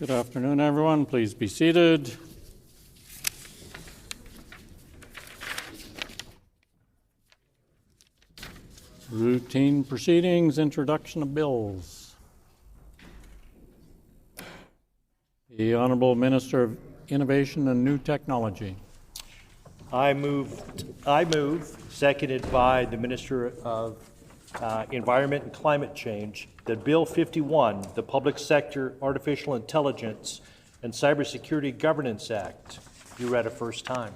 Good afternoon, everyone. Please be seated. Routine proceedings, introduction of bills. The Honourable Minister of Innovation and New Technology. I move, seconded by the Minister of Environment and Climate Change, that Bill 51, the Public Sector Artificial Intelligence and Cybersecurity Governance Act, be read a first time.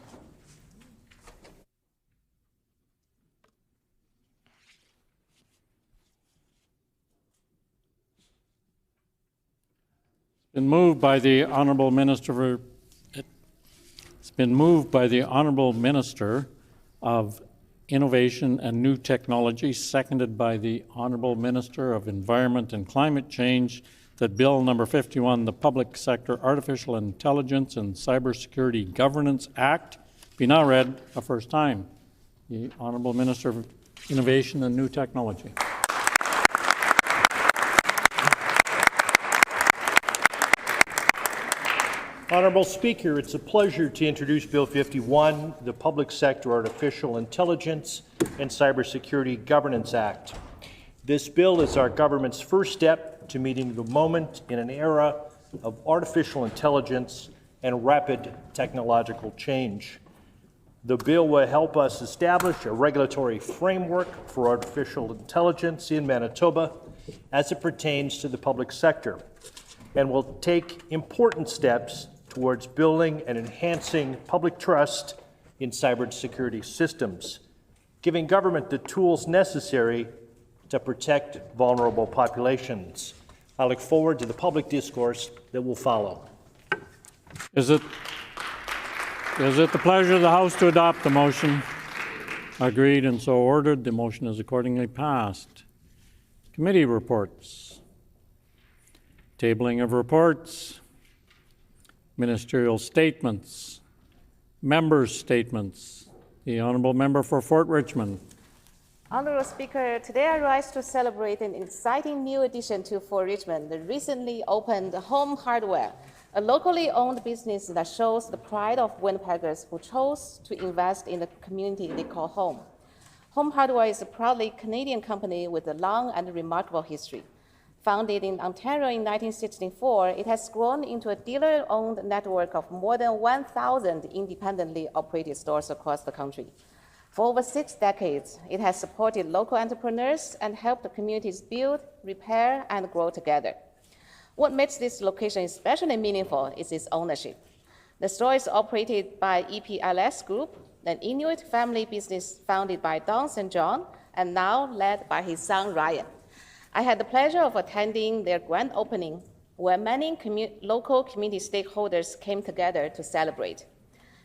It's been moved by the Honourable Minister of Innovation and New Technology, seconded by the Honourable Minister of Environment and Climate Change, that Bill number 51, the Public Sector Artificial Intelligence and Cybersecurity Governance Act, be now read a first time. The Honourable Minister of Innovation and New Technology. Honourable Speaker, it's a pleasure to introduce Bill 51, the Public Sector Artificial Intelligence and Cybersecurity Governance Act. This bill is our government's first step to meeting the moment in an era of artificial intelligence and rapid technological change. The bill will help us establish a regulatory framework for artificial intelligence in Manitoba as it pertains to the public sector, and will take important steps towards building and enhancing public trust in cybersecurity systems, giving government the tools necessary to protect vulnerable populations. I look forward to the public discourse that will follow. Is it the pleasure of the House to adopt the motion? Agreed and so ordered. The motion is accordingly passed. Committee reports. Tabling of reports. Ministerial statements. Members' statements. The Honourable Member for Fort Richmond. Honourable Speaker, today I rise to celebrate an exciting new addition to Fort Richmond, the recently opened Home Hardware, a locally owned business that shows the pride of Winnipeggers who chose to invest in the community they call home. Home Hardware is a proudly Canadian company with a long and remarkable history. Founded in Ontario in 1964, it has grown into a dealer-owned network of more than 1,000 independently operated stores across the country. For over 6 decades, it has supported local entrepreneurs and helped the communities build, repair, and grow together. What makes this location especially meaningful is its ownership. The store is operated by EPLS Group, an Inuit family business founded by Don St. John and now led by his son Ryan. I had the pleasure of attending their grand opening, where many local community stakeholders came together to celebrate.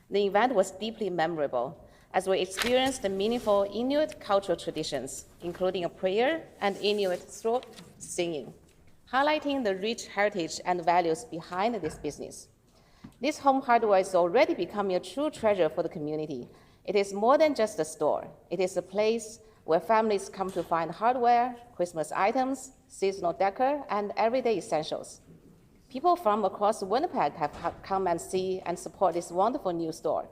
The event was deeply memorable, as we experienced the meaningful Inuit cultural traditions, including a prayer and Inuit throat singing, highlighting the rich heritage and values behind this business. This Home Hardware is already becoming a true treasure for the community. It is more than just a store. It is a place where families come to find hardware, Christmas items, seasonal decor, and everyday essentials. People from across Winnipeg have come and see and support this wonderful new store.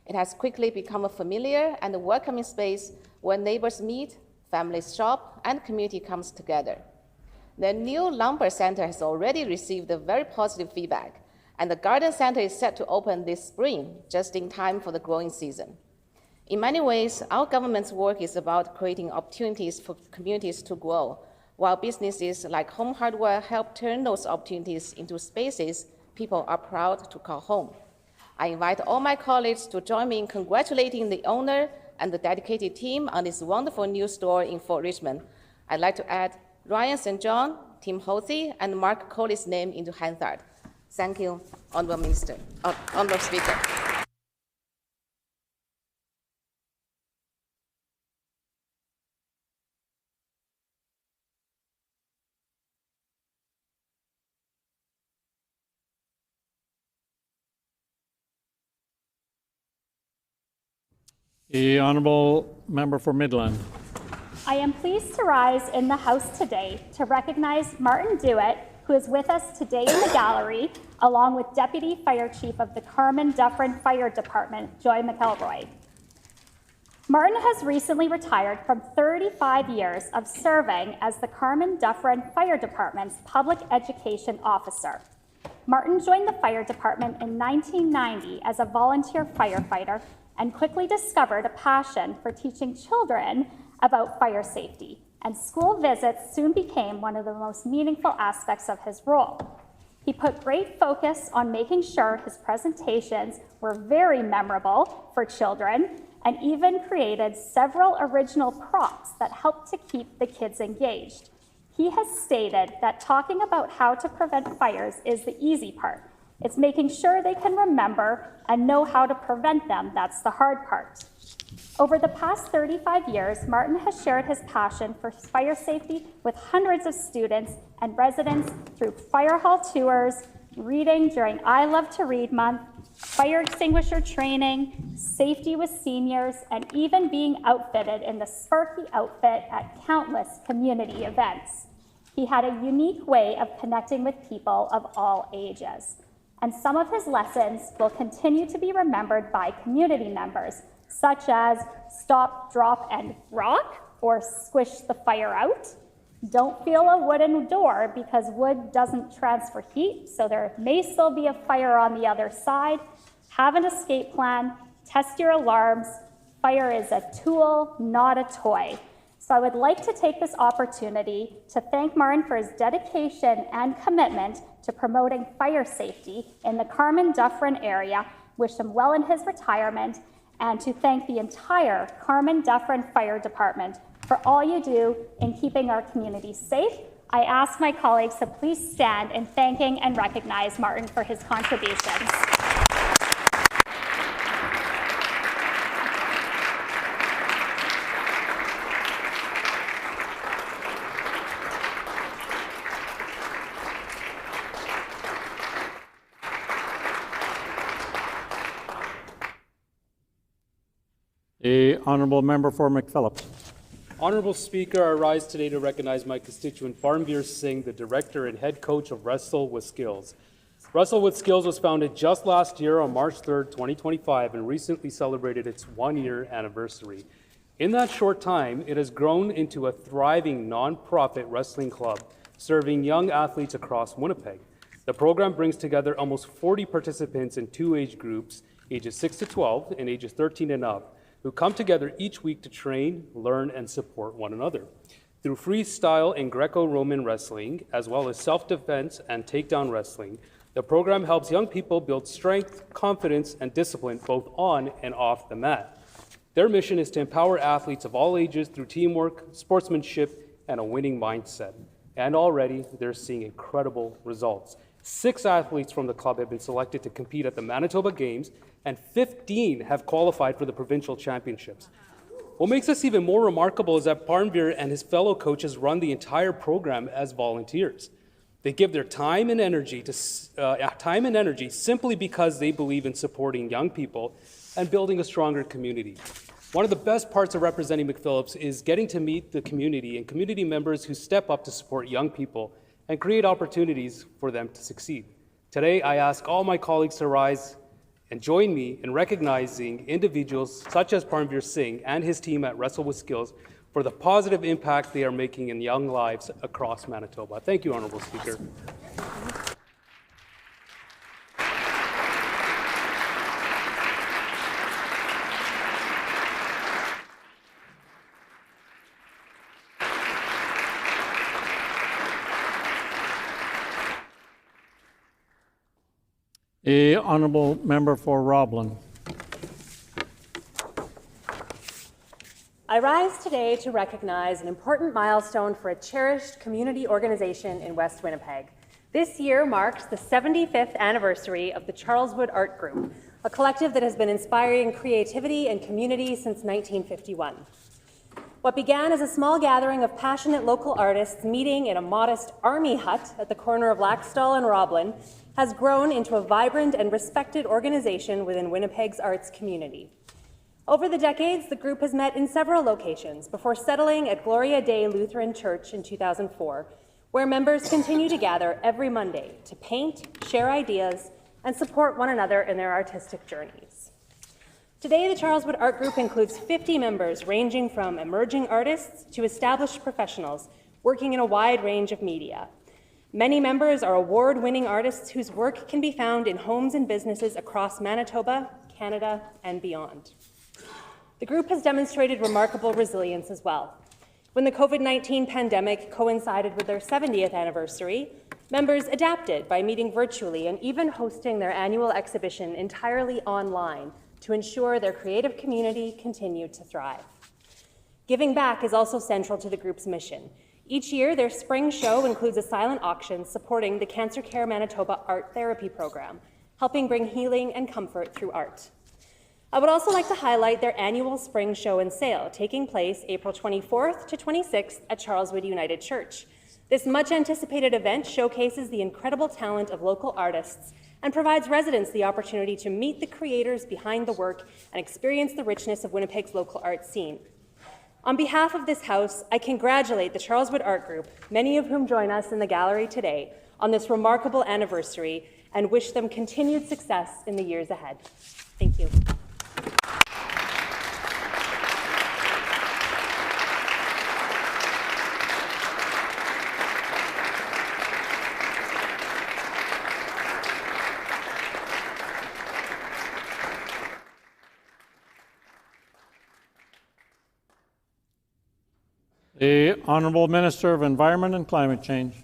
It has quickly become a familiar and a welcoming space where neighbors meet, families shop, and community comes together. The new lumber center has already received a very positive feedback, and the garden center is set to open this spring, just in time for the growing season. In many ways, our government's work is about creating opportunities for communities to grow, while businesses like Home Hardware help turn those opportunities into spaces people are proud to call home. I invite all my colleagues to join me in congratulating the owner and the dedicated team on this wonderful new store in Fort Richmond. I'd like to add Ryan St. John, Tim Hosey, and Mark Coley's name into Hansard. Thank you, Honourable Speaker. The Honourable Member for Midland. I am pleased to rise in the House today to recognize Martin Dewitt, who is with us today in the gallery, along with Deputy Fire Chief of the Carman-Dufferin Fire Department, Joy McElroy. Martin has recently retired from 35 years of serving as the Carman-Dufferin Fire Department's public education officer. Martin joined the fire department in 1990 as a volunteer firefighter and quickly discovered a passion for teaching children about fire safety, and school visits soon became one of the most meaningful aspects of his role. He put great focus on making sure his presentations were very memorable for children, and even created several original props that helped to keep the kids engaged. He has stated that talking about how to prevent fires is the easy part. It's making sure they can remember and know how to prevent them that's the hard part. Over the past 35 years, Martin has shared his passion for fire safety with hundreds of students and residents through fire hall tours, reading during I Love to Read Month, fire extinguisher training, safety with seniors, and even being outfitted in the Sparky outfit at countless community events. He had a unique way of connecting with people of all ages. And some of his lessons will continue to be remembered by community members, such as stop, drop, and rock, or squish the fire out. Don't feel a wooden door because wood doesn't transfer heat, so there may still be a fire on the other side. Have an escape plan, test your alarms. Fire is a tool, not a toy. So I would like to take this opportunity to thank Martin for his dedication and commitment to promoting fire safety in the Carman-Dufferin area, wish him well in his retirement, and to thank the entire Carman-Dufferin Fire Department for all you do in keeping our community safe. I ask my colleagues to please stand in thanking and recognize Martin for his contributions. The honourable member for McPhillips. Honourable Speaker, I rise today to recognize my constituent Parmveer Singh, the director and head coach of Wrestle with Skills. Wrestle with Skills was founded just last year on March 3rd, 2025, and recently celebrated its one-year anniversary. In that short time, it has grown into a thriving non-profit wrestling club, serving young athletes across Winnipeg. The program brings together almost 40 participants in two age groups, ages 6 to 12 and ages 13 and up, who come together each week to train, learn, and support one another. Through freestyle and Greco-Roman wrestling, as well as self-defense and takedown wrestling, the program helps young people build strength, confidence, and discipline both on and off the mat. Their mission is to empower athletes of all ages through teamwork, sportsmanship, and a winning mindset. And already, they're seeing incredible results. 6 athletes from the club have been selected to compete at the Manitoba Games, and 15 have qualified for the provincial championships. What makes this even more remarkable is that Parmveer and his fellow coaches run the entire program as volunteers. They give their time and energy simply because they believe in supporting young people and building a stronger community. One of the best parts of representing McPhillips is getting to meet the community and community members who step up to support young people and create opportunities for them to succeed. Today, I ask all my colleagues to rise and join me in recognizing individuals such as Parmveer Singh and his team at Wrestle with Skills for the positive impact they are making in young lives across Manitoba. Thank you, Honourable Speaker. The honourable member for Roblin. I rise today to recognize an important milestone for a cherished community organization in West Winnipeg. This year marks the 75th anniversary of the Charleswood Art Group, a collective that has been inspiring creativity and community since 1951. What began as a small gathering of passionate local artists meeting in a modest army hut at the corner of Laxdal and Roblin has grown into a vibrant and respected organization within Winnipeg's arts community. Over the decades, the group has met in several locations before settling at Gloria Dei Lutheran Church in 2004, where members continue to gather every Monday to paint, share ideas, and support one another in their artistic journeys. Today, the Charleswood Art Group includes 50 members ranging from emerging artists to established professionals working in a wide range of media. Many members are award-winning artists whose work can be found in homes and businesses across Manitoba, Canada, and beyond. The group has demonstrated remarkable resilience as well. When the COVID-19 pandemic coincided with their 70th anniversary, members adapted by meeting virtually and even hosting their annual exhibition entirely online to ensure their creative community continued to thrive. Giving back is also central to the group's mission. Each year, their spring show includes a silent auction supporting the Cancer Care Manitoba Art Therapy Program, helping bring healing and comfort through art. I would also like to highlight their annual spring show and sale, taking place April 24th to 26th at Charleswood United Church. This much-anticipated event showcases the incredible talent of local artists and provides residents the opportunity to meet the creators behind the work and experience the richness of Winnipeg's local art scene. On behalf of this House, I congratulate the Charleswood Art Group, many of whom join us in the gallery today, on this remarkable anniversary and wish them continued success in the years ahead. Thank you. The Honourable Minister of Environment and Climate Change.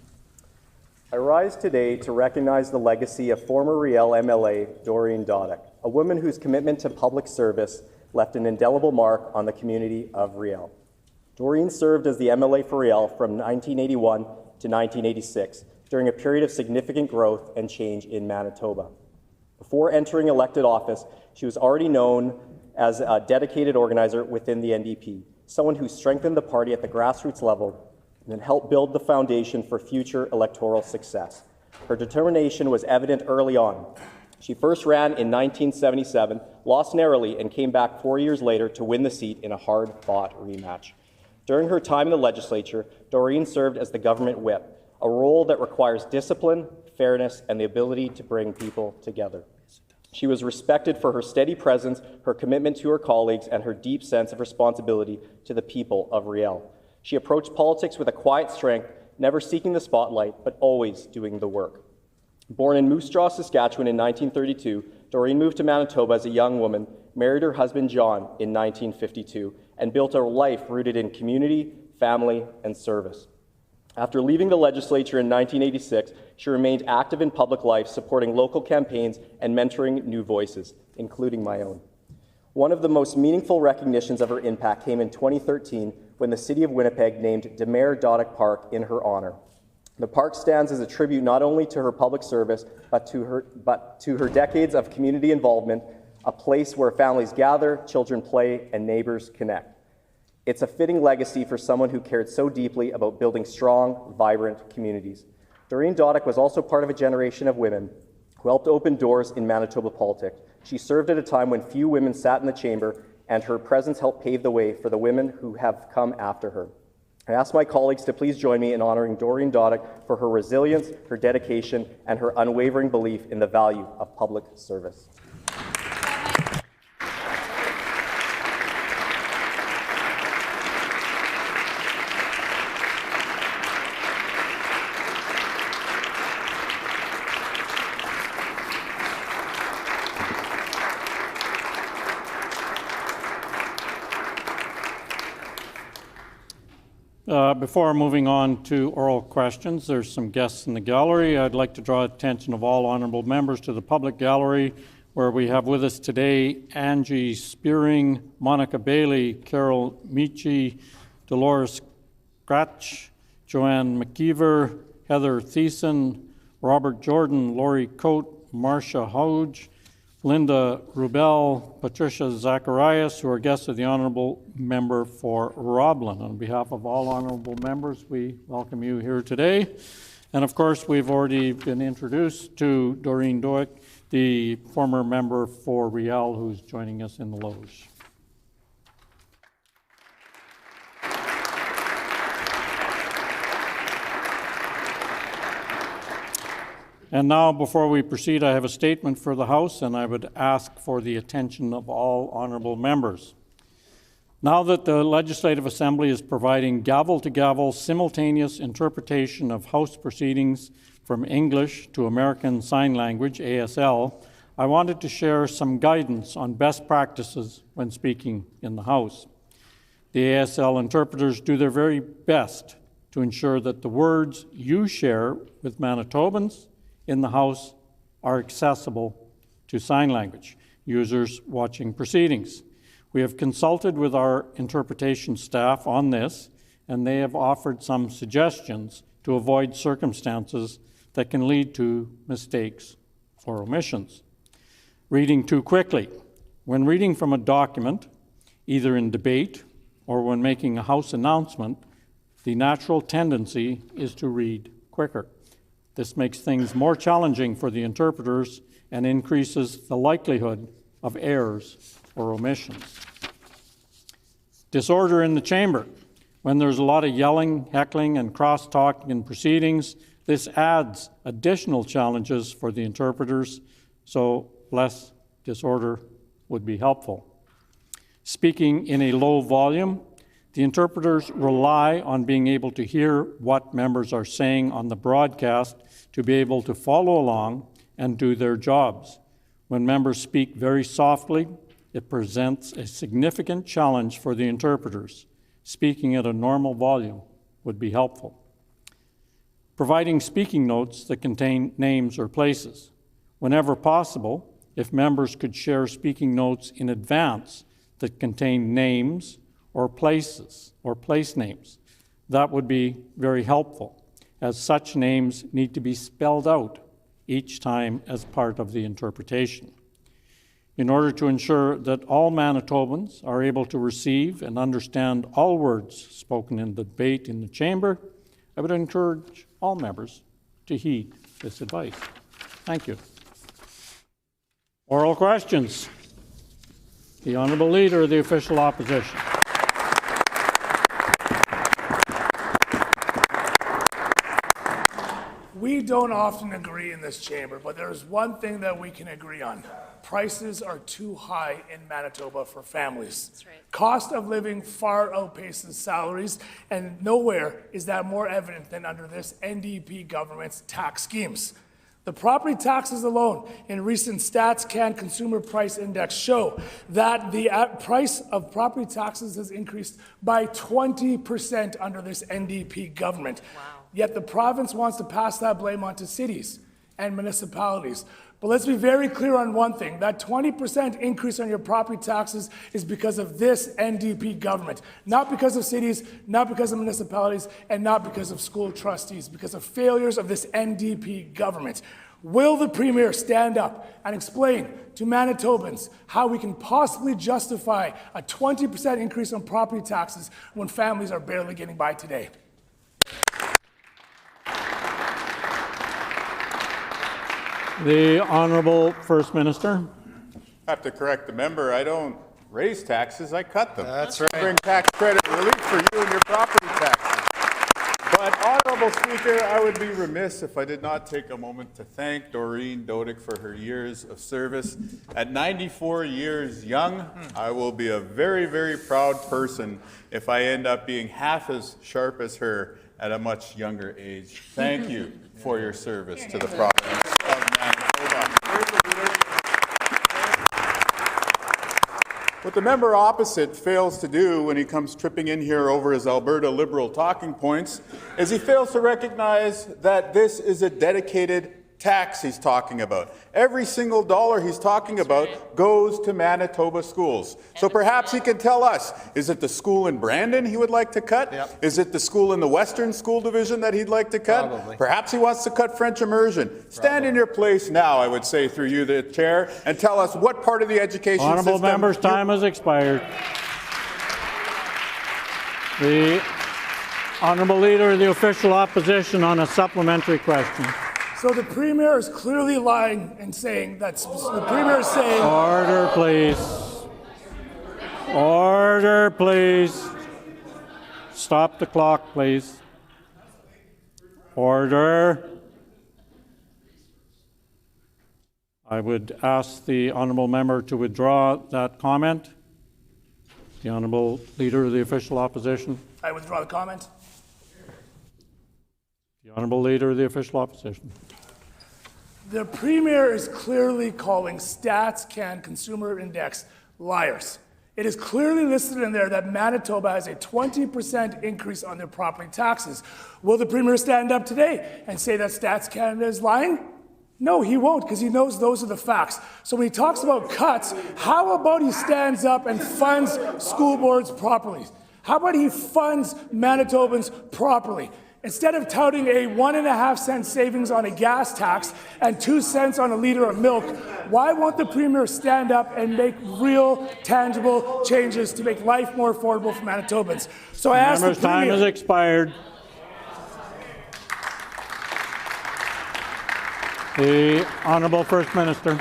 I rise today to recognize the legacy of former Riel MLA Doreen Doddick, a woman whose commitment to public service left an indelible mark on the community of Riel. Doreen served as the MLA for Riel from 1981 to 1986 during a period of significant growth and change in Manitoba. Before entering elected office, she was already known as a dedicated organizer within the NDP, someone who strengthened the party at the grassroots level and helped build the foundation for future electoral success. Her determination was evident early on. She first ran in 1977, lost narrowly, and came back 4 years later to win the seat in a hard-fought rematch. During her time in the legislature, Doreen served as the government whip, a role that requires discipline, fairness, and the ability to bring people together. She was respected for her steady presence, her commitment to her colleagues, and her deep sense of responsibility to the people of Riel. She approached politics with a quiet strength, never seeking the spotlight, but always doing the work. Born in Moose Jaw, Saskatchewan in 1932, Doreen moved to Manitoba as a young woman, married her husband John in 1952, and built a life rooted in community, family, and service. After leaving the legislature in 1986, she remained active in public life, supporting local campaigns and mentoring new voices, including my own. One of the most meaningful recognitions of her impact came in 2013 when the City of Winnipeg named Demare Doddick Park in her honor. The park stands as a tribute not only to her public service, but to her decades of community involvement, a place where families gather, children play, and neighbors connect. It's a fitting legacy for someone who cared so deeply about building strong, vibrant communities. Doreen Doddick was also part of a generation of women who helped open doors in Manitoba politics. She served at a time when few women sat in the chamber, and her presence helped pave the way for the women who have come after her. I ask my colleagues to please join me in honoring Doreen Doddick for her resilience, her dedication, and her unwavering belief in the value of public service. Before moving on to oral questions, there's some guests in the gallery. I'd like to draw attention of all honourable members to the public gallery, where we have with us today Angie Spearing, Monica Bailey, Carol Michi, Dolores Scratch, Joanne McKeever, Heather Thiessen, Robert Jordan, Laurie Coate, Marcia Hodge, Linda Rubel, Patricia Zacharias, who are guests of the Honourable Member for Roblin. On behalf of all honourable members, we welcome you here today. And of course, we've already been introduced to Doreen Doddick, the former member for Riel, who's joining us in the loge. And now, before we proceed, I have a statement for the House, and I would ask for the attention of all honourable members. Now that the Legislative Assembly is providing gavel-to-gavel simultaneous interpretation of House proceedings from English to American Sign Language, ASL, I wanted to share some guidance on best practices when speaking in the House. The ASL interpreters do their very best to ensure that the words you share with Manitobans in the House are accessible to sign language users watching proceedings. We have consulted with our interpretation staff on this, and they have offered some suggestions to avoid circumstances that can lead to mistakes or omissions. Reading too quickly. When reading from a document, either in debate or when making a House announcement, the natural tendency is to read quicker. This makes things more challenging for the interpreters and increases the likelihood of errors or omissions. Disorder in the chamber. When there's a lot of yelling, heckling, and cross-talking in proceedings, this adds additional challenges for the interpreters, so less disorder would be helpful. Speaking in a low volume, the interpreters rely on being able to hear what members are saying on the broadcast to be able to follow along and do their jobs. When members speak very softly, it presents a significant challenge for the interpreters. Speaking at a normal volume would be helpful. Providing speaking notes that contain names or places. Whenever possible, if members could share speaking notes in advance that contain names or places or place names, that would be very helpful, as such names need to be spelled out each time as part of the interpretation. In order to ensure that all Manitobans are able to receive and understand all words spoken in the debate in the chamber, I would encourage all members to heed this advice. Thank you. Oral questions. The Honourable Leader of the Official Opposition. We don't often agree in this chamber, but there's one thing that we can agree on. Prices are too high in Manitoba for families. That's right. Cost of living far outpaces salaries, and nowhere is that more evident than under this NDP government's tax schemes. The property taxes alone in recent StatsCan Consumer Price Index show that the price of property taxes has increased by 20% under this NDP government. Wow. Yet the province wants to pass that blame onto cities and municipalities. But let's be very clear on one thing. That 20% increase on your property taxes is because of this NDP government. Not because of cities, not because of municipalities, and not because of school trustees, because of failures of this NDP government. Will the Premier stand up and explain to Manitobans how we can possibly justify a 20% increase on property taxes when families are barely getting by today? The Honourable First Minister. I have to correct the member. I don't raise taxes, I cut them. That's right. I bring tax credit relief for you and your property taxes. But, Honourable Speaker, I would be remiss if I did not take a moment to thank Doreen Dodick for her years of service. At 94 years young, I will be a very, very proud person if I end up being half as sharp as her at a much younger age. Thank you for your service to the province. What the member opposite fails to do when he comes tripping in here over his Alberta Liberal talking points is he fails to recognize that this is a dedicated tax he's talking about. Every single dollar he's talking about goes to Manitoba schools. So perhaps he can tell us, is it the school in Brandon he would like to cut? Yep. Is it the school in the Western School Division that he'd like to cut? Probably. Perhaps he wants to cut French immersion. Stand in your place now, I would say, through you, the chair, and tell us what part of the education Honourable system... Member's time has expired. The Honourable Leader of the Official Opposition on a supplementary question. So the Premier is clearly lying and saying that the Premier is saying... Order, please. Order, please. Stop the clock, please. Order. I would ask the honourable member to withdraw that comment. The honourable leader of the official opposition. I withdraw the comment. The honourable leader of the official opposition. The Premier is clearly calling StatsCan Consumer Index liars. It is clearly listed in there that Manitoba has a 20% increase on their property taxes. Will the Premier stand up today and say that Stats Canada is lying? No, he won't, because he knows those are the facts. So when he talks about cuts, how about he stands up and funds school boards properly? How about he funds Manitobans properly? Instead of touting a 1.5 cent savings on a gas tax and 2 cents on a liter of milk, why won't the Premier stand up and make real, tangible changes to make life more affordable for Manitobans? So I ask the Premier... time has expired. The Honourable First Minister.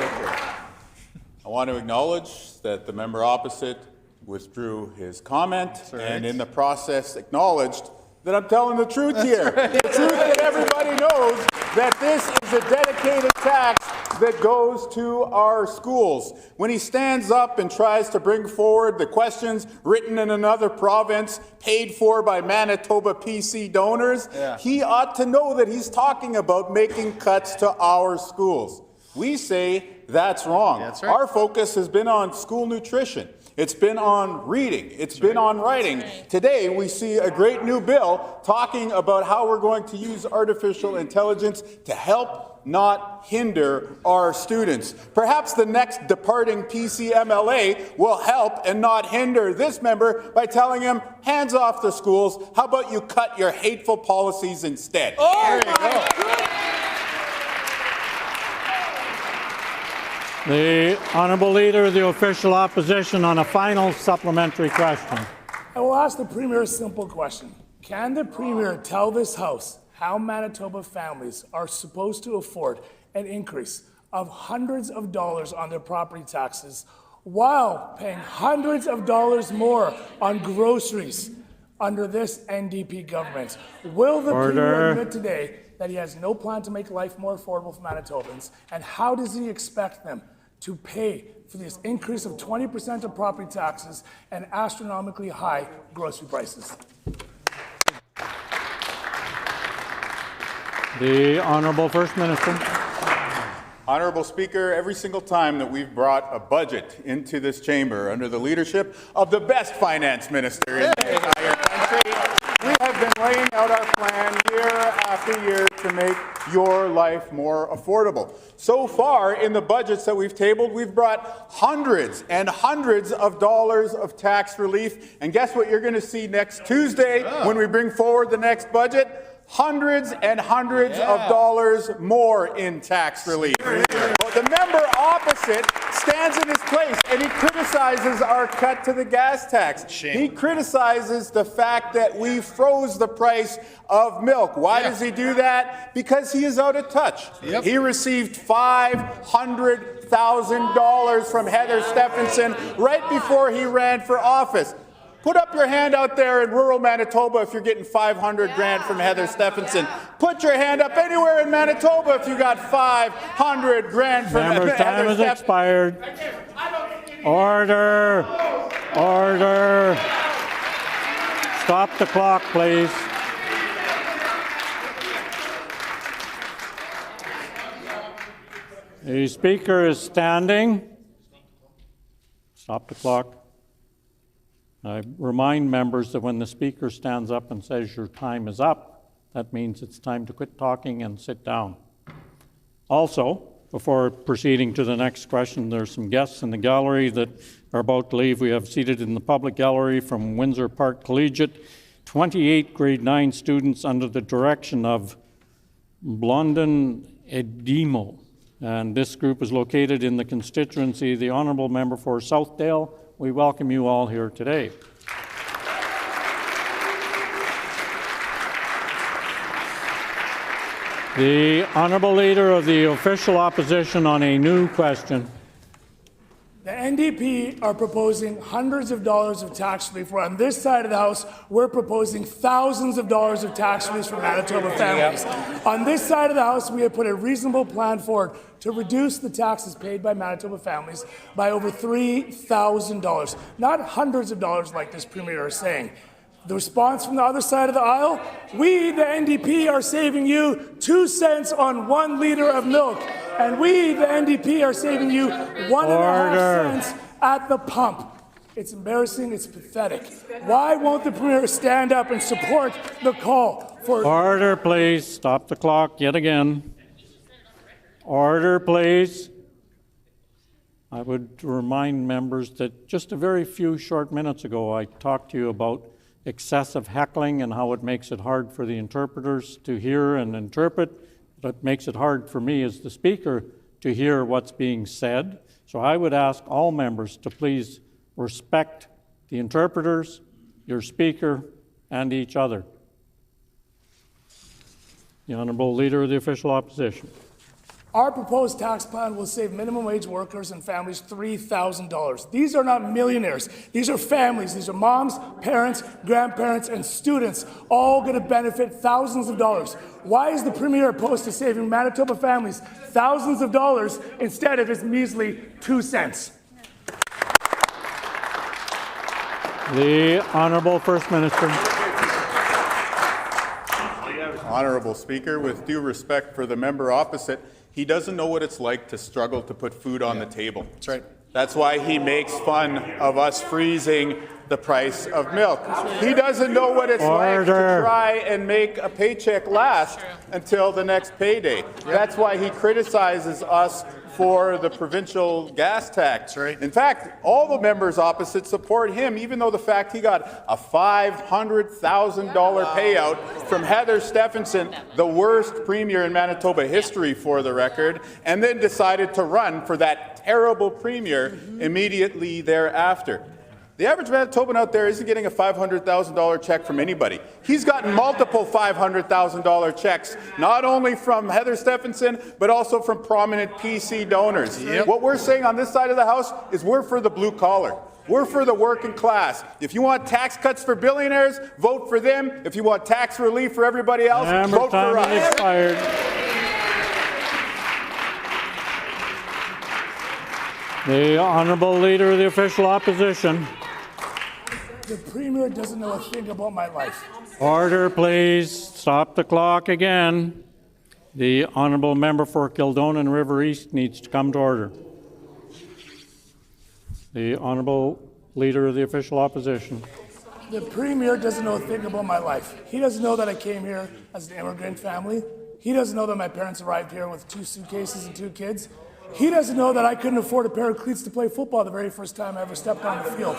I want to acknowledge that the member opposite withdrew his comment and in the process acknowledged that I'm telling the truth here. The truth that everybody knows that this is a dedicated tax that goes to our schools. When he stands up and tries to bring forward the questions written in another province, paid for by Manitoba PC donors, he ought to know that he's talking about making cuts to our schools. We say that's wrong. That's right. Our focus has been on school nutrition. It's been on reading. It's been on writing. Today, we see a great new bill talking about how we're going to use artificial intelligence to help, not hinder, our students. Perhaps the next departing PC MLA will help and not hinder this member by telling him, hands off the schools. How about you cut your hateful policies instead? Oh, my God. The Honourable Leader of the Official Opposition on a final supplementary question. I will ask the Premier a simple question. Can the Premier tell this House how Manitoba families are supposed to afford an increase of hundreds of dollars on their property taxes while paying hundreds of dollars more on groceries under this NDP government? Will the Premier admit today that he has no plan to make life more affordable for Manitobans, and how does he expect them to pay for this increase of 20% of property taxes and astronomically high grocery prices? The Honourable First Minister. Honourable Speaker, every single time that we've brought a budget into this chamber under the leadership of the best finance minister in the entire country, we have been laying out our plan year after year to make your life more affordable. So far, in the budgets that we've tabled, we've brought hundreds and hundreds of dollars of tax relief. And guess what you're going to see next Tuesday when we bring forward the next budget? Hundreds and hundreds of dollars more in tax relief. But the member opposite stands in his place and he criticizes our cut to the gas tax. He criticizes the fact that we froze the price of milk. Why does he do that? Because he is out of touch. He received $500,000 from Heather Stephenson right before he ran for office. Put up your hand out there in rural Manitoba if you're getting $500,000 from Heather Stephenson. Put your hand up anywhere in Manitoba if you got $500,000 from Heather Stephenson. Time has expired. Order. Order. Stop the clock, please. The Speaker is standing. Stop the clock. I remind members that when the Speaker stands up and says your time is up, that means it's time to quit talking and sit down. Also, before proceeding to the next question, there's some guests in the gallery that are about to leave. We have seated in the public gallery from Windsor Park Collegiate 28 grade 9 students under the direction of Blondin Edimo. And this group is located in the constituency of the Honourable Member for Southdale. We welcome you all here today. The Honourable Leader of the Official Opposition on a new question. The NDP are proposing hundreds of dollars of tax relief, where on this side of the House, we're proposing thousands of dollars of tax relief for Manitoba families. On this side of the House, we have put a reasonable plan forward to reduce the taxes paid by Manitoba families by over $3,000, not hundreds of dollars like this Premier is saying. The response from the other side of the aisle, we, the NDP, are saving you 2 cents on 1 liter of milk. And we, the NDP, are saving you 1.5 cents at the pump. It's embarrassing, it's pathetic. Why won't the Premier stand up and support the call for— Order, please. Stop the clock yet again. Order, please. I would remind members that just a very few short minutes ago, I talked to you about excessive heckling and how it makes it hard for the interpreters to hear and interpret. That makes it hard for me as the speaker to hear what's being said. So I would ask all members to please respect the interpreters, your speaker, and each other. The Honourable Leader of the Official Opposition. Our proposed tax plan will save minimum wage workers and families $3,000. These are not millionaires. These are families. These are moms, parents, grandparents, and students, all going to benefit thousands of dollars. Why is the Premier opposed to saving Manitoba families thousands of dollars instead of his measly 2 cents? The Honourable First Minister. Honourable Speaker, with due respect for the member opposite, he doesn't know what it's like to struggle to put food on the table. That's right. That's why he makes fun of us freezing the price of milk. He doesn't know what it's like to try and make a paycheck last until the next payday. That's why he criticizes us for the provincial gas tax. Right. In fact, all the members opposite support him, even though the fact he got a $500,000 payout from Heather Stephenson, the worst premier in Manitoba history for the record, and then decided to run for that terrible premier immediately thereafter. The average Manitoban out there isn't getting a $500,000 check from anybody. He's gotten multiple $500,000 checks, not only from Heather Stephenson, but also from prominent PC donors. What we're saying on this side of the House is we're for the blue collar. We're for the working class. If you want tax cuts for billionaires, vote for them. If you want tax relief for everybody else, vote for us. Expired. The Honourable Leader of the Official Opposition. The Premier doesn't know a thing about my life. Order, please. Stop the clock again. The Honourable Member for Kildonan River East needs to come to order. The Honourable Leader of the Official Opposition. The Premier doesn't know a thing about my life. He doesn't know that I came here as an immigrant family. He doesn't know that my parents arrived here with 2 suitcases and 2 kids. He doesn't know that I couldn't afford a pair of cleats to play football the very first time I ever stepped on the field.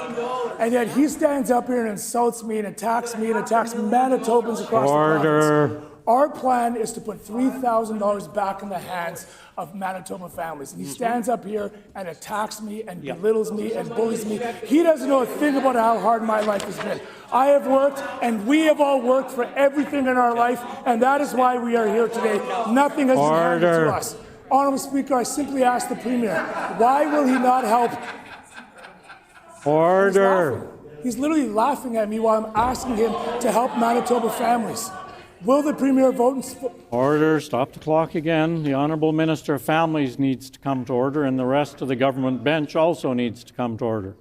And yet he stands up here and insults me and attacks Manitobans across the province. Our plan is to put $3,000 back in the hands of Manitoba families. And he stands up here and attacks me and belittles me and bullies me. He doesn't know a thing about how hard my life has been. I have worked, and we have all worked for everything in our life, and that is why we are here today. Nothing has been handed to us. Honourable Speaker, I simply ask the Premier, why will he not help? Order. He's literally laughing at me while I'm asking him to help Manitoba families. Will the Premier vote in Order. Stop the clock again. The Honourable Minister of Families needs to come to order, and the rest of the government bench also needs to come to order.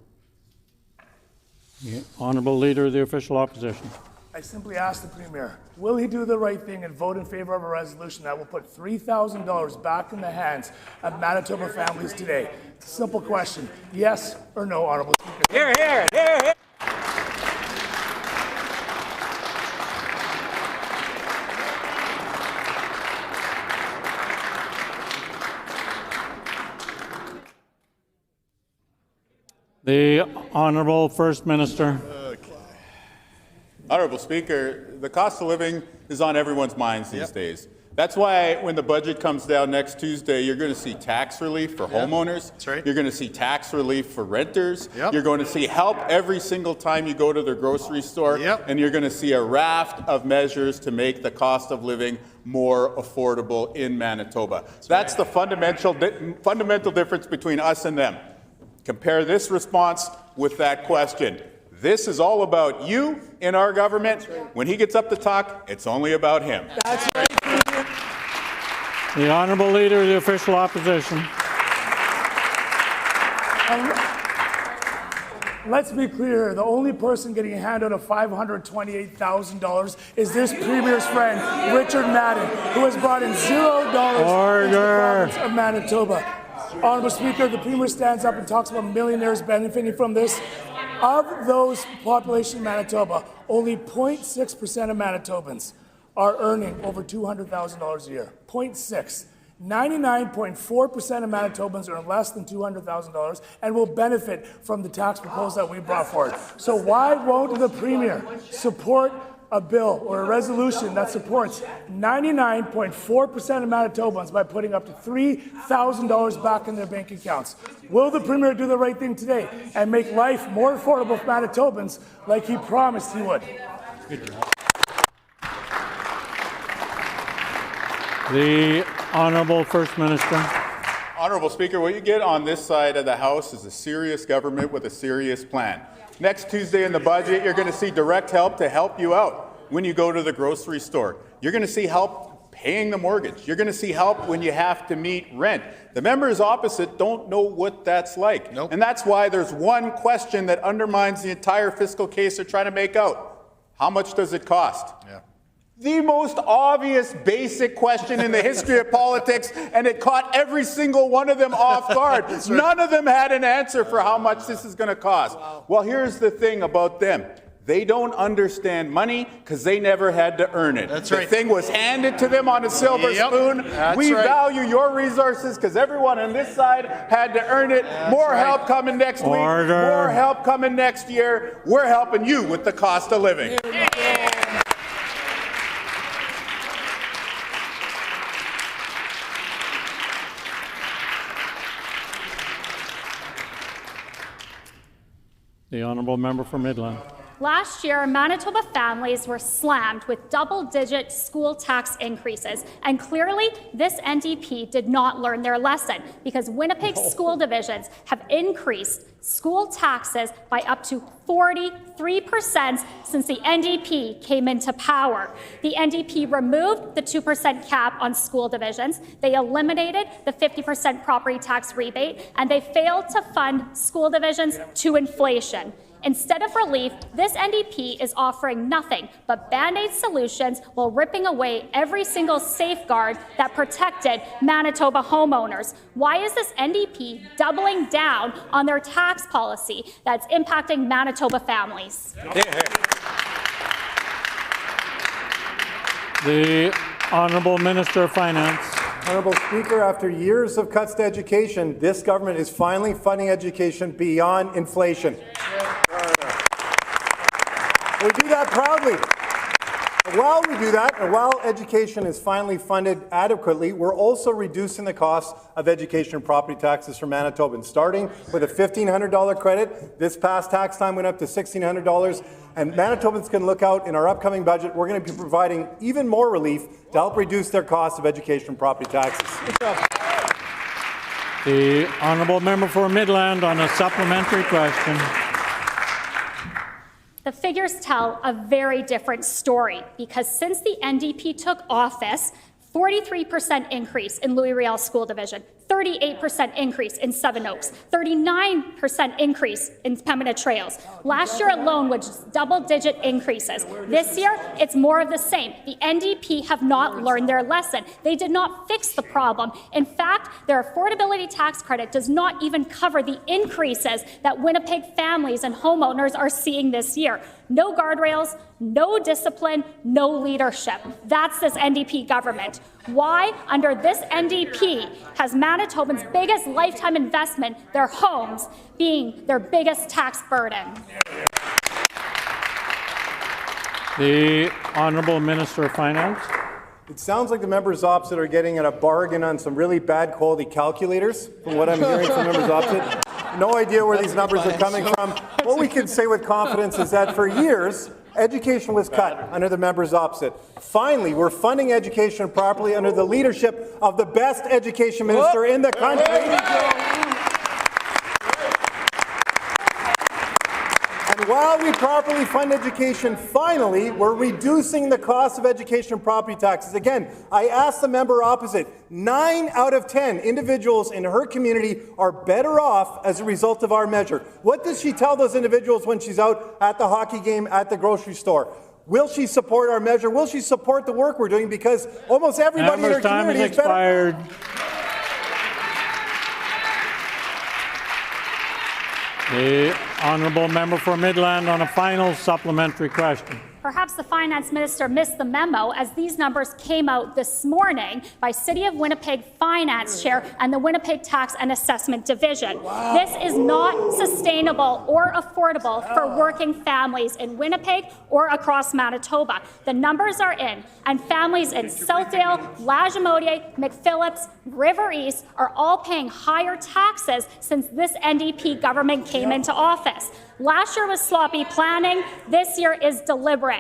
The Honourable Leader of the Official Opposition. I simply ask the Premier, will he do the right thing and vote in favour of a resolution that will put $3,000 back in the hands of Manitoba families today? It's a simple question. Yes or no, Honourable Speaker? Hear, hear, hear, hear. The Honourable First Minister. Honourable Speaker, the cost of living is on everyone's minds these days. That's why when the budget comes down next Tuesday, you're going to see tax relief for homeowners. That's right. You're going to see tax relief for renters. You're going to see help every single time you go to the grocery store. And you're going to see a raft of measures to make the cost of living more affordable in Manitoba. That's the fundamental difference between us and them. Compare this response with that question. This is all about you in our government. When he gets up to talk, it's only about him. That's right. The Honourable Leader of the Official Opposition. Let's be clear, the only person getting a handout of $528,000 is this Premier's friend, Richard Madden, who has brought in $0 into the province of Manitoba. Honourable Speaker, the Premier stands up and talks about millionaires benefiting from this. Of those population in Manitoba, only 0.6% of Manitobans are earning over $200,000 a year. 0.6. 99.4% of Manitobans earn less than $200,000 and will benefit from the tax proposal that we brought forward. So why won't the Premier support a bill or a resolution that supports 99.4% of Manitobans by putting up to $3,000 back in their bank accounts? Will the Premier do the right thing today and make life more affordable for Manitobans like he promised he would? The Honourable First Minister. Honourable Speaker, what you get on this side of the House is a serious government with a serious plan. Next Tuesday in the budget, you're going to see direct help to help you out when you go to the grocery store. You're going to see help paying the mortgage. You're going to see help when you have to meet rent. The members opposite don't know what that's like. Nope. And that's why there's one question that undermines the entire fiscal case they're trying to make out. How much does it cost? Yeah. The most obvious basic question in the history of politics, and it caught every single one of them off guard. Right. None of them had an answer for how much this is going to cost. Wow. Well, here's the thing about them. They don't understand money because they never had to earn it. That's right. The thing was handed to them on a silver spoon. We value your resources because everyone on this side had to earn it. That's more help coming next week. More help coming next year. We're helping you with the cost of living. The Honourable Member for Midland. Last year, Manitoba families were slammed with double-digit school tax increases, and clearly this NDP did not learn their lesson because Winnipeg's school divisions have increased school taxes by up to 43% since the NDP came into power. The NDP removed the 2% cap on school divisions, they eliminated the 50% property tax rebate, and they failed to fund school divisions to inflation. Instead of relief, this NDP is offering nothing but Band-Aid solutions while ripping away every single safeguard that protected Manitoba homeowners. Why is this NDP doubling down on their tax policy that's impacting Manitoba families? The Honourable Minister of Finance. Honourable Speaker, after years of cuts to education, this government is finally funding education beyond inflation. We do that proudly. And while we do that, and while education is finally funded adequately, we're also reducing the cost of education and property taxes for Manitobans, starting with a $1,500 credit. This past tax time went up to $1,600, and Manitobans can look out in our upcoming budget. We're going to be providing even more relief to help reduce their cost of education and property taxes. The Honourable Member for Midland on a supplementary question. The figures tell a very different story because since the NDP took office, 43% increase in Louis Riel School Division, 38% increase in Seven Oaks, 39% increase in Pembina Trails. Last year alone was double-digit increases. This year, it's more of the same. The NDP have not learned their lesson. They did not fix the problem. In fact, their affordability tax credit does not even cover the increases that Winnipeg families and homeowners are seeing this year. No guardrails, no discipline, no leadership. That's this NDP government. Why, under this NDP, has Manitobans' biggest lifetime investment, their homes, being their biggest tax burden? The Honourable Minister of Finance. It sounds like the members opposite are getting at a bargain on some really bad quality calculators, from what I'm hearing from members opposite. No idea where these numbers are coming from. What we can say with confidence is that for years, education was cut under the members opposite. Finally, we're funding education properly under the leadership of the best education minister in the country. while we properly fund education, finally, we're reducing the cost of education and property taxes. Again, I asked the member opposite, 9 out of 10 individuals in her community are better off as a result of our measure. What does she tell those individuals when she's out at the hockey game, at the grocery store? Will she support our measure? Will she support the work we're doing? Because almost everybody in her community is better. The honourable member for Midland on a final supplementary question. Perhaps the finance minister missed the memo, as these numbers came out this morning by City of Winnipeg Finance Chair and the Winnipeg Tax and Assessment Division. Wow. This is not sustainable or affordable for working families in Winnipeg or across Manitoba. The numbers are in, and families in Southdale, Lagimodiere, McPhillips, River East are all paying higher taxes since this NDP government came into office. Last year was sloppy planning. This year is deliberate.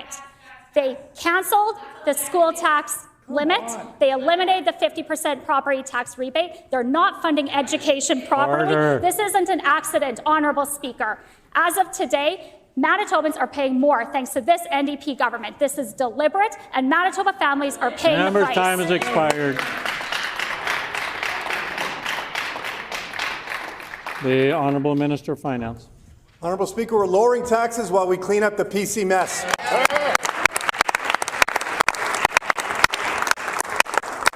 They cancelled the school tax limit. They eliminated the 50% property tax rebate. They're not funding education properly. Order. This isn't an accident, Honourable Speaker. As of today, Manitobans are paying more thanks to this NDP government. This is deliberate, and Manitoba families are paying the price. Member's time has expired. The Honourable Minister of Finance. Honourable Speaker, we're lowering taxes while we clean up the PC mess.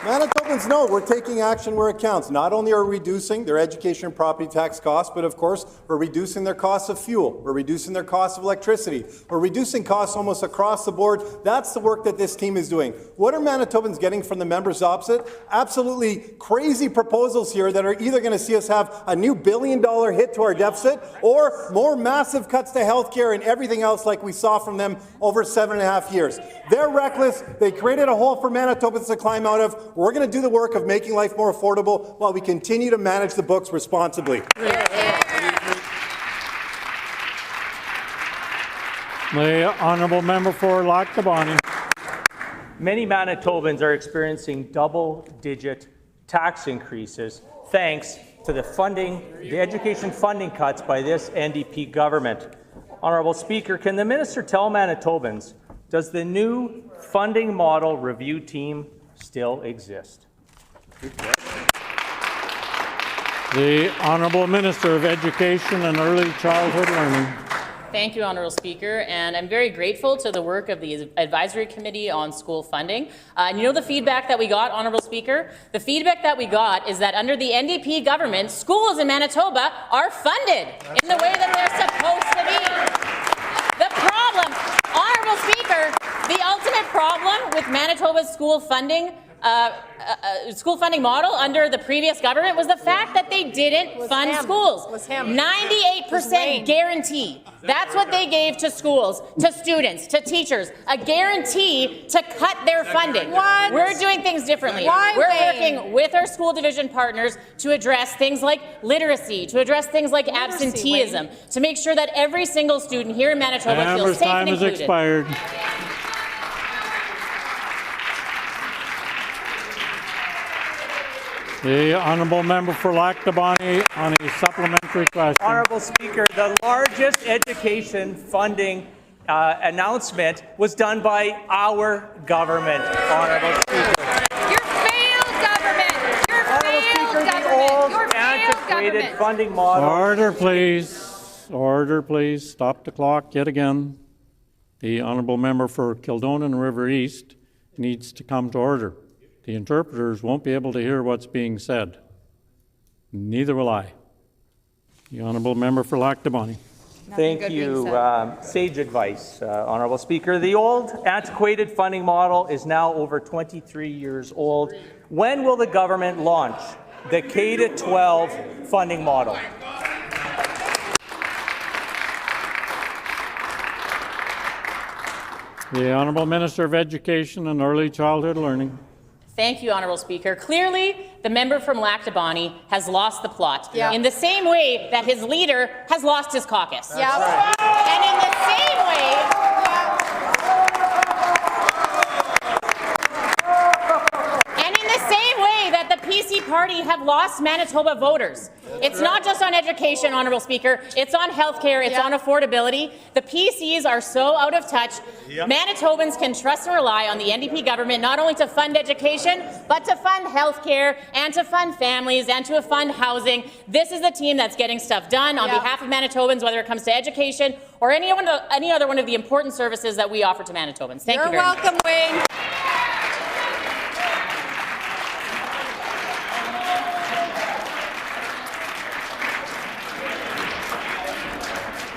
Manitobans know we're taking action where it counts. Not only are we reducing their education and property tax costs, but of course, we're reducing their costs of fuel. We're reducing their costs of electricity. We're reducing costs almost across the board. That's the work that this team is doing. What are Manitobans getting from the members opposite? Absolutely crazy proposals here that are either going to see us have a new $1 billion hit to our deficit or more massive cuts to healthcare and everything else like we saw from them over 7.5 years. They're reckless. They created a hole for Manitobans to climb out of. We're going to do the work of making life more affordable while we continue to manage the books responsibly. The honourable member for Lac du Bonny. Many Manitobans are experiencing double-digit tax increases thanks to the education funding cuts by this NDP government. Honourable Speaker, can the minister tell Manitobans, does the new funding model review team still exist? The Honourable Minister of Education and Early Childhood Learning. Thank you, Honourable Speaker, and I'm very grateful to the work of the Advisory Committee on School Funding. And you know the feedback that we got, Honourable Speaker? The feedback that we got is that under the NDP government, schools in Manitoba are funded in the way that they're supposed to be. The problem, Honourable Speaker, the ultimate problem with Manitoba's school funding model under the previous government was the fact that they didn't fund schools. 98% guarantee. That's what they gave to schools, to students, to teachers, a guarantee to cut their funding. What? We're doing things differently. We're working with our school division partners to address things like literacy, to address things like absenteeism, to make sure that every single student here in Manitoba feels safe and included. Time has expired. The honourable member for Lac du Bonny on a supplementary question. Honourable Speaker, the largest education funding announcement was done by our government, Honourable Speaker. Your failed government! Your failed government! Your failed government! Funding model. Order, please. Order, please. Stop the clock yet again. The honourable member for Kildonan and River East needs to come to order. The interpreters won't be able to hear what's being said. Neither will I. The honourable member for Lac du Bonny. Thank you. Sage advice, Honourable Speaker. The old antiquated funding model is now over 23 years old. When will the government launch the K-12 funding model? The Honourable Minister of Education and Early Childhood Learning. Thank you, Honourable Speaker. Clearly, the member from Lac du Bonny has lost the plot in the same way that his leader has lost his caucus. And in the same way, that the PC party have lost Manitoba voters. It's not just on education, Honourable Speaker. It's on healthcare. It's on affordability. The PCs are so out of touch. Manitobans can trust and rely on the NDP government not only to fund education, but to fund healthcare and to fund families and to fund housing. This is the team that's getting stuff done on behalf of Manitobans, whether it comes to education or any other one of the important services that we offer to Manitobans. Thank you very much. You're welcome, Wayne.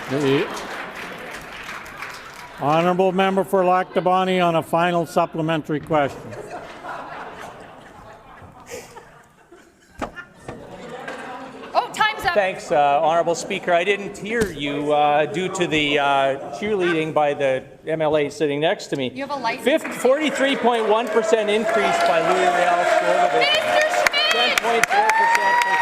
The honourable member for Lac-Dobani on a final supplementary question. Oh, time's up. Thanks, Honourable Speaker. I didn't hear you due to the cheerleading by the MLA sitting next to me. You have a license. 43.1% increase by Louis Riel School Division. 10.4% for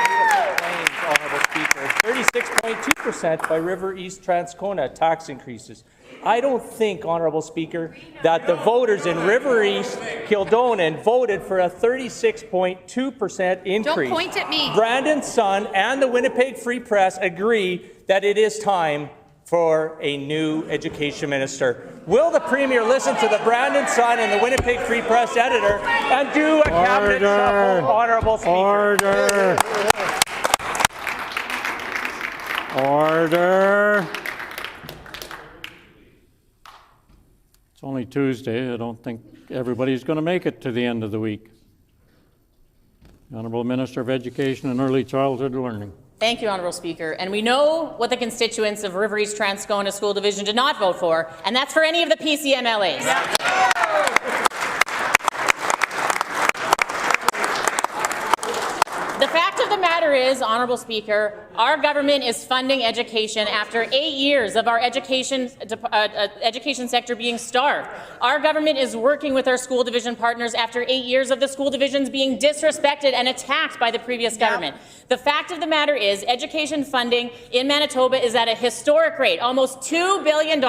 Beautiful Plains, Honourable Speaker. 36.2% by River East Transcona tax increases. I don't think, Honourable Speaker, that the voters in River East, Kildonan voted for a 36.2% increase. Don't point at me. Brandon Sun and the Winnipeg Free Press agree that it is time for a new education minister. Will the Premier listen to the Brandon Sun and the Winnipeg Free Press editor and do a cabinet shuffle, Honourable Speaker? Order. Order. It's only Tuesday. I don't think everybody's going to make it to the end of the week. The Honourable Minister of Education and Early Childhood Learning. Thank you, Honourable Speaker. And we know what the constituents of River East Transcona School Division did not vote for, and that's for any of the PC MLAs. The fact of the matter is, Honourable Speaker, our government is funding education after 8 years of our education sector being starved. Our government is working with our school division partners after 8 years of the school divisions being disrespected and attacked by the previous government. The fact of the matter is, education funding in Manitoba is at a historic rate, almost $2 billion,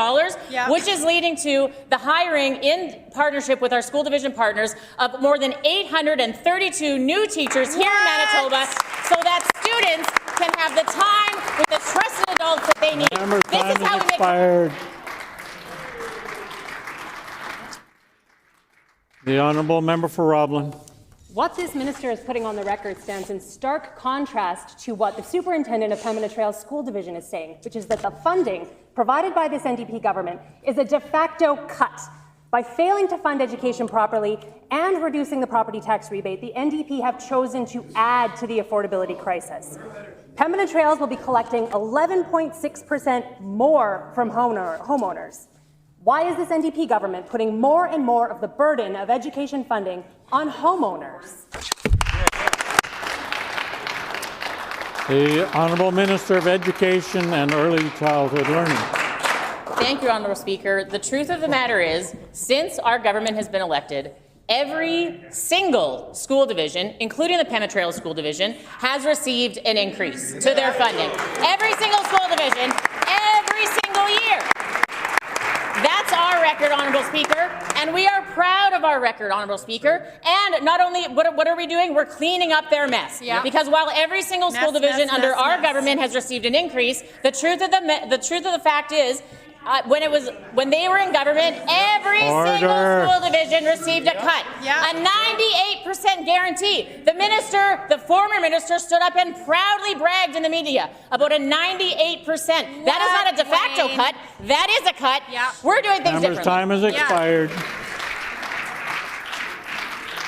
which is leading to the hiring in partnership with our school division partners of more than 832 new teachers here in Manitoba, so that students can have the time with the trusted adults that they need. This is how we make Expired. The honourable member for Roblin. What this minister is putting on the record stands in stark contrast to what the superintendent of Pembina Trails School Division is saying, which is that the funding provided by this NDP government is a de facto cut. By failing to fund education properly and reducing the property tax rebate, the NDP have chosen to add to the affordability crisis. Pembina Trails will be collecting 11.6% more from homeowners. Why is this NDP government putting more and more of the burden of education funding on homeowners? The Honourable Minister of Education and Early Childhood Learning. Thank you, Honourable Speaker. The truth of the matter is, since our government has been elected, every single school division, including the Pembina Trails School Division, has received an increase to their funding. Every single school division, every single year. That's our record, Honourable Speaker, and we are proud of our record, Honourable Speaker. And not only, what are we doing? We're cleaning up their mess. Because while every single school division under our government has received an increase, the truth of the fact is, when they were in government, every single school division received a cut. A 98% guarantee. The former minister stood up and proudly bragged in the media about a 98%. That is not a de facto cut. That is a cut. We're doing things differently. Time has expired.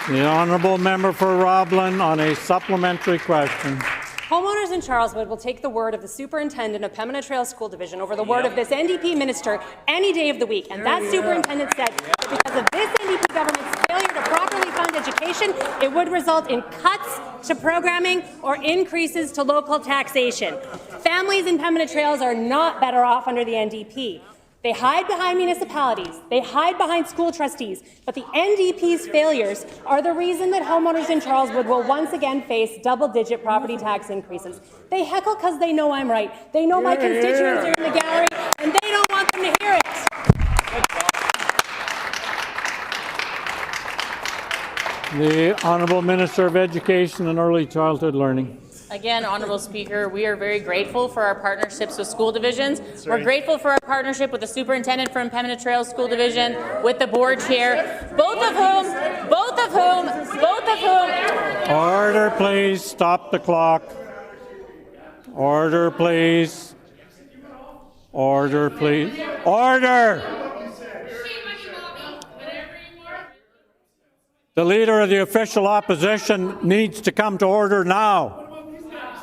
The honourable member for Roblin on a supplementary question. Homeowners in Charleswood will take the word of the superintendent of Pembina Trails School Division over the word of this NDP minister any day of the week. And that superintendent said that because of this NDP government's failure to properly fund education, it would result in cuts to programming or increases to local taxation. Families in Pembina Trails are not better off under the NDP. They hide behind municipalities, they hide behind school trustees, but the NDP's failures are the reason that homeowners in Charleswood will once again face double-digit property tax increases. They heckle because they know I'm right. They know my constituents are in the gallery, and they don't want them to hear it. The Honourable Minister of Education and Early Childhood Learning. Again, Honourable Speaker, we are very grateful for our partnerships with school divisions. We're grateful for our partnership with the superintendent from Pembina Trails School Division, with the board chair, both of whom. Order, please. Stop the clock. Order, please. Order, please. Order! The Leader of the official opposition needs to come to order now.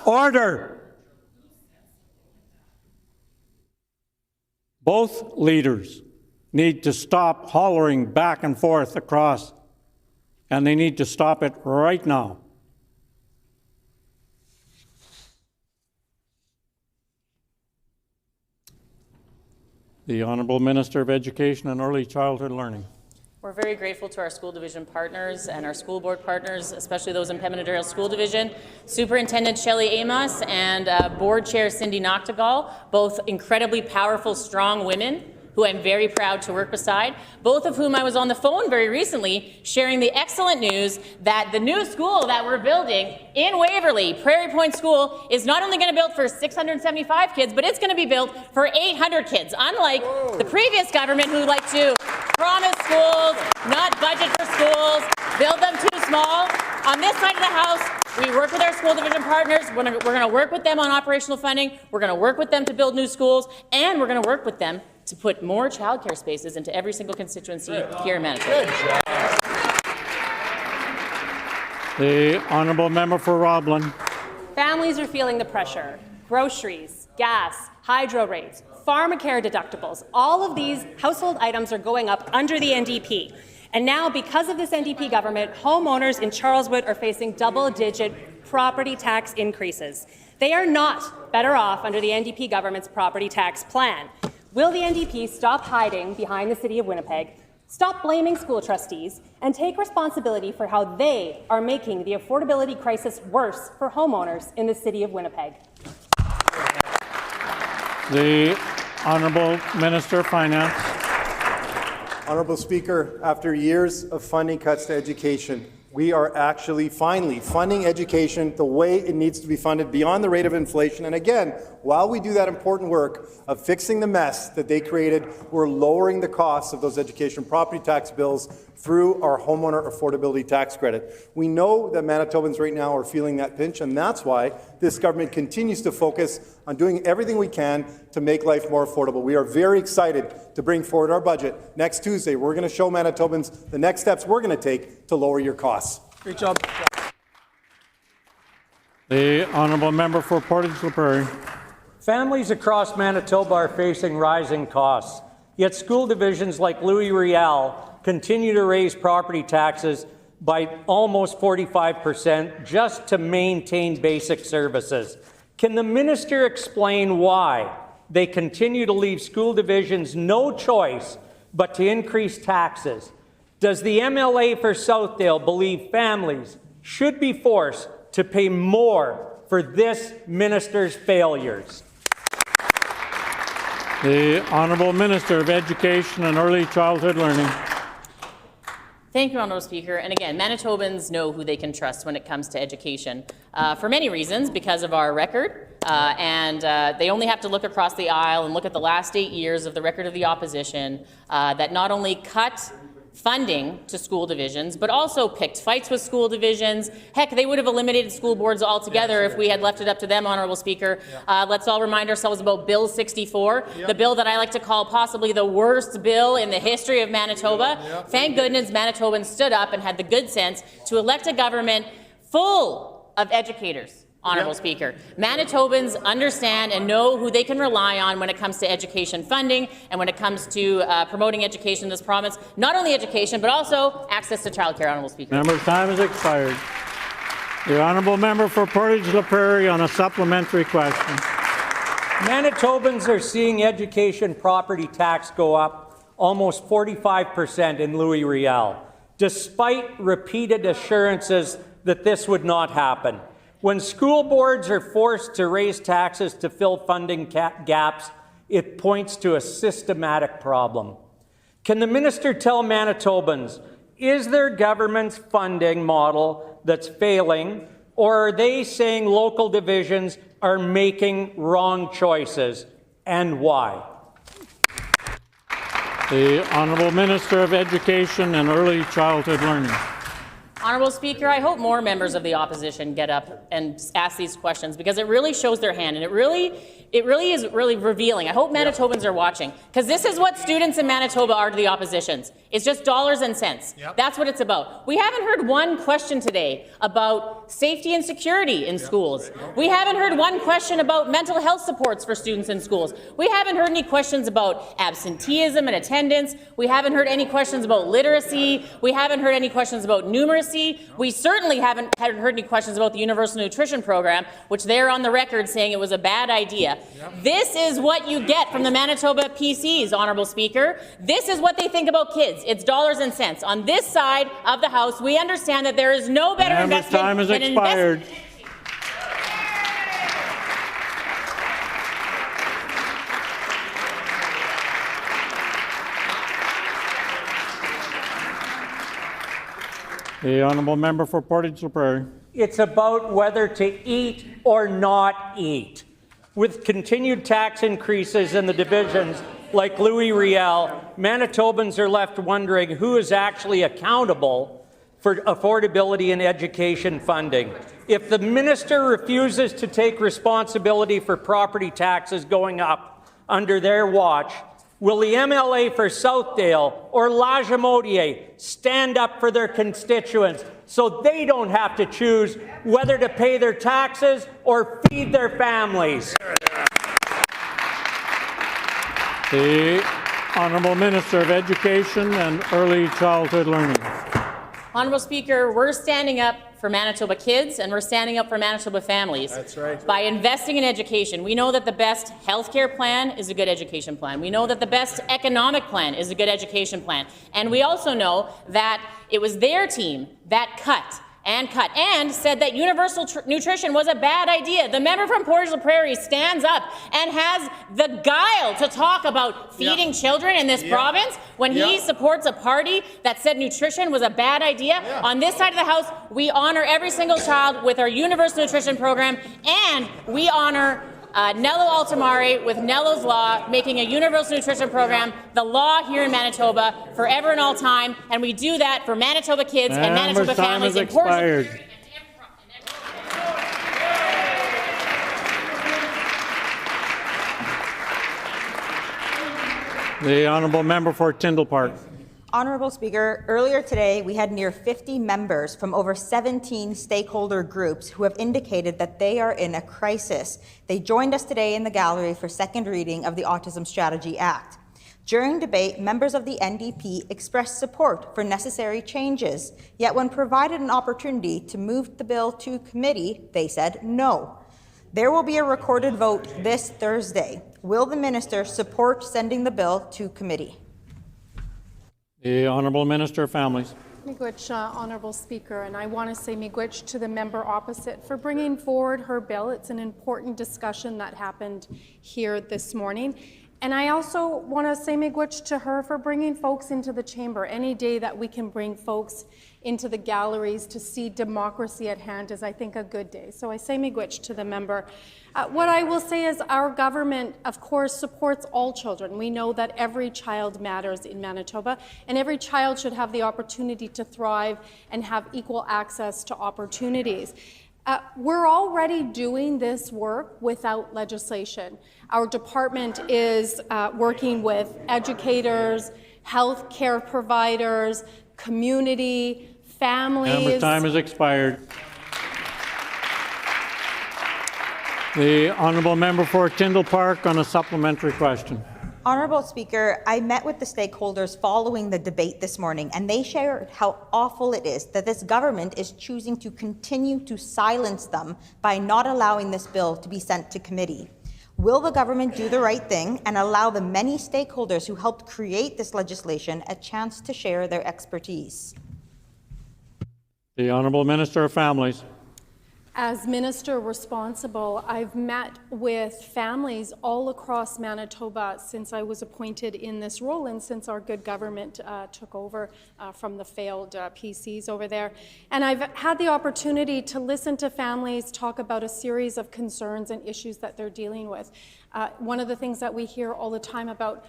Order! Both leaders need to stop hollering back and forth across, and they need to stop it right now. The Honourable Minister of Education and Early Childhood Learning. We're very grateful to our school division partners and our school board partners, especially those in Pembina Trails School Division. Superintendent Shelley Amos and Board Chair Cindy Noctegal, both incredibly powerful, strong women who I'm very proud to work beside, both of whom I was on the phone very recently sharing the excellent news that the new school that we're building in Waverley, Prairie Point School, is not only going to build for 675 kids, but it's going to be built for 800 kids, unlike the previous government who liked to promise schools, not budget for schools, build them too small. On this side of the House, we work with our school division partners. We're going to work with them on operational funding. We're going to work with them to build new schools, and we're going to work with them to put more childcare spaces into every single constituency here in Manitoba. The Honourable Member for Roblin. Families are feeling the pressure. Groceries, gas, hydro rates, pharmacare deductibles, all of these household items are going up under the NDP. And now, because of this NDP government, homeowners in Charleswood are facing double-digit property tax increases. They are not better off under the NDP government's property tax plan. Will the NDP stop hiding behind the City of Winnipeg, stop blaming school trustees, and take responsibility for how they are making the affordability crisis worse for homeowners in the City of Winnipeg? The Honourable Minister of Finance. Honourable Speaker, after years of funding cuts to education, we are actually finally funding education the way it needs to be funded, beyond the rate of inflation. And again, while we do that important work of fixing the mess that they created, we're lowering the costs of those education property tax bills through our homeowner affordability tax credit. We know that Manitobans right now are feeling that pinch, and that's why this government continues to focus on doing everything we can to make life more affordable. We are very excited to bring forward our budget next Tuesday. We're going to show Manitobans the next steps we're going to take to lower your costs. Great job. The Honourable Member for Portage-La Prairie. Families across Manitoba are facing rising costs, yet school divisions like Louis Riel continue to raise property taxes by almost 45% just to maintain basic services. Can the minister explain why they continue to leave school divisions no choice but to increase taxes? Does the MLA for Southdale believe families should be forced to pay more for this minister's failures? The Honourable Minister of Education and Early Childhood Learning. Thank you, Honourable Speaker. And again, Manitobans know who they can trust when it comes to education for many reasons, because of our record. They only have to look across the aisle and look at the last 8 years of the record of the opposition that not only cut funding to school divisions, but also picked fights with school divisions. Heck, they would have eliminated school boards altogether if we had left it up to them, Honourable Speaker. Let's all remind ourselves about Bill 64, the bill that I like to call possibly the worst bill in the history of Manitoba. Thank goodness Manitobans stood up and had the good sense to elect a government full of educators. Honourable Speaker, Manitobans understand and know who they can rely on when it comes to education funding and when it comes to promoting education in this province. Not only education, but also access to childcare, Honourable Speaker. Member's time has expired. The Honourable Member for Portage-La Prairie on a supplementary question. Manitobans are seeing education property tax go up almost 45% in Louis Riel, despite repeated assurances that this would not happen. When school boards are forced to raise taxes to fill funding gaps, it points to a systematic problem. Can the minister tell Manitobans, is their government's funding model that's failing, or are they saying local divisions are making wrong choices, and why? The Honourable Minister of Education and Early Childhood Learning. Honourable Speaker, I hope more members of the opposition get up and ask these questions, because it really shows their hand, and it really is revealing. I hope Manitobans are watching, because this is what students in Manitoba are to the oppositions. It's just dollars and cents. Yep. That's what it's about. We haven't heard one question today about safety and security in schools. We haven't heard one question about mental health supports for students in schools. We haven't heard any questions about absenteeism and attendance. We haven't heard any questions about literacy. We haven't heard any questions about numeracy. We certainly haven't heard any questions about the Universal Nutrition Program, which they're on the record saying it was a bad idea. Yep. This is what you get from the Manitoba PCs, Honourable Speaker. This is what they think about kids. It's dollars and cents. On this side of the House, we understand that there is no better investment time has than expired. The Honourable Member for Portage-la Prairie. It's about whether to eat or not eat. With continued tax increases in the divisions like Louis Riel, Manitobans are left wondering who is actually accountable for affordability in education funding. If the minister refuses to take responsibility for property taxes going up under their watch, will the MLA for Southdale or Lagimodiere stand up for their constituents so they don't have to choose whether to pay their taxes or feed their families? The Honourable Minister of Education and Early Childhood Learning. Honourable Speaker, we're standing up for Manitoba kids and we're standing up for Manitoba families. That's right. By investing in education. We know that the best healthcare plan is a good education plan. We know that the best economic plan is a good education plan. And we also know that it was their team that cut and said that universal nutrition was a bad idea. The member from Portage-la Prairie stands up and has the guile to talk about feeding children in this province when he supports a party that said nutrition was a bad idea. On this side of the House, we honor every single child with our universal nutrition program, and we honor Nello Altamare with Nello's Law, making a universal nutrition program the law here in Manitoba forever and all time, and we do that for Manitoba kids and Manitoba families in Portage. The Honourable Member for Tyndall Park. Honourable Speaker, earlier today we had near 50 members from over 17 stakeholder groups who have indicated that they are in a crisis. They joined us today in the gallery for second reading of the Autism Strategy Act. During debate, members of the NDP expressed support for necessary changes, yet when provided an opportunity to move the bill to committee, they said no. There will be a recorded vote this Thursday. Will the minister support sending the bill to committee? The Honourable Minister of Families. Miigwech, Honourable Speaker, and I want to say miigwech to the member opposite for bringing forward her bill. It's an important discussion that happened here this morning. And I also want to say miigwech to her for bringing folks into the chamber. Any day that we can bring folks into the galleries to see democracy at hand is, I think, a good day. So I say miigwech to the member. What I will say is our government, of course, supports all children. We know that every child matters in Manitoba, and every child should have the opportunity to thrive and have equal access to opportunities. We're already doing this work without legislation. Our department is working with educators, health care providers, community, families. Member time has expired. The Honourable Member for Tyndall Park on a supplementary question. Honourable Speaker, I met with the stakeholders following the debate this morning, and they shared how awful it is that this government is choosing to continue to silence them by not allowing this bill to be sent to committee. Will the government do the right thing and allow the many stakeholders who helped create this legislation a chance to share their expertise? The Honourable Minister of Families. As minister responsible, I've met with families all across Manitoba since I was appointed in this role and since our good government took over from the failed PCs over there. And I've had the opportunity to listen to families talk about a series of concerns and issues that they're dealing with. One of the things that we hear all the time about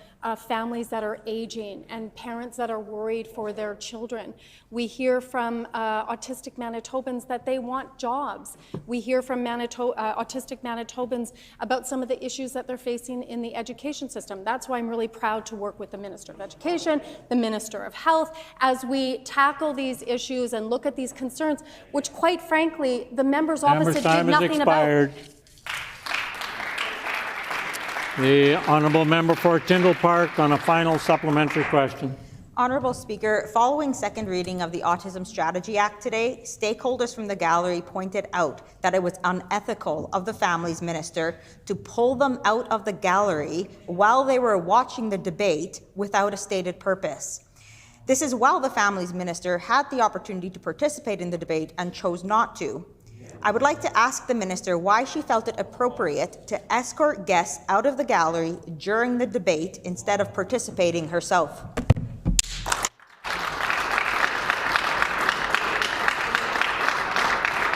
families that are aging and parents that are worried for their children. We hear from autistic Manitobans that they want jobs. We hear from autistic Manitobans about some of the issues that they're facing in the education system. That's why I'm really proud to work with the Minister of Education, the Minister of Health, as we tackle these issues and look at these concerns, which quite frankly, the members opposite did nothing about. The honourable member for Tyndall Park on a final supplementary question. Honourable Speaker, following second reading of the Autism Strategy Act today, stakeholders from the gallery pointed out that it was unethical of the Families Minister to pull them out of the gallery while they were watching the debate without a stated purpose. This is while the Families Minister had the opportunity to participate in the debate and chose not to. I would like to ask the Minister why she felt it appropriate to escort guests out of the gallery during the debate instead of participating herself.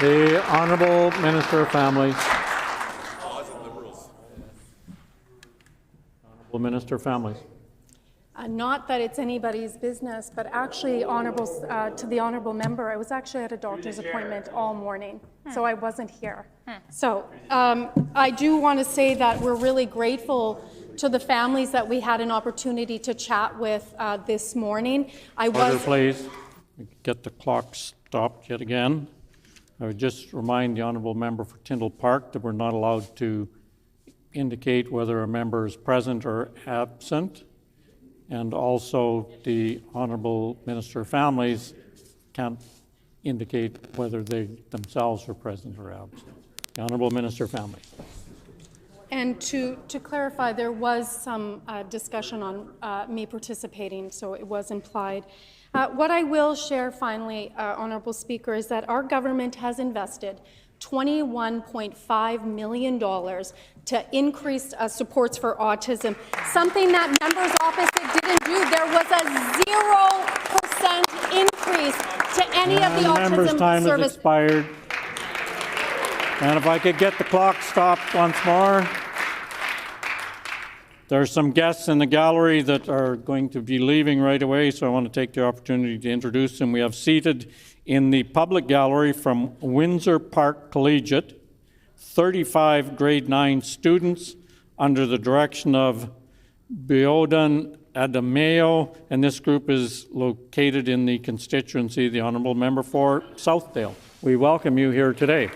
The Honourable Minister of Families. Honourable Minister of Families. Not that it's anybody's business, but actually, to the honourable member, I was actually at a doctor's appointment all morning, so I wasn't here. So I do want to say that we're really grateful to the families that we had an opportunity to chat with this morning. Order, please. Get the clock stopped yet again. I would just remind the honourable member for Tyndall Park that we're not allowed to indicate whether a member is present or absent. And also, the Honourable Minister of Families can't indicate whether they themselves are present or absent. The Honourable Minister of Families. And to clarify, there was some discussion on me participating, so it was implied. What I will share finally, Honourable Speaker, is that our government has invested $21.5 million to increase supports for autism, something that members opposite didn't do. There was a 0% increase to any of the autism member's time service. has expired. And if I could get the clock stopped once more. There are some guests in the gallery that are going to be leaving right away, so I want to take the opportunity to introduce them. We have seated in the public gallery from Windsor Park Collegiate, 35 grade 9 students under the direction of Biodan Adameo, and this group is located in the constituency of the Honourable Member for Southdale. We welcome you here today.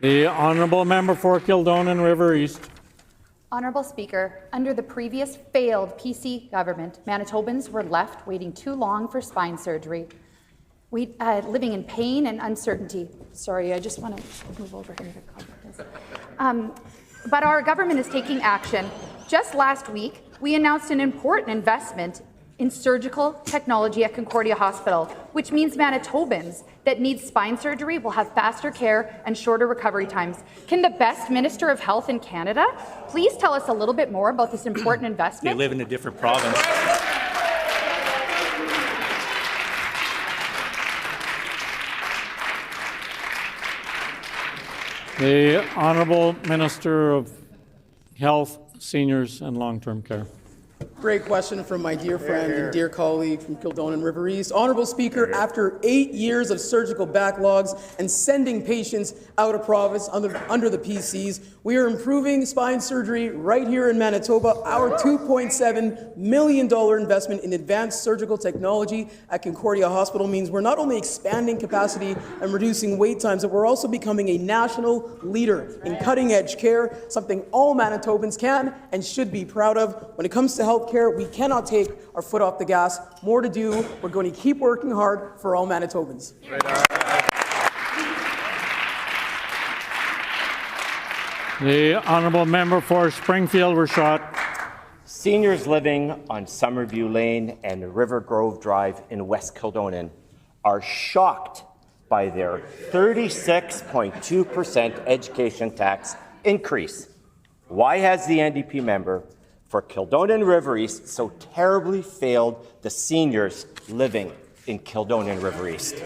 The Honourable Member for Kildonan River East. Honourable Speaker, under the previous failed PC government, Manitobans were left waiting too long for spine surgery, living in pain and uncertainty. Sorry, I just want to move over here to cover this. But our government is taking action. Just last week, we announced an important investment in surgical technology at Concordia Hospital, which means Manitobans that need spine surgery will have faster care and shorter recovery times. Can the best Minister of Health in Canada please tell us a little bit more about this important investment? They live in a different province. The Honourable Minister of Health, Seniors and Long-Term Care. Great question from my dear friend and dear colleague from Kildonan River East. Honourable Speaker, after 8 years of surgical backlogs and sending patients out of province under the PCs, we are improving spine surgery right here in Manitoba. Our $2.7 million investment in advanced surgical technology at Concordia Hospital means we're not only expanding capacity and reducing wait times, but we're also becoming a national leader in cutting-edge care, something all Manitobans can and should be proud of. When it comes to healthcare, we cannot take our foot off the gas. More to do. We're going to keep working hard for all Manitobans. The Honourable Member for Springfield Rashad. Seniors living on Summerview Lane and River Grove Drive in West Kildonan are shocked by their 36.2% education tax increase. Why has the NDP member for Kildonan River East so terribly failed the seniors living in Kildonan River East?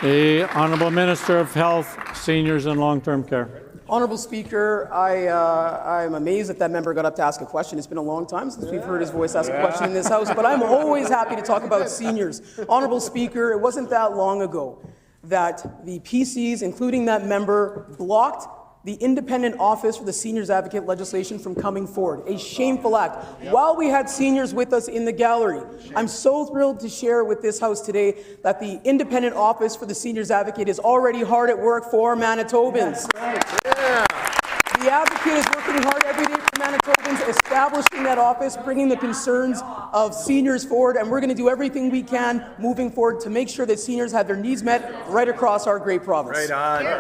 The Honourable Minister of Health, Seniors and Long-Term Care. Honourable Speaker, I'm amazed that member got up to ask a question. It's been a long time since we've heard his voice ask a question in this House, but I'm always happy to talk about seniors. Honourable Speaker, it wasn't that long ago that the PCs, including that member, blocked the independent office for the Seniors Advocate legislation from coming forward. A shameful act. While we had seniors with us in the gallery, I'm so thrilled to share with this House today that the independent office for the Seniors Advocate is already hard at work for Manitobans. The Advocate is working hard every day for Manitobans, establishing that office, bringing the concerns of seniors forward, and we're going to do everything we can moving forward to make sure that seniors have their needs met right across our great province. Right on.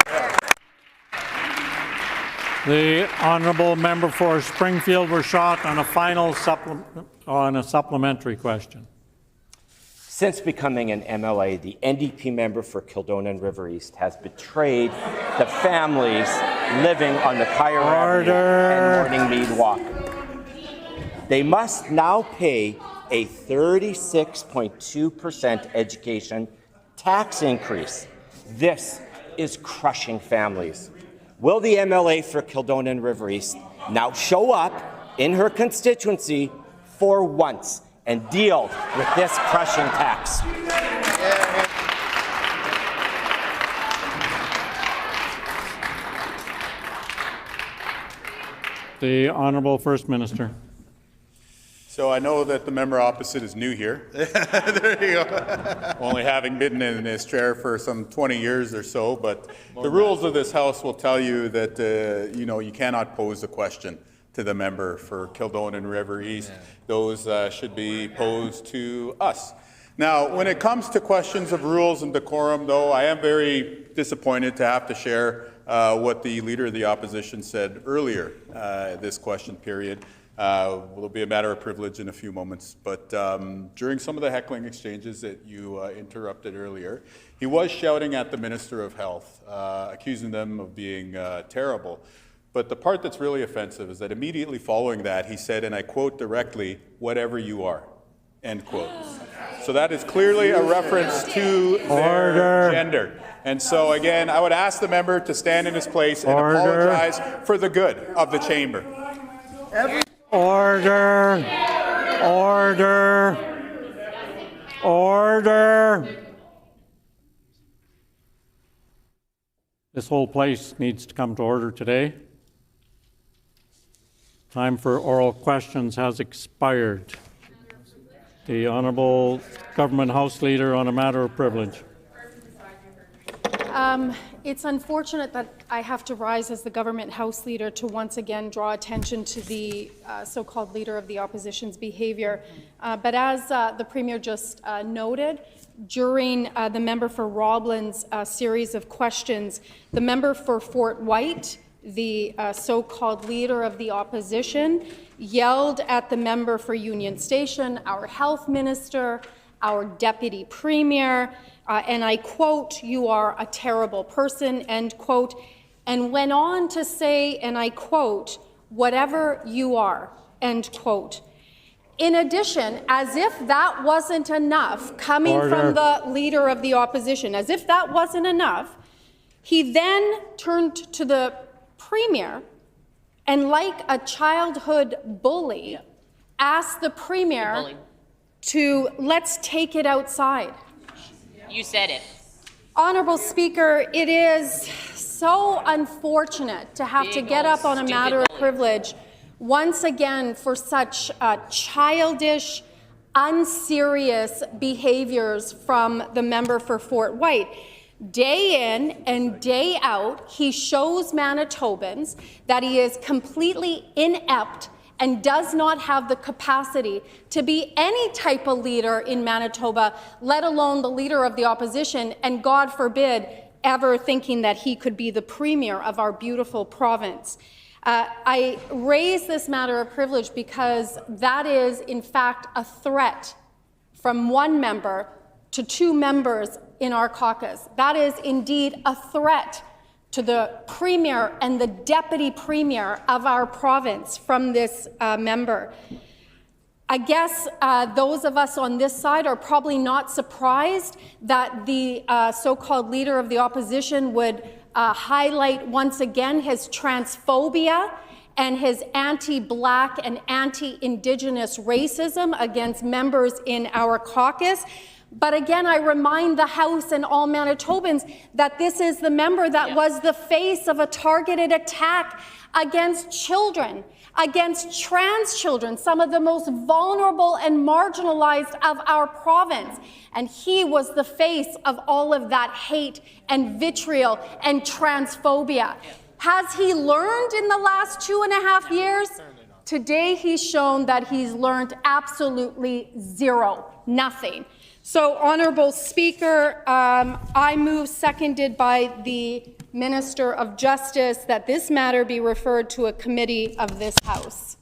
The honourable member for Springfield were shot on a supplementary question. Since becoming an MLA, the NDP member for Kildonan River East has betrayed the families living on the Kyer Avenue and Morning Mead Walk. They must now pay a 36.2% education tax increase. This is crushing families. Will the MLA for Kildonan River East now show up in her constituency for once and deal with this crushing tax? The Honourable First Minister. So I know that the member opposite is new here. There you go. Only having been in this chair for some 20 years or so, but the rules of this House will tell you that you cannot pose a question to the member for Kildonan River East. Those should be posed to us. Now, when it comes to questions of rules and decorum, though, I am very disappointed to have to share what the Leader of the Opposition said earlier this question period. Will be a matter of privilege in a few moments, but during some of the heckling exchanges that you interrupted earlier, he was shouting at the Minister of Health, accusing them of being terrible. But the part that's really offensive is that immediately following that, he said, and I quote directly, "whatever you are," end quote. So that is clearly a reference to their gender. And so again, I would ask the member to stand in his place and apologize for the good of the chamber. Order! Order! Order! This whole place needs to come to order today. Time for oral questions has expired. The Honourable Government House Leader on a matter of privilege. It's unfortunate that I have to rise as the Government House Leader to once again draw attention to the so-called Leader of the Opposition's behaviour. But as the Premier just noted, during the member for Roblin's series of questions, the member for Fort White, the so-called Leader of the Opposition, yelled at the member for Union Station, our Health Minister, our Deputy Premier, and I quote, "You are a terrible person," end quote, and went on to say, and I quote, "whatever you are," end quote. In addition, as if that wasn't enough, coming from the Leader of the Opposition, as if that wasn't enough, he then turned to the Premier and, like a childhood bully, asked the Premier to let's take it outside. You said it. Honourable Speaker, it is so unfortunate to have to get up on a matter of privilege once again for such childish, unserious behaviours from the member for Fort White. Day in and day out, he shows Manitobans that he is completely inept and does not have the capacity to be any type of leader in Manitoba, let alone the Leader of the Opposition, and God forbid, ever thinking that he could be the premier of our beautiful province. I raise this matter of privilege because that is, in fact, a threat from one member to two members in our caucus. That is indeed a threat to the premier and the deputy premier of our province from this member. I guess those of us on this side are probably not surprised that the so-called leader of the opposition would highlight once again his transphobia and his anti-Black and anti-Indigenous racism against members in our caucus. But again, I remind the House and all Manitobans that this is the member that was the face of a targeted attack against children, against trans children, some of the most vulnerable and marginalized of our province. And he was the face of all of that hate and vitriol and transphobia. Has he learned in the last 2.5 years? Today he's shown that he's learned absolutely zero, nothing. So, Honourable Speaker, I move, seconded by the Minister of Justice, that this matter be referred to a committee of this House.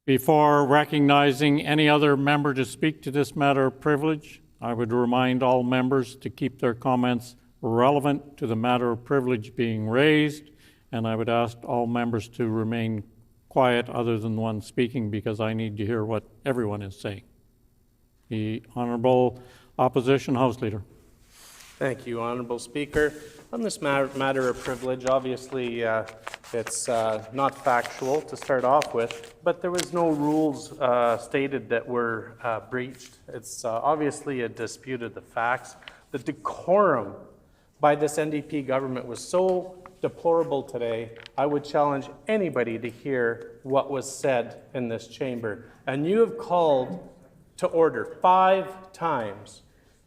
Before recognizing any other member to speak to this matter of privilege, I would remind all members to keep their comments relevant to the matter of privilege being raised, and I would ask all members to remain quiet other than the one speaking, because I need to hear what everyone is saying. The Honourable Opposition House Leader. Thank you, Honourable Speaker. On this matter of privilege, obviously it's not factual to start off with, but there was no rules stated that were breached. It's obviously a dispute of the facts. The decorum by this NDP government was so deplorable today, I would challenge anybody to hear what was said in this chamber. And you have called to order 5 times,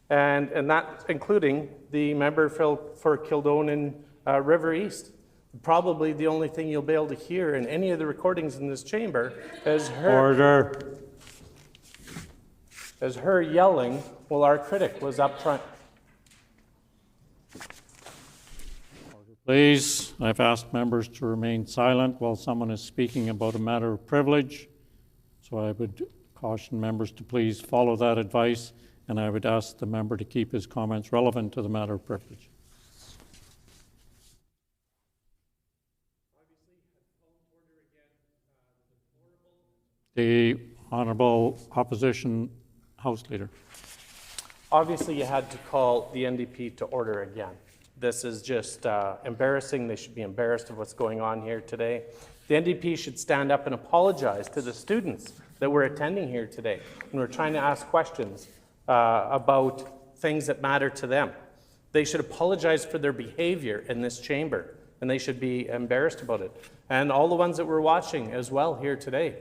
and that including the member for Kildonan River East. Probably the only thing you'll be able to hear in any of the recordings in this chamber is her yelling while our critic was up front. Please, I've asked members to remain silent while someone is speaking about a matter of privilege, so I would caution members to please follow that advice, and I would ask the member to keep his comments relevant to the matter of privilege. The Honourable Opposition House Leader. Obviously, you had to call the NDP to order again. This is just embarrassing. They should be embarrassed of what's going on here today. The NDP should stand up and apologize to the students that were attending here today and we're trying to ask questions about things that matter to them. They should apologize for their behavior in this chamber, and they should be embarrassed about it. And all the ones that were watching as well here today.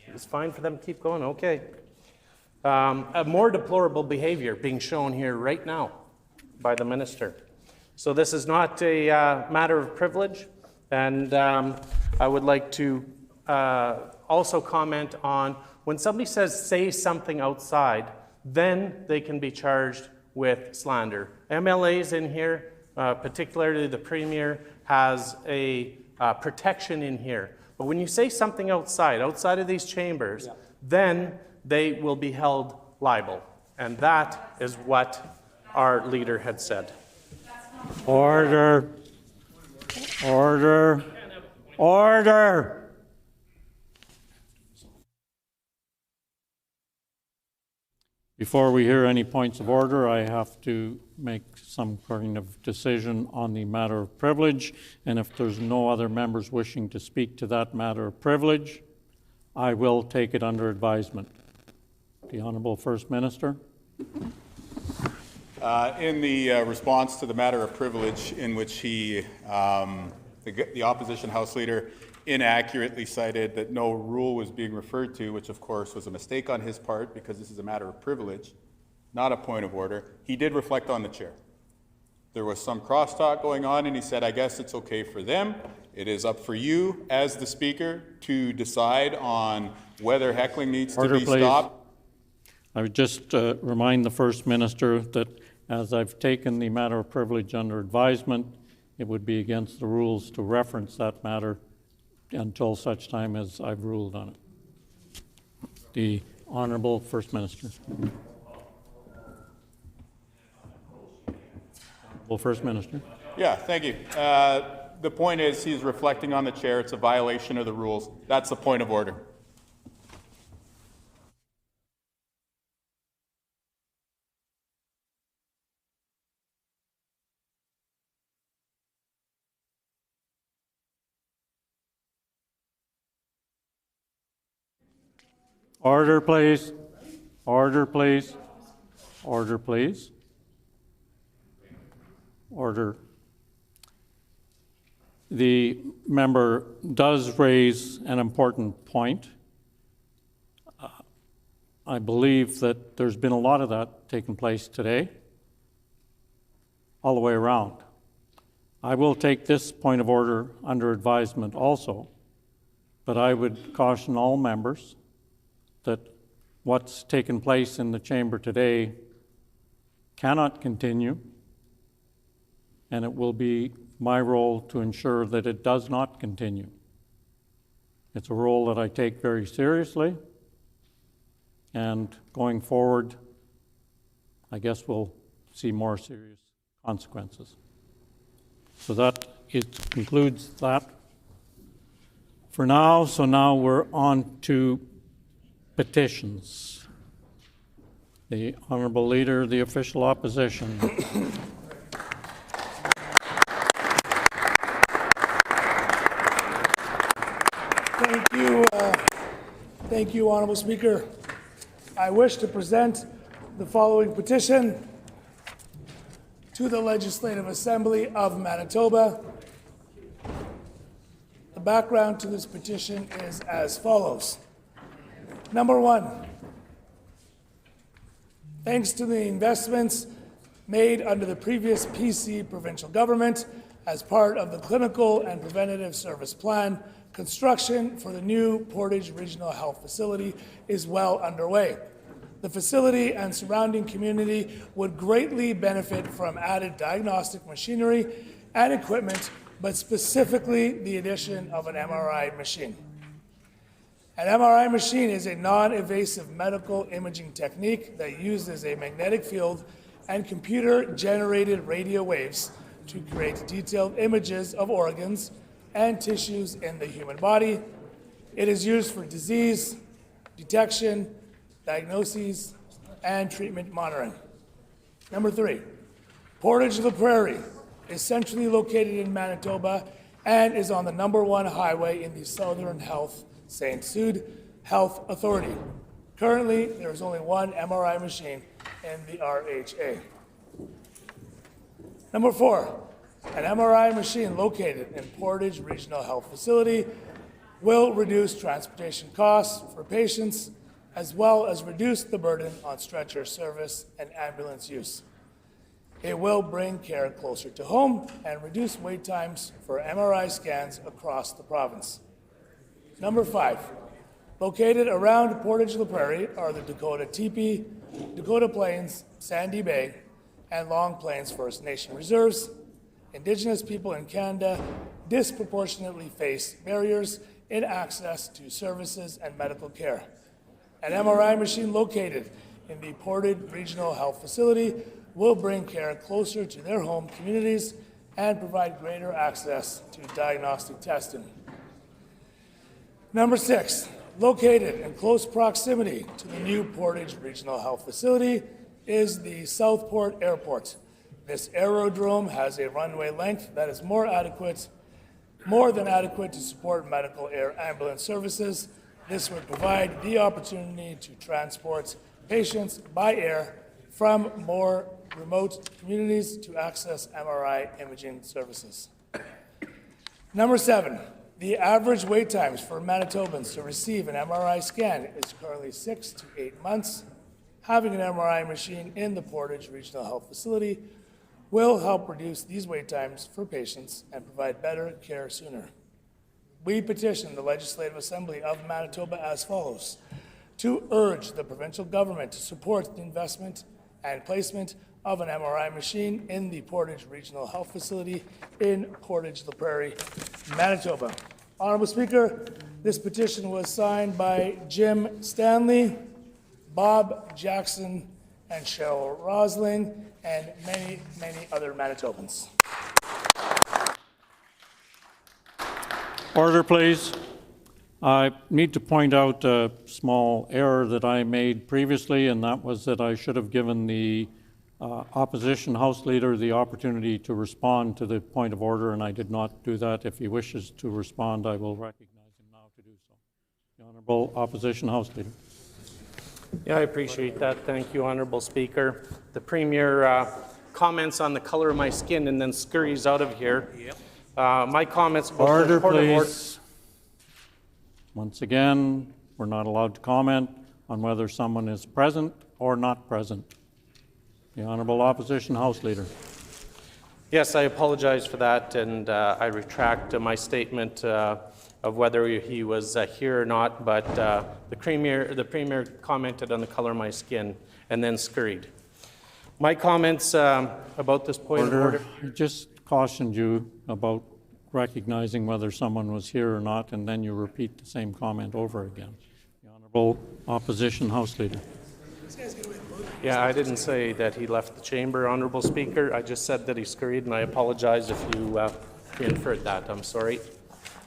It's fine for them to keep going, okay. A more deplorable behavior being shown here right now by the minister. So this is not a matter of privilege, and I would like to also comment on when somebody says say something outside, then they can be charged with slander. MLAs in here, particularly the Premier, has a protection in here. But when you say something outside of these chambers, then they will be held liable. And that is what our leader had said. Order. Order. Order. Before we hear any points of order, I have to make some kind of decision on the matter of privilege, and if there's no other members wishing to speak to that matter of privilege, I will take it under advisement. The Honourable First Minister. In the response to the matter of privilege, in which he, the opposition House Leader, inaccurately cited that no rule was being referred to, which of course was a mistake on his part because this is a matter of privilege, not a point of order. He did reflect on the chair. There was some crosstalk going on, and he said, I guess it's okay for them. It is up for you as the Speaker to decide on whether heckling needs to be stopped. I would just remind the First Minister that as I've taken the matter of privilege under advisement, it would be against the rules to reference that matter until such time as I've ruled on it. The Honourable First Minister. Honourable First Minister. Yeah, thank you. The point is he's reflecting on the chair. It's a violation of the rules. That's the point of order. Order, please. Order, please. Order, please. Order. The member does raise an important point. I believe that there's been a lot of that taking place today, all the way around. I will take this point of order under advisement also, but I would caution all members that what's taken place in the chamber today cannot continue, and it will be my role to ensure that it does not continue. It's a role that I take very seriously, and going forward, I guess we'll see more serious consequences. So that concludes that for now. So now we're on to petitions. The Honourable Leader of the Official Opposition. Thank you, Honourable Speaker. I wish to present the following petition to the Legislative Assembly of Manitoba. The background to this petition is as follows. Number one, thanks to the investments made under the previous PC provincial government as part of the Clinical and Preventative Service Plan, construction for the new Portage Regional Health Facility is well underway. The facility and surrounding community would greatly benefit from added diagnostic machinery and equipment, but specifically the addition of an MRI machine. An MRI machine is a non-invasive medical imaging technique that uses a magnetic field and computer-generated radio waves to create detailed images of organs and tissues in the human body. It is used for disease detection, diagnoses, and treatment monitoring. Number three, Portage-La Prairie is centrally located in Manitoba and is on the #1 highway in the Southern Health St. Jude Health Authority. Currently, there is only one MRI machine in the RHA. Number four, an MRI machine located in Portage Regional Health Facility will reduce transportation costs for patients, as well as reduce the burden on stretcher service and ambulance use. It will bring care closer to home and reduce wait times for MRI scans across the province. Number five, located around Portage-La Prairie are the Dakota Teepee, Dakota Plains, Sandy Bay, and Long Plains First Nation reserves. Indigenous people in Canada disproportionately face barriers in access to services and medical care. An MRI machine located in the Portage Regional Health Facility will bring care closer to their home communities and provide greater access to diagnostic testing. Number six, located in close proximity to the new Portage Regional Health Facility is the Southport Airport. This aerodrome has a runway length that is more than adequate to support medical air ambulance services. This would provide the opportunity to transport patients by air from more remote communities to access MRI imaging services. Number seven, the average wait times for Manitobans to receive an MRI scan is currently 6 to 8 months. Having an MRI machine in the Portage Regional Health Facility will help reduce these wait times for patients and provide better care sooner. We petition the Legislative Assembly of Manitoba as follows: to urge the provincial government to support the investment and placement of an MRI machine in the Portage Regional Health Facility in Portage La Prairie, Manitoba. Honorable Speaker, this petition was signed by Jim Stanley, Bob Jackson, and Cheryl Rosling, and many, many other Manitobans. Order, please. I need to point out a small error that I made previously, and that was that I should have given the opposition House Leader the opportunity to respond to the point of order, and I did not do that. If he wishes to respond, I will recognize him now to do so. The Honourable Opposition House Leader. Yeah, I appreciate that. Thank you, Honourable Speaker. The Premier comments on the color of my skin and then scurries out of here. Yep. My comments about Order, the please. Once again, we're not allowed to comment on whether someone is present or not present. The Honourable Opposition House Leader. Yes, I apologize for that, and I retract my statement of whether he was here or not, but the Premier commented on the color of my skin and then scurried. My comments about this point of order. I just cautioned you about recognizing whether someone was here or not, and then you repeat the same comment over again. The Honourable Opposition House Leader. Yeah, I didn't say that he left the chamber, Honourable Speaker. I just said that he scurried, and I apologize if you inferred that. I'm sorry.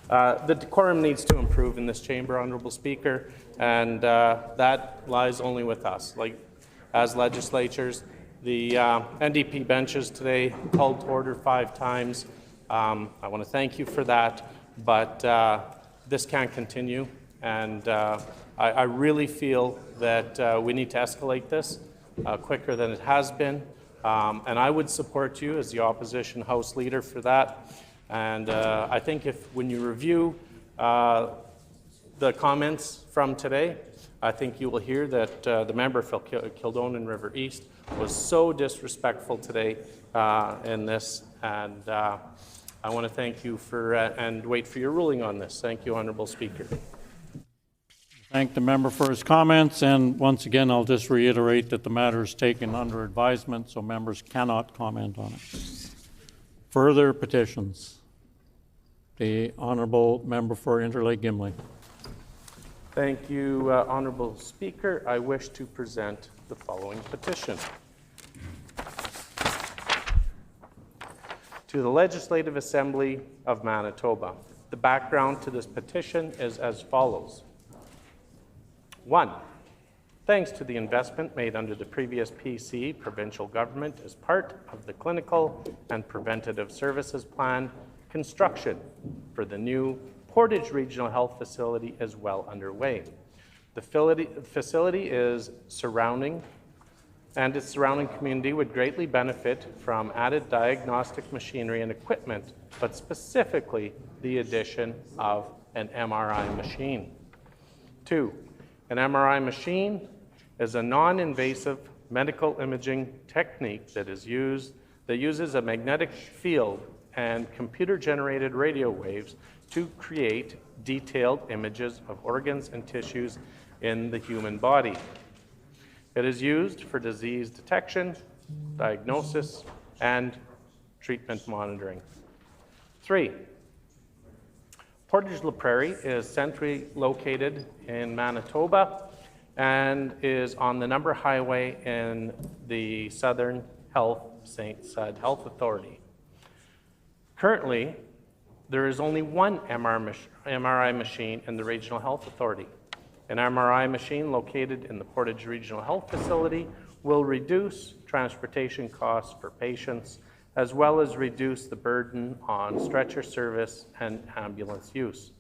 The decorum needs to improve in this chamber, Honourable Speaker, and that lies only with us. Like, as legislatures, the NDP benches today called to order 5 times. I want to thank you for that, but this can't continue, and I really feel that we need to escalate this quicker than it has been, and I would support you as the opposition House Leader for that. And I think when you review the comments from today, I think you will hear that the member for Kildonan River East was so disrespectful today in this, and I want to thank you for and wait for your ruling on this. Thank you, Honourable Speaker. Thank the member for his comments, and once again I'll just reiterate that the matter is taken under advisement, so members cannot comment on it. Further petitions. The Honourable Member for Interlake Gimli. Thank you, Honourable Speaker. I wish to present the following petition. To the Legislative Assembly of Manitoba. The background to this petition is as follows. 1. Thanks to the investment made under the previous PC provincial government as part of the Clinical and Preventative Services Plan, construction for the new Portage Regional Health Facility is well underway. The facility is surrounding, and its surrounding community would greatly benefit from added diagnostic machinery and equipment, but specifically the addition of an MRI machine. 2. An MRI machine is a non-invasive medical imaging technique that uses a magnetic field and computer-generated radio waves to create detailed images of organs and tissues in the human body. It is used for disease detection, diagnosis, and treatment monitoring. 3. Portage La Prairie is centrally located in Manitoba and is on the Number Highway in the Southern St. Sud Health Authority. Currently, there is only one MRI machine in the Regional Health Authority. An MRI machine located in the Portage Regional Health Facility will reduce transportation costs for patients, as well as reduce the burden on stretcher service and ambulance use.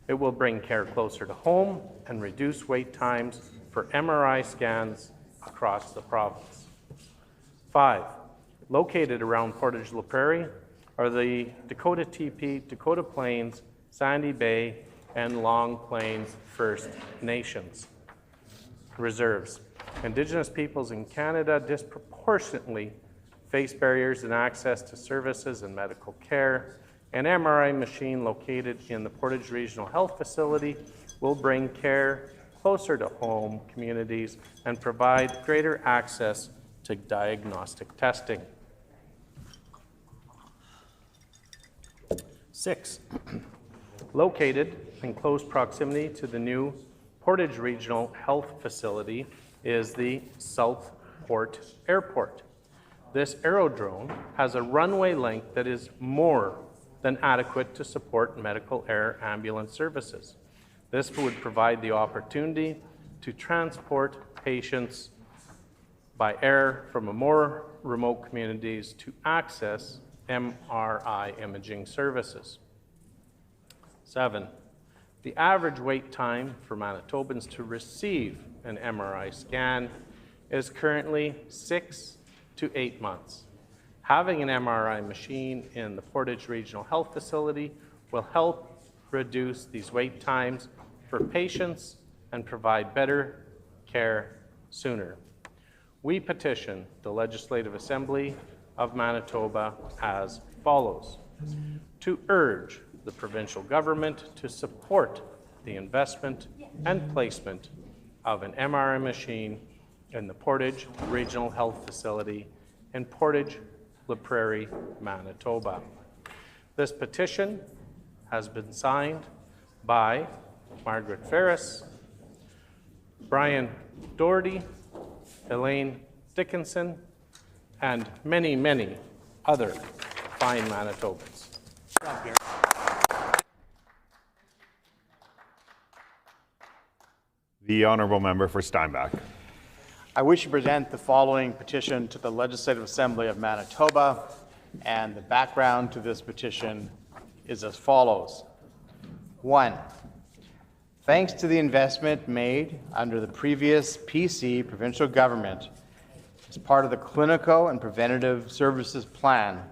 It will bring care closer to home and reduce wait times for MRI scans across the province. 5. Located around Portage La Prairie are the Dakota Teepee, Dakota Plains, Sandy Bay, and Long Plains First Nations reserves. Indigenous peoples in Canada disproportionately face barriers in access to services and medical care. An MRI machine located in the Portage Regional Health Facility will bring care closer to home communities and provide greater access to diagnostic testing. 6, located in close proximity to the new Portage Regional Health Facility is the Southport Airport. This aerodrome has a runway length that is more than adequate to support medical air ambulance services. This would provide the opportunity to transport patients by air from more remote communities to access MRI imaging services. 7, the average wait time for Manitobans to receive an MRI scan is currently 6 to 8 months. Having an MRI machine in the Portage Regional Health Facility will help reduce these wait times for patients and provide better care sooner. We petition the Legislative Assembly of Manitoba as follows: to urge the provincial government to support the investment and placement of an MRI machine in the Portage Regional Health Facility in Portage La Prairie, Manitoba. This petition has been signed by Margaret Ferris, Brian Doherty, Elaine Dickinson, and many, many other fine Manitobans. The honourable member for Steinbach. I wish to present the following petition to the Legislative Assembly of Manitoba, and the background to this petition is as follows. 1. Thanks to the investment made under the previous PC provincial government as part of the Clinical and Preventative Services Plan,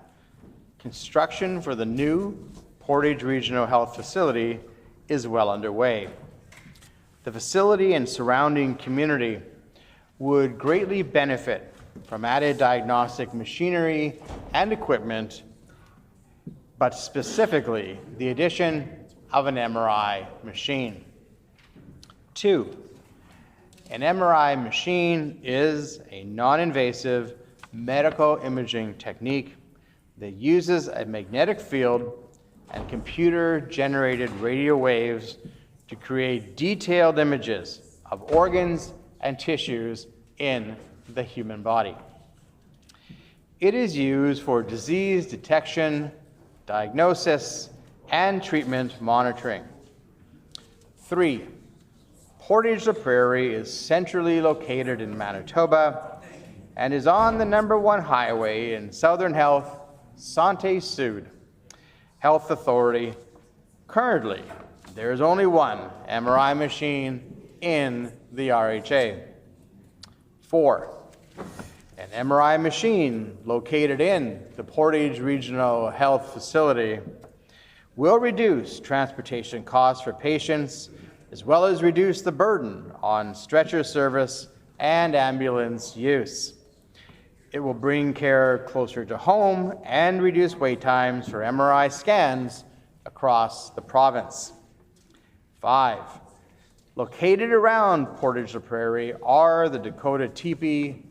construction for the new Portage Regional Health Facility is well underway. The facility and surrounding community would greatly benefit from added diagnostic machinery and equipment, but specifically the addition of an MRI machine. 2, an MRI machine is a non-invasive medical imaging technique that uses a magnetic field and computer-generated radio waves to create detailed images of organs and tissues in the human body. It is used for disease detection, diagnosis, and treatment monitoring. 3, Portage La Prairie is centrally located in Manitoba and is on the #1 highway in Southern Health Santé Sud Health Authority. Currently, there is only one MRI machine in the RHA. 4, an MRI machine located in the Portage Regional Health Facility will reduce transportation costs for patients, as well as reduce the burden on stretcher service and ambulance use. It will bring care closer to home and reduce wait times for MRI scans across the province. 5, located around Portage La Prairie are the Dakota Teepee,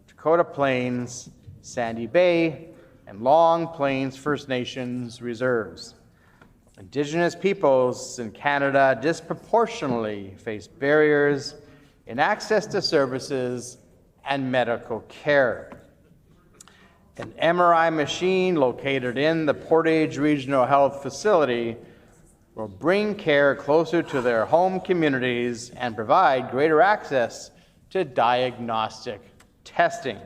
Dakota Plains, Sandy Bay, and Long Plains First Nations reserves. Indigenous peoples in Canada disproportionately face barriers in access to services and medical care. An MRI machine located in the Portage Regional Health Facility will bring care closer to their home communities and provide greater access to diagnostic testing.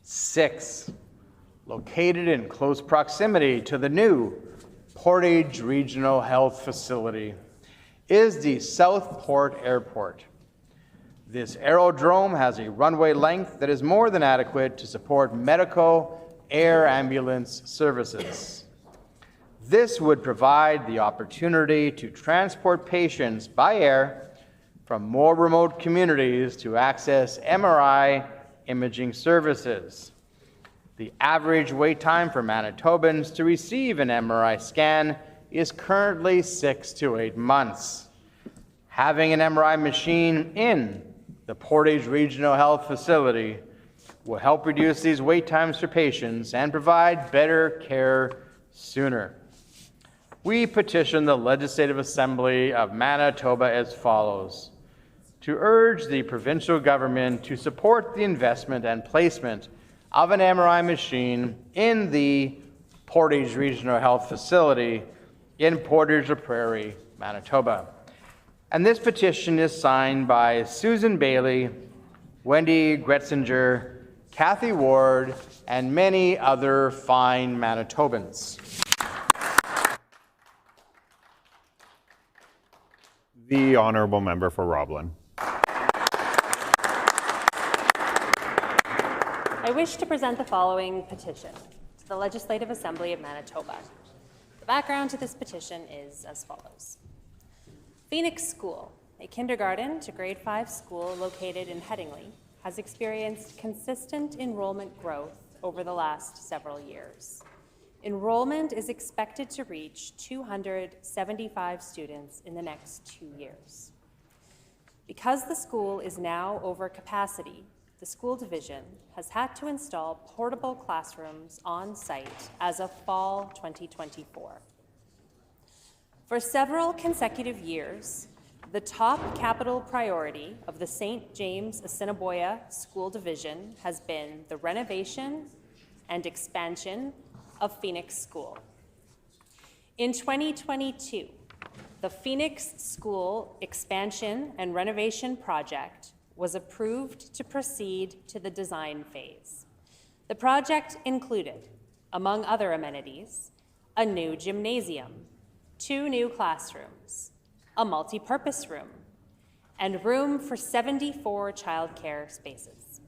6, located in close proximity to the new Portage Regional Health Facility is the Southport Airport. This aerodrome has a runway length that is more than adequate to support medical air ambulance services. This would provide the opportunity to transport patients by air from more remote communities to access MRI imaging services. The average wait time for Manitobans to receive an MRI scan is currently 6 to 8 months. Having an MRI machine in the Portage Regional Health Facility will help reduce these wait times for patients and provide better care sooner. We petition the Legislative Assembly of Manitoba as follows: to urge the provincial government to support the investment and placement of an MRI machine in the Portage Regional Health Facility in Portage-la-Prairie, Manitoba. And this petition is signed by Susan Bailey, Wendy Gretzinger, Kathy Ward, and many other fine Manitobans. The honourable member for Roblin. I wish to present the following petition to the Legislative Assembly of Manitoba. The background to this petition is as follows. Phoenix School, a kindergarten to grade 5 school located in Headingley, has experienced consistent enrollment growth over the last several years. Enrollment is expected to reach 275 students in the next 2 years. Because the school is now over capacity, the school division has had to install portable classrooms on site as of fall 2024. For several consecutive years, the top capital priority of the St. James Assiniboia School Division has been the renovation and expansion of Phoenix School. In 2022, the Phoenix School expansion and renovation project was approved to proceed to the design phase. The project included, among other amenities, a new gymnasium, 2 new classrooms, a multi-purpose room, and room for 74 childcare spaces.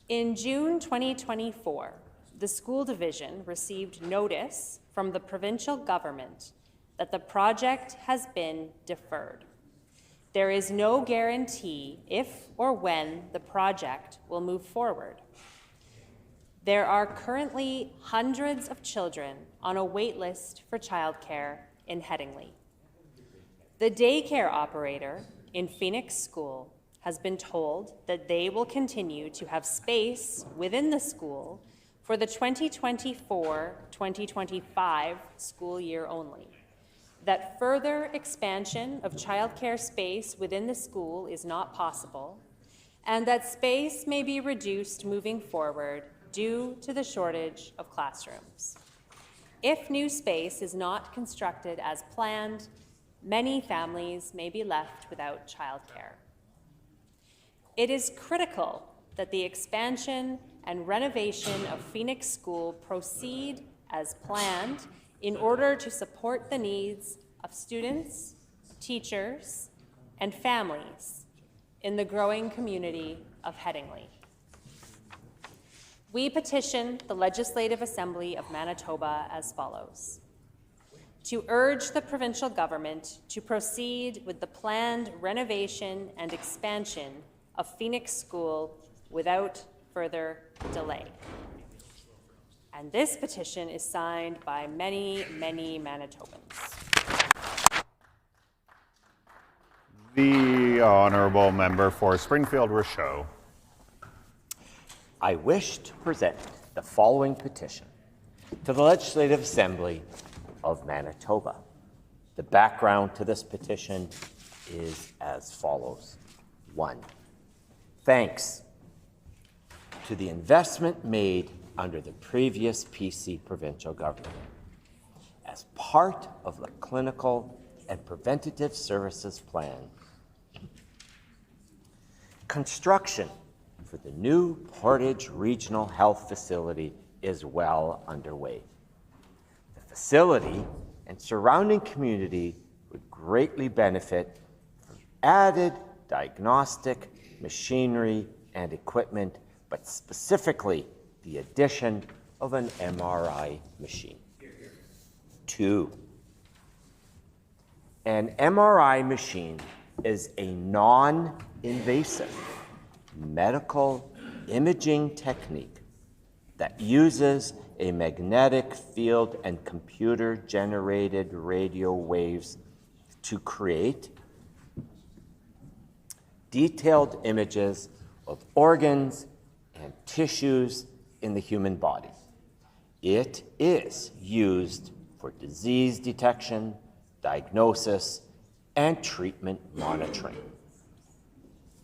In June 2024, the school division received notice from the provincial government that the project has been deferred. There is no guarantee if or when the project will move forward. There are currently hundreds of children on a wait list for childcare in Headingley. The daycare operator in Phoenix School has been told that they will continue to have space within the school for the 2024-2025 school year only. That further expansion of childcare space within the school is not possible, and that space may be reduced moving forward due to the shortage of classrooms. If new space is not constructed as planned, many families may be left without childcare. It is critical that the expansion and renovation of Phoenix School proceed as planned in order to support the needs of students, teachers, and families in the growing community of Headingley. We petition the Legislative Assembly of Manitoba as follows: to urge the provincial government to proceed with the planned renovation and expansion of Phoenix School without further delay. And this petition is signed by many, many Manitobans. The honourable member for Springfield-Rochelle. I wish to present the following petition to the Legislative Assembly of Manitoba. The background to this petition is as follows. 1. Thanks to the investment made under the previous PC provincial government as part of the clinical and preventative services plan. Construction for the new Portage Regional Health Facility is well underway. The facility and surrounding community would greatly benefit from added diagnostic machinery and equipment, but specifically the addition of an MRI machine. 2. An MRI machine is a non-invasive medical imaging technique that uses a magnetic field and computer-generated radio waves to create detailed images of organs and tissues in the human body. It is used for disease detection, diagnosis, and treatment monitoring.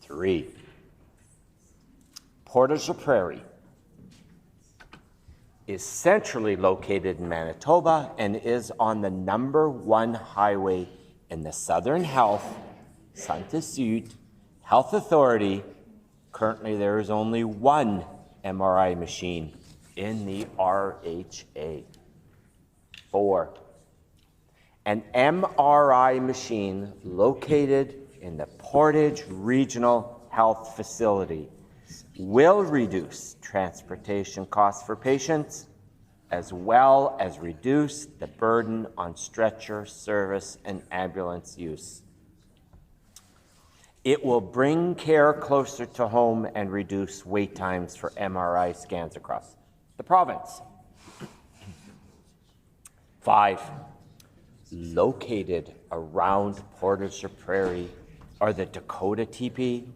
3. Portage-la-Prairie is centrally located in Manitoba and is on the #1 highway in the Southern Health, Santé Sud Health Authority. Currently, there is only one MRI machine in the RHA. 4. An MRI machine located in the Portage Regional Health Facility will reduce transportation costs for patients, as well as reduce the burden on stretcher service and ambulance use. It will bring care closer to home and reduce wait times for MRI scans across the province. 5. Located around Portage-la-Prairie are the Dakota Teepee,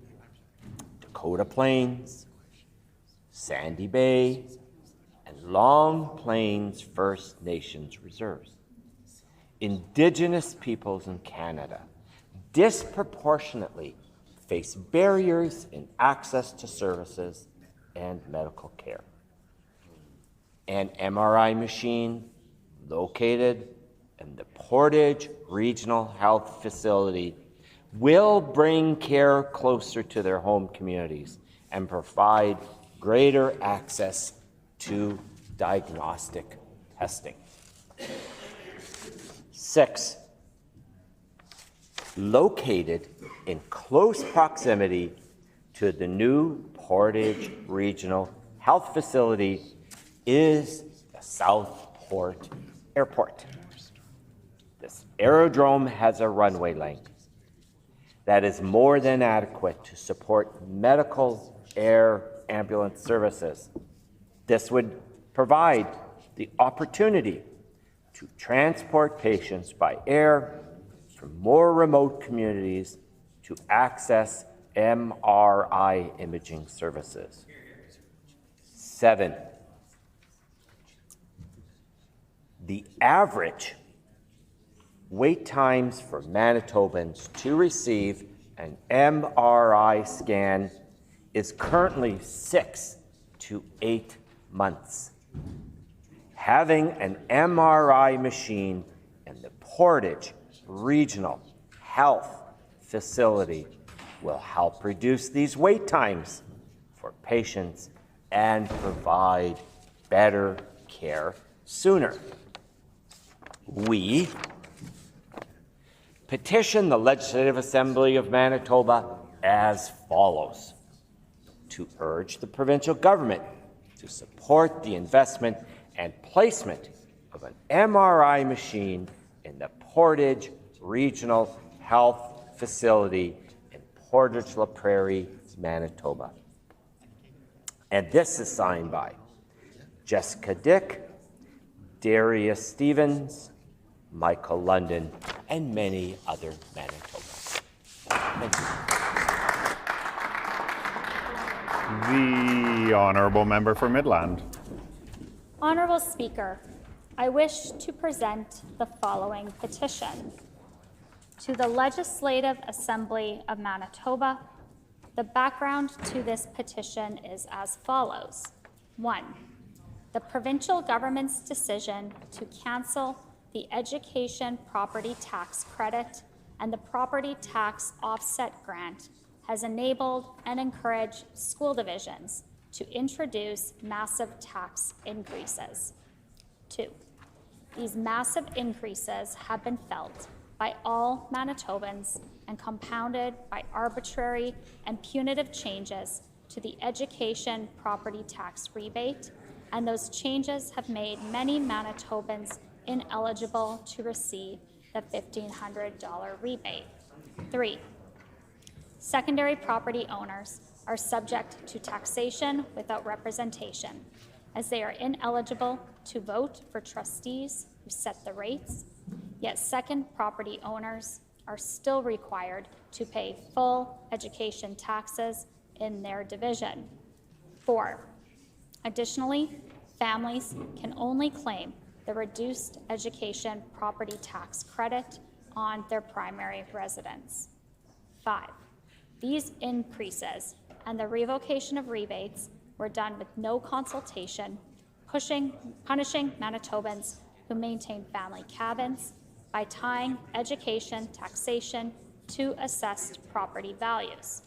Dakota Plains, Sandy Bay, and Long Plains First Nations reserves. Indigenous peoples in Canada disproportionately face barriers in access to services and medical care. An MRI machine located in the Portage Regional Health Facility will bring care closer to their home communities and provide greater access to diagnostic testing. 6. Located in close proximity to the new Portage Regional Health Facility is the Southport Airport. This aerodrome has a runway length that is more than adequate to support medical air ambulance services. This would provide the opportunity to transport patients by air from more remote communities to access MRI imaging services. 7. The average wait times for Manitobans to receive an MRI scan is currently 6 to 8 months. Having an MRI machine in the Portage Regional Health Facility will help reduce these wait times for patients and provide better care sooner. We petition the Legislative Assembly of Manitoba as follows: to urge the provincial government to support the investment and placement of an MRI machine in the Portage Regional Health Facility in Portage-la-Prairie, Manitoba. And this is signed by Jessica Dick, Darius Stevens, Michael London, and many other Manitobans. Thank you. The Honourable Member for Midland. Honourable Speaker, I wish to present the following petition. To the Legislative Assembly of Manitoba, the background to this petition is as follows. 1. The provincial government's decision to cancel the education property tax credit and the property tax offset grant has enabled and encouraged school divisions to introduce massive tax increases. 2. These massive increases have been felt by all Manitobans and compounded by arbitrary and punitive changes to the education property tax rebate, and those changes have made many Manitobans ineligible to receive the $1,500 rebate. 3. Secondary property owners are subject to taxation without representation, as they are ineligible to vote for trustees who set the rates, yet second property owners are still required to pay full education taxes in their division. 4. Additionally, families can only claim the reduced education property tax credit on their primary residence. 5. These increases and the revocation of rebates were done with no consultation, punishing Manitobans who maintain family cabins by tying education taxation to assessed property values.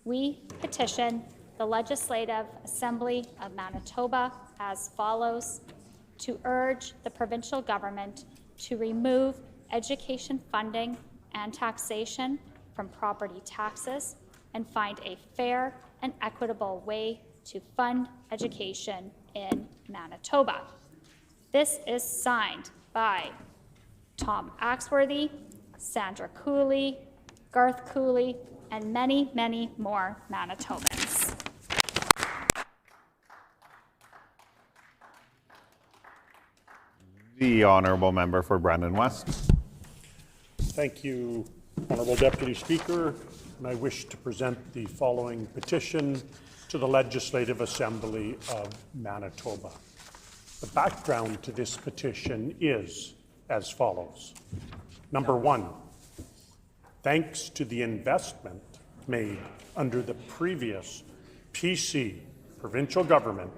We petition the Legislative Assembly of Manitoba as follows: to urge the provincial government to remove education funding and taxation from property taxes and find a fair and equitable way to fund education in Manitoba. This is signed by Tom Axworthy, Sandra Cooley, Garth Cooley, and many, many more Manitobans. The honourable member for Brandon West. Thank you, Honourable Deputy Speaker, and I wish to present the following petition to the Legislative Assembly of Manitoba. The background to this petition is as follows. Number 1, thanks to the investment made under the previous PC provincial government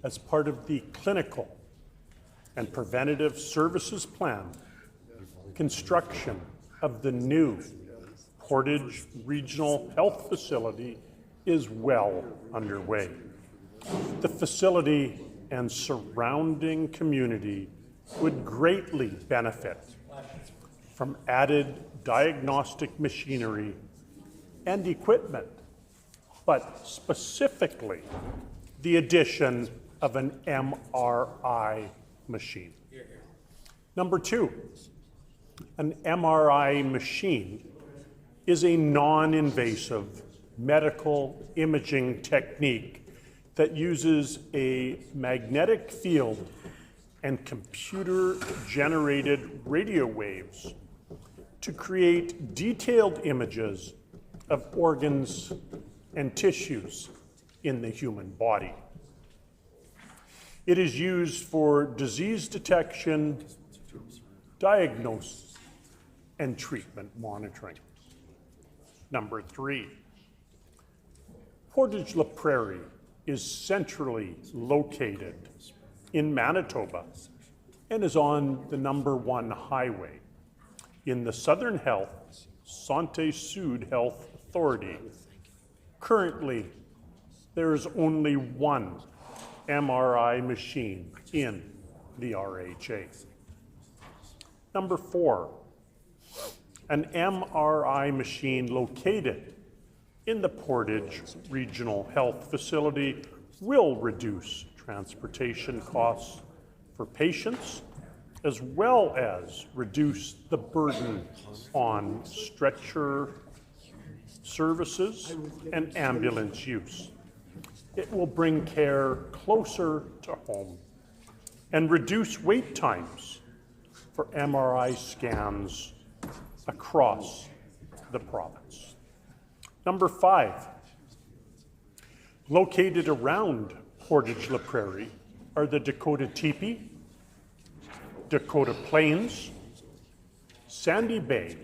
as part of the clinical and preventative services plan, construction of the new Portage Regional Health Facility is well underway. The facility and surrounding community would greatly benefit from added diagnostic machinery and equipment, but specifically the addition of an MRI machine. Number 2, an MRI machine is a non-invasive medical imaging technique that uses a magnetic field and computer-generated radio waves to create detailed images of organs and tissues in the human body. It is used for disease detection, diagnosis, and treatment monitoring. Number 3, Portage La Prairie is centrally located in Manitoba and is on the number 1 highway. In the Southern Health Santé Sud Health Authority, currently there is only 1 MRI machine in the RHA. Number 4, an MRI machine located in the Portage Regional Health Facility will reduce transportation costs for patients, as well as reduce the burden on stretcher services and ambulance use. It will bring care closer to home and reduce wait times for MRI scans across the province. Number 5, located around Portage La Prairie are the Dakota Teepee, Dakota Plains, Sandy Bay,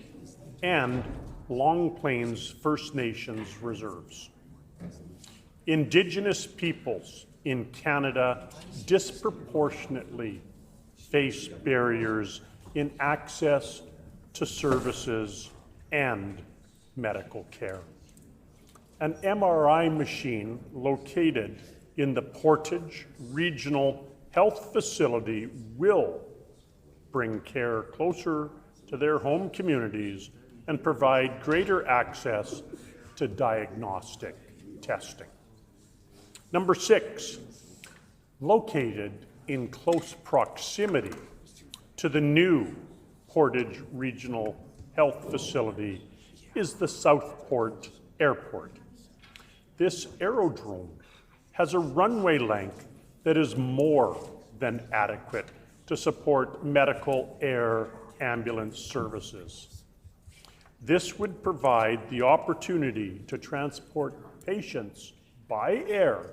and Long Plains First Nations reserves. Indigenous peoples in Canada disproportionately face barriers in access to services and medical care. An MRI machine located in the Portage Regional Health Facility will bring care closer to their home communities and provide greater access to diagnostic testing. Number 6, located in close proximity to the new Portage Regional Health Facility is the Southport Airport. This aerodrome has a runway length that is more than adequate to support medical air ambulance services. This would provide the opportunity to transport patients by air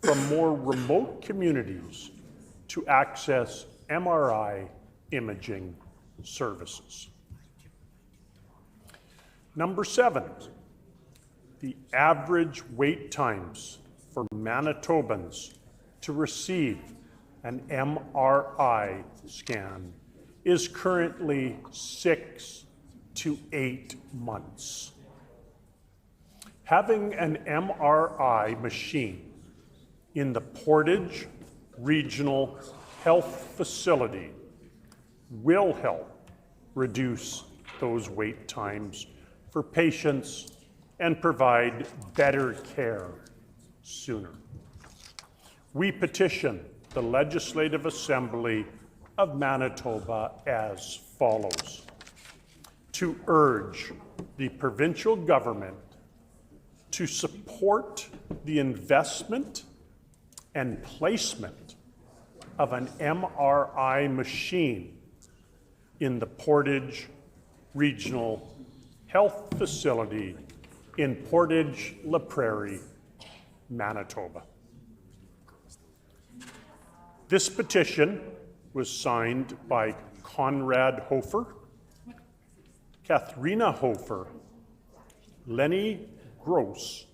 from more remote communities to access MRI imaging services. Number 7, the average wait times for Manitobans to receive an MRI scan is currently 6 to 8 months. Having an MRI machine in the Portage Regional Health Facility will help reduce those wait times for patients and provide better care sooner. We petition the Legislative Assembly of Manitoba as follows: to urge the provincial government to support the investment and placement of an MRI machine in the Portage Regional Health Facility in Portage La Prairie, Manitoba. This petition was signed by Conrad Hofer, Katharina Hofer, Lenny Gross,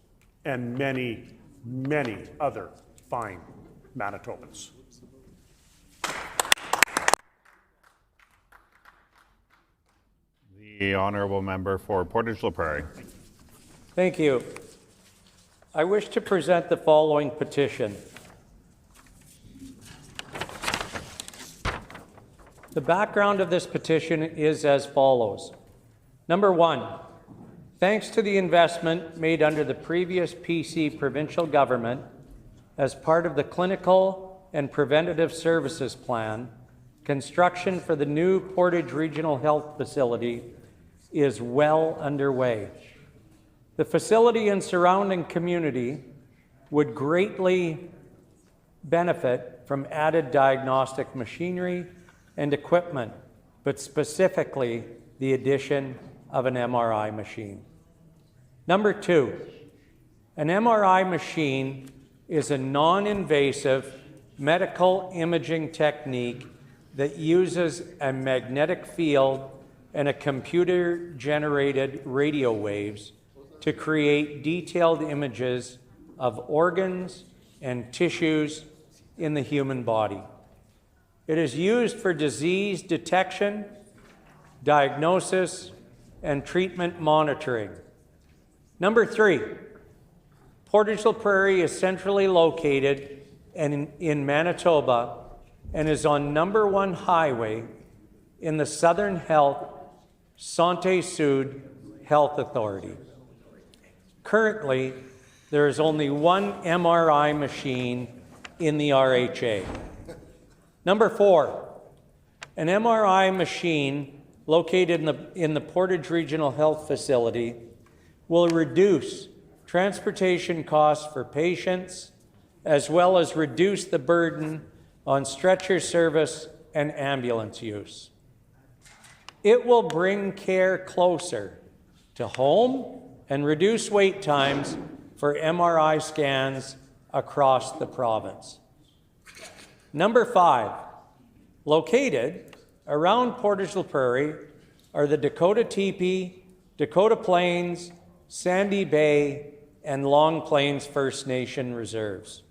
and many, many other fine Manitobans. The honourable member for Portage La Prairie. Thank you. I wish to present the following petition. The background of this petition is as follows. Number 1, thanks to the investment made under the previous PC provincial government as part of the Clinical and Preventative Services Plan, construction for the new Portage Regional Health Facility is well underway. The facility and surrounding community would greatly benefit from added diagnostic machinery and equipment, but specifically the addition of an MRI machine. Number 2, an MRI machine is a non-invasive medical imaging technique that uses a magnetic field and a computer-generated radio waves to create detailed images of organs and tissues in the human body. It is used for disease detection, diagnosis, and treatment monitoring. Number 3, Portage La Prairie is centrally located in Manitoba and is on number 1 highway in the Southern Health Santé Sud Health Authority. Currently, there is only 1 MRI machine in the RHA. Number 4, an MRI machine located in the Portage Regional Health Facility will reduce transportation costs for patients, as well as reduce the burden on stretcher service and ambulance use. It will bring care closer to home and reduce wait times for MRI scans across the province. Number 5, located around Portage La Prairie are the Dakota Teepee, Dakota Plains, Sandy Bay, and Long Plains First Nation reserves.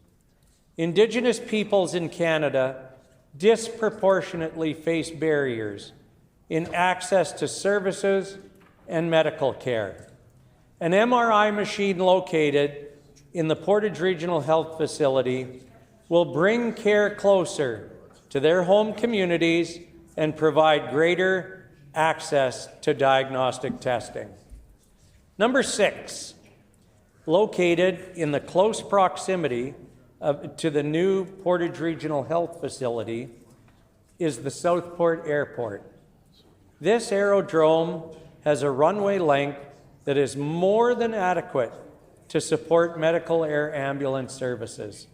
Indigenous peoples in Canada disproportionately face barriers in access to services and medical care. An MRI machine located in the Portage Regional Health Facility will bring care closer to their home communities and provide greater access to diagnostic testing. Number 6, located in the close proximity to the new Portage Regional Health Facility is the Southport Airport. This aerodrome has a runway length that is more than adequate to support medical air ambulance services.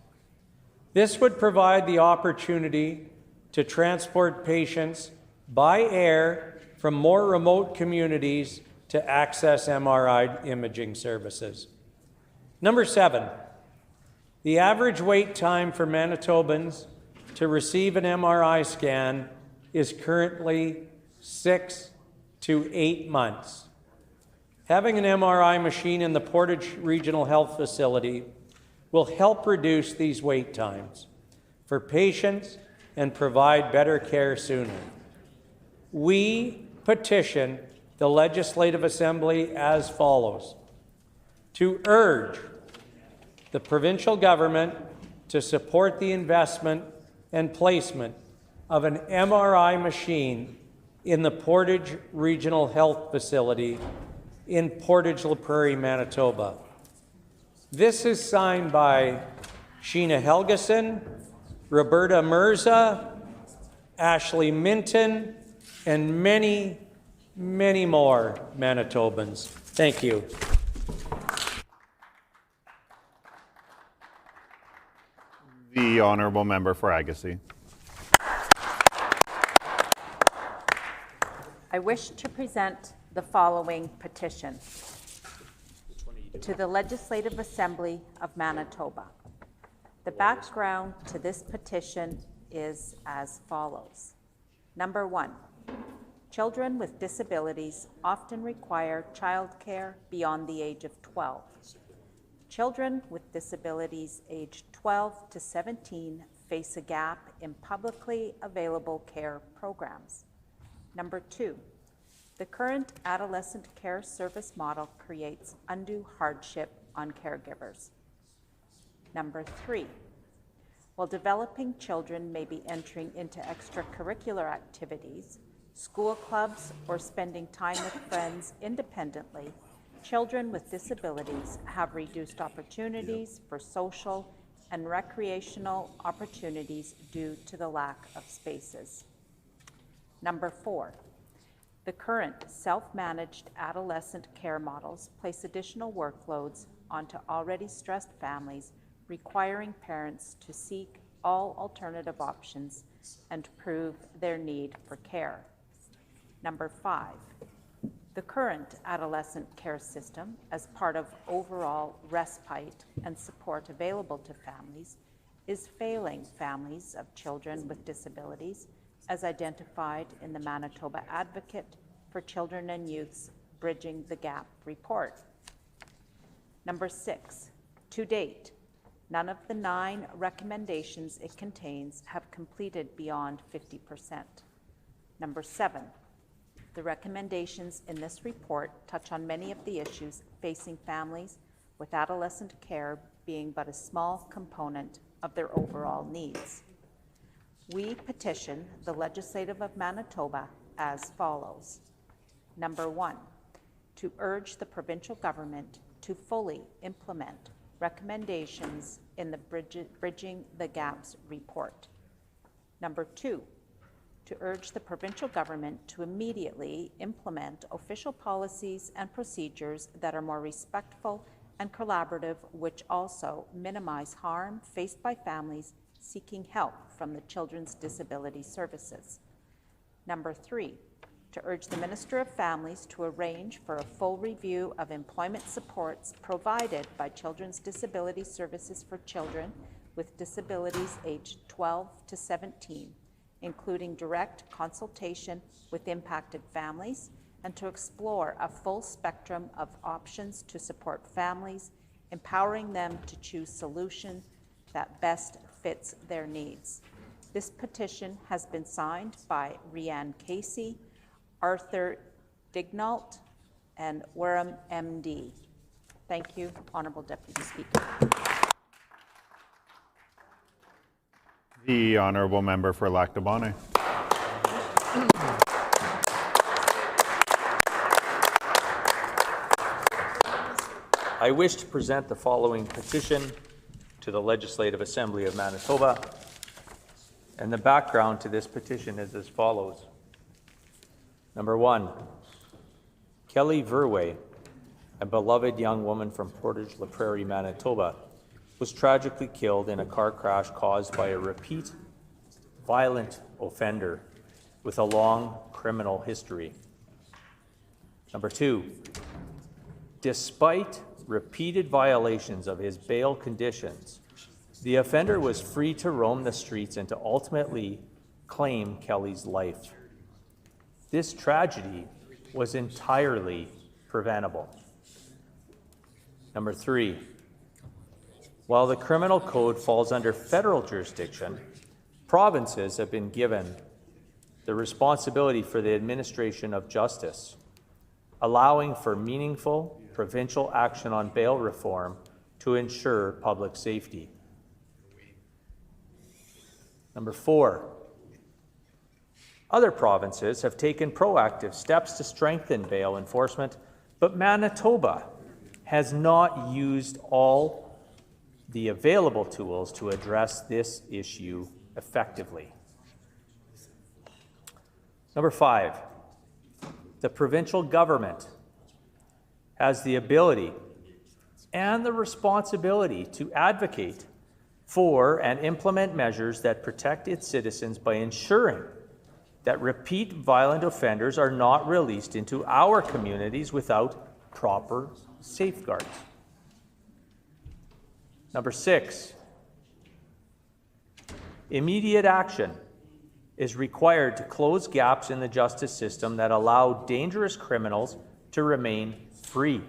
This would provide the opportunity to transport patients by air from more remote communities to access MRI imaging services. Number 7, the average wait time for Manitobans to receive an MRI scan is currently 6 to 8 months. Having an MRI machine in the Portage Regional Health Facility will help reduce these wait times for patients and provide better care sooner. We petition the Legislative Assembly as follows: to urge the provincial government to support the investment and placement of an MRI machine in the Portage Regional Health Facility in Portage-La Prairie, Manitoba. This is signed by Sheena Helgeson, Roberta Mirza, Ashley Minton, and many, many more Manitobans. Thank you. The honourable member for Agassiz. I wish to present the following petition to the Legislative Assembly of Manitoba. The background to this petition is as follows. Number 1, children with disabilities often require childcare beyond the age of 12. Children with disabilities aged 12 to 17 face a gap in publicly available care programs. Number 2, the current adolescent care service model creates undue hardship on caregivers. Number 3, while developing children may be entering into extracurricular activities, school clubs, or spending time with friends independently, children with disabilities have reduced opportunities for social and recreational opportunities due to the lack of spaces. Number 4, the current self-managed adolescent care models place additional workloads onto already stressed families, requiring parents to seek all alternative options and prove their need for care. Number 5, the current adolescent care system, as part of overall respite and support available to families, is failing families of children with disabilities, as identified in the Manitoba Advocate for Children and Youth's Bridging the Gap report. Number 6, to date, none of the 9 recommendations it contains have completed beyond 50%. Number 7, the recommendations in this report touch on many of the issues facing families, with adolescent care being but a small component of their overall needs. We petition the Legislative of Manitoba as follows. Number 1, to urge the provincial government to fully implement recommendations in the Bridging the Gaps report. Number 2, to urge the provincial government to immediately implement official policies and procedures that are more respectful and collaborative, which also minimize harm faced by families seeking help from the Children's Disability Services. Number 3, to urge the Minister of Families to arrange for a full review of employment supports provided by Children's Disability Services for children with disabilities aged 12 to 17, including direct consultation with impacted families, and to explore a full spectrum of options to support families, empowering them to choose solutions that best fits their needs. This petition has been signed by Rianne Casey, Arthur Dignault, and Wareham MD. Thank you, Honourable Deputy Speaker. The honourable member for Lac du Bonnet. I wish to present the following petition to the Legislative Assembly of Manitoba, and the background to this petition is as follows. Number 1, Kelly Verway, a beloved young woman from Portage-La Prairie, Manitoba, was tragically killed in a car crash caused by a repeat violent offender with a long criminal history. Number 2, despite repeated violations of his bail conditions, the offender was free to roam the streets and to ultimately claim Kelly's life. This tragedy was entirely preventable. Number 3, while the criminal code falls under federal jurisdiction, provinces have been given the responsibility for the administration of justice, allowing for meaningful provincial action on bail reform to ensure public safety. Number 4, other provinces have taken proactive steps to strengthen bail enforcement, but Manitoba has not used all the available tools to address this issue effectively. Number 5, the provincial government has the ability and the responsibility to advocate for and implement measures that protect its citizens by ensuring that repeat violent offenders are not released into our communities without proper safeguards. Number 6, immediate action is required to close gaps in the justice system that allow dangerous criminals to remain free,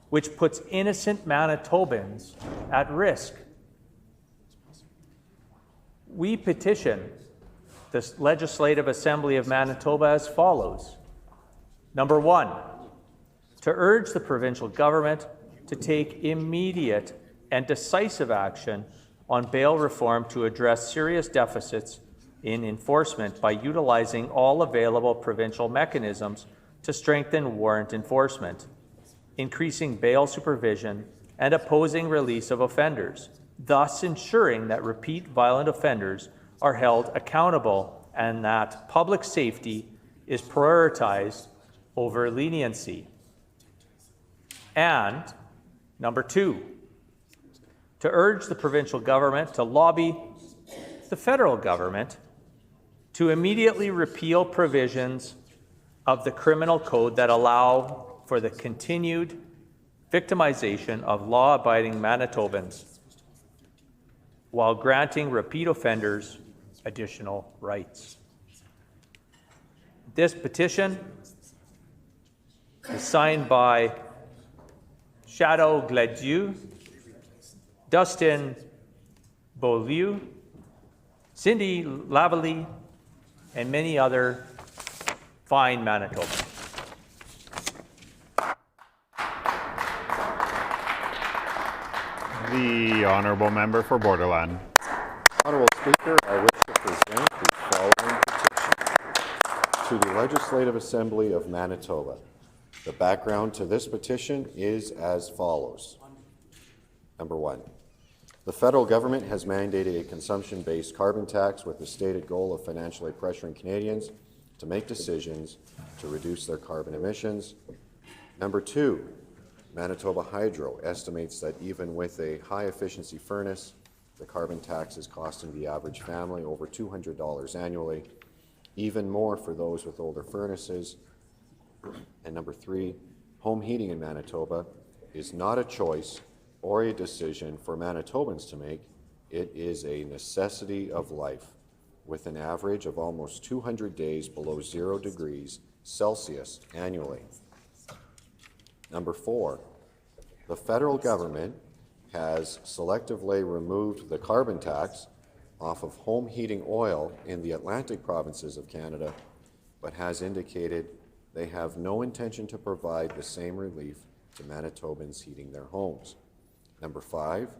which puts innocent Manitobans at risk. We petition the Legislative Assembly of Manitoba as follows. Number 1, to urge the provincial government to take immediate and decisive action on bail reform to address serious deficits in enforcement by utilizing all available provincial mechanisms to strengthen warrant enforcement, increasing bail supervision, and opposing release of offenders, thus ensuring that repeat violent offenders are held accountable and that public safety is prioritized over leniency. And number 2, to urge the provincial government to lobby the federal government to immediately repeal provisions of the criminal code that allow for the continued victimization of law-abiding Manitobans while granting repeat offenders additional rights. This petition is signed by Shadow Gladieux, Dustin Beaulieu, Cindy Lavalley, and many other fine Manitobans. The honourable member for Borderland. Honourable Speaker, I wish to present the following petition to the Legislative Assembly of Manitoba. The background to this petition is as follows. Number 1, the federal government has mandated a consumption-based carbon tax with the stated goal of financially pressuring Canadians to make decisions to reduce their carbon emissions. Number 2, Manitoba Hydro estimates that even with a high-efficiency furnace, the carbon tax is costing the average family over $200 annually, even more for those with older furnaces. And number 3, home heating in Manitoba is not a choice or a decision for Manitobans to make. It is a necessity of life, with an average of almost 200 days below 0 degrees Celsius annually. Number 4, the federal government has selectively removed the carbon tax off of home heating oil in the Atlantic provinces of Canada, but has indicated they have no intention to provide the same relief to Manitobans heating their homes. Number 5,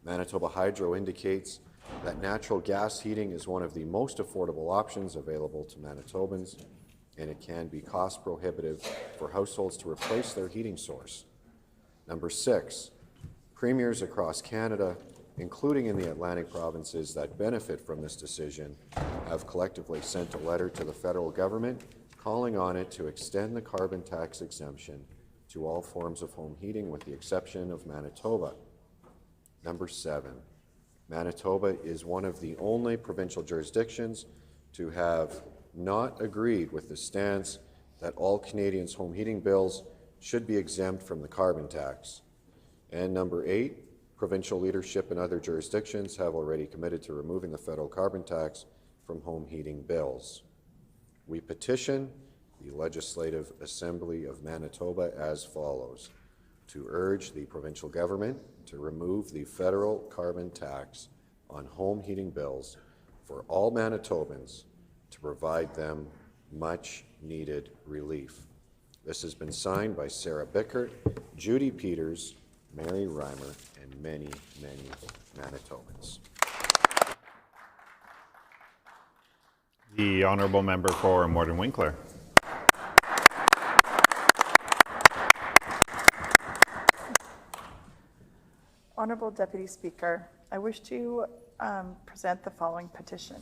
Manitoba Hydro indicates that natural gas heating is one of the most affordable options available to Manitobans, and it can be cost prohibitive for households to replace their heating source. Number 6, premiers across Canada, including in the Atlantic provinces that benefit from this decision, have collectively sent a letter to the federal government calling on it to extend the carbon tax exemption to all forms of home heating with the exception of Manitoba. Number 7, Manitoba is one of the only provincial jurisdictions to have not agreed with the stance that all Canadians' home heating bills should be exempt from the carbon tax. And number 8, provincial leadership in other jurisdictions have already committed to removing the federal carbon tax from home heating bills. We petition the Legislative Assembly of Manitoba as follows: to urge the provincial government to remove the federal carbon tax on home heating bills for all Manitobans to provide them much needed relief. This has been signed by Sarah Bickert, Judy Peters, Mary Reimer, and many, many Manitobans. The honourable member for Morton Winkler. Honourable Deputy Speaker, I wish to present the following petition.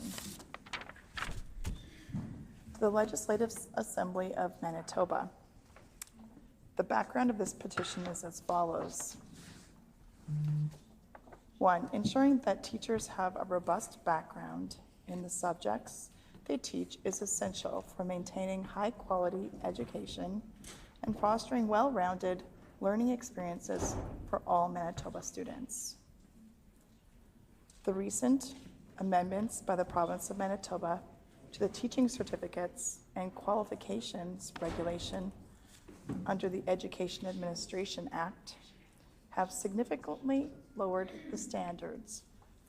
To the Legislative Assembly of Manitoba. The background of this petition is as follows. 1, ensuring that teachers have a robust background in the subjects they teach is essential for maintaining high-quality education and fostering well-rounded learning experiences for all Manitoba students. The recent amendments by the Province of Manitoba to the Teaching Certificates and Qualifications Regulation under the Education Administration Act have significantly lowered the standards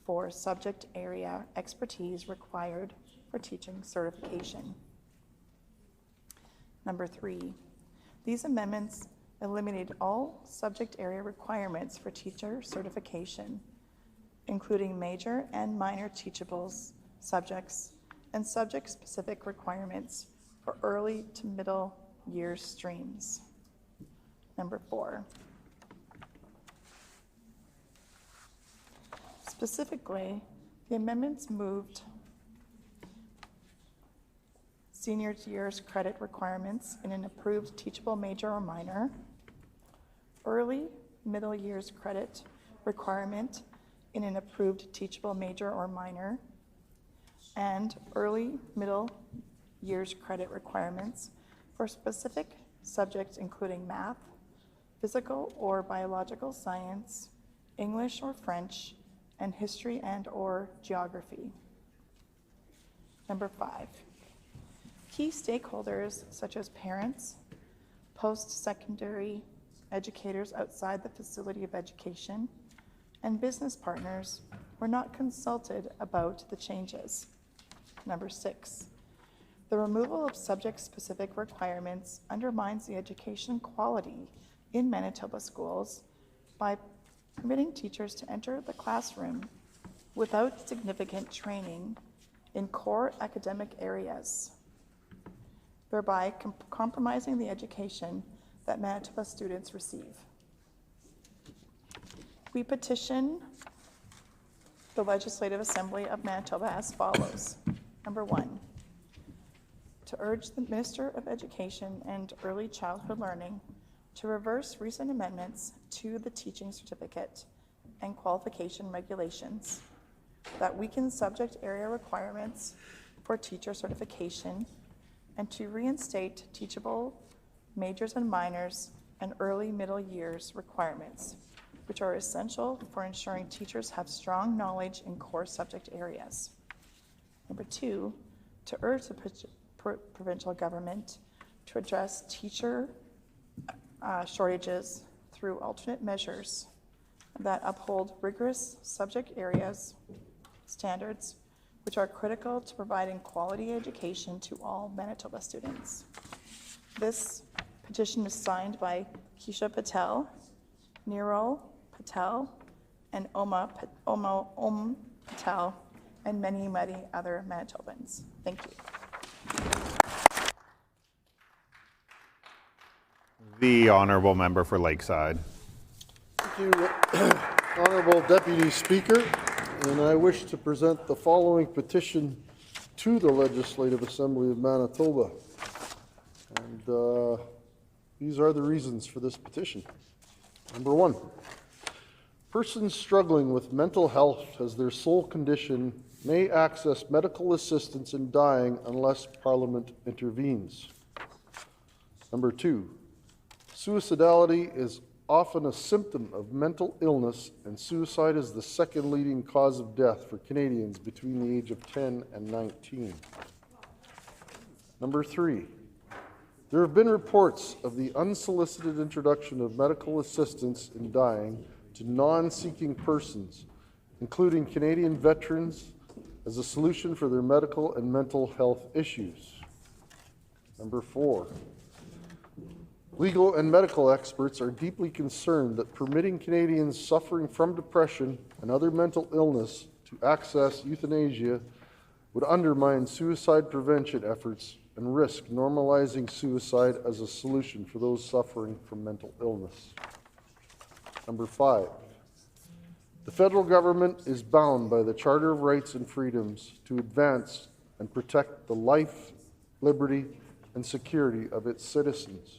for subject area expertise required for teaching certification. Number 3, these amendments eliminated all subject area requirements for teacher certification, including major and minor teachables subjects and subject-specific requirements for early to middle year streams. Number 4, specifically, the amendments moved senior year's credit requirements in an approved teachable major or minor, early middle year's credit requirement in an approved teachable major or minor, and early middle year's credit requirements for specific subjects including math, physical or biological science, English or French, and history and or geography. Number 5, key stakeholders such as parents, post-secondary educators outside the facility of education, and business partners were not consulted about the changes. Number 6, the removal of subject-specific requirements undermines the education quality in Manitoba schools by permitting teachers to enter the classroom without significant training in core academic areas, thereby compromising the education that Manitoba students receive. We petition the Legislative Assembly of Manitoba as follows. Number 1, to urge the Minister of Education and Early Childhood Learning to reverse recent amendments to the Teaching Certificate and Qualification Regulations that weaken subject area requirements for teacher certification and to reinstate teachable majors and minors and early middle years requirements, which are essential for ensuring teachers have strong knowledge in core subject areas. Number 2, to urge the provincial government to address teacher shortages through alternate measures that uphold rigorous subject areas standards, which are critical to providing quality education to all Manitoba students. This petition is signed by Keisha Patel, Nirol Patel, and Om Patel, and many, many other Manitobans. Thank you. The honourable member for Lakeside. Thank you, Honourable Deputy Speaker, and I wish to present the following petition to the Legislative Assembly of Manitoba. And these are the reasons for this petition. Number 1, persons struggling with mental health as their sole condition may access medical assistance in dying unless Parliament intervenes. Number 2, suicidality is often a symptom of mental illness, and suicide is the second leading cause of death for Canadians between the age of 10 and 19. Number 3, there have been reports of the unsolicited introduction of medical assistance in dying to non-seeking persons, including Canadian veterans, as a solution for their medical and mental health issues. Number 4, legal and medical experts are deeply concerned that permitting Canadians suffering from depression and other mental illness to access euthanasia would undermine suicide prevention efforts and risk normalizing suicide as a solution for those suffering from mental illness. Number 5, the federal government is bound by the Charter of Rights and Freedoms to advance and protect the life, liberty, and security of its citizens.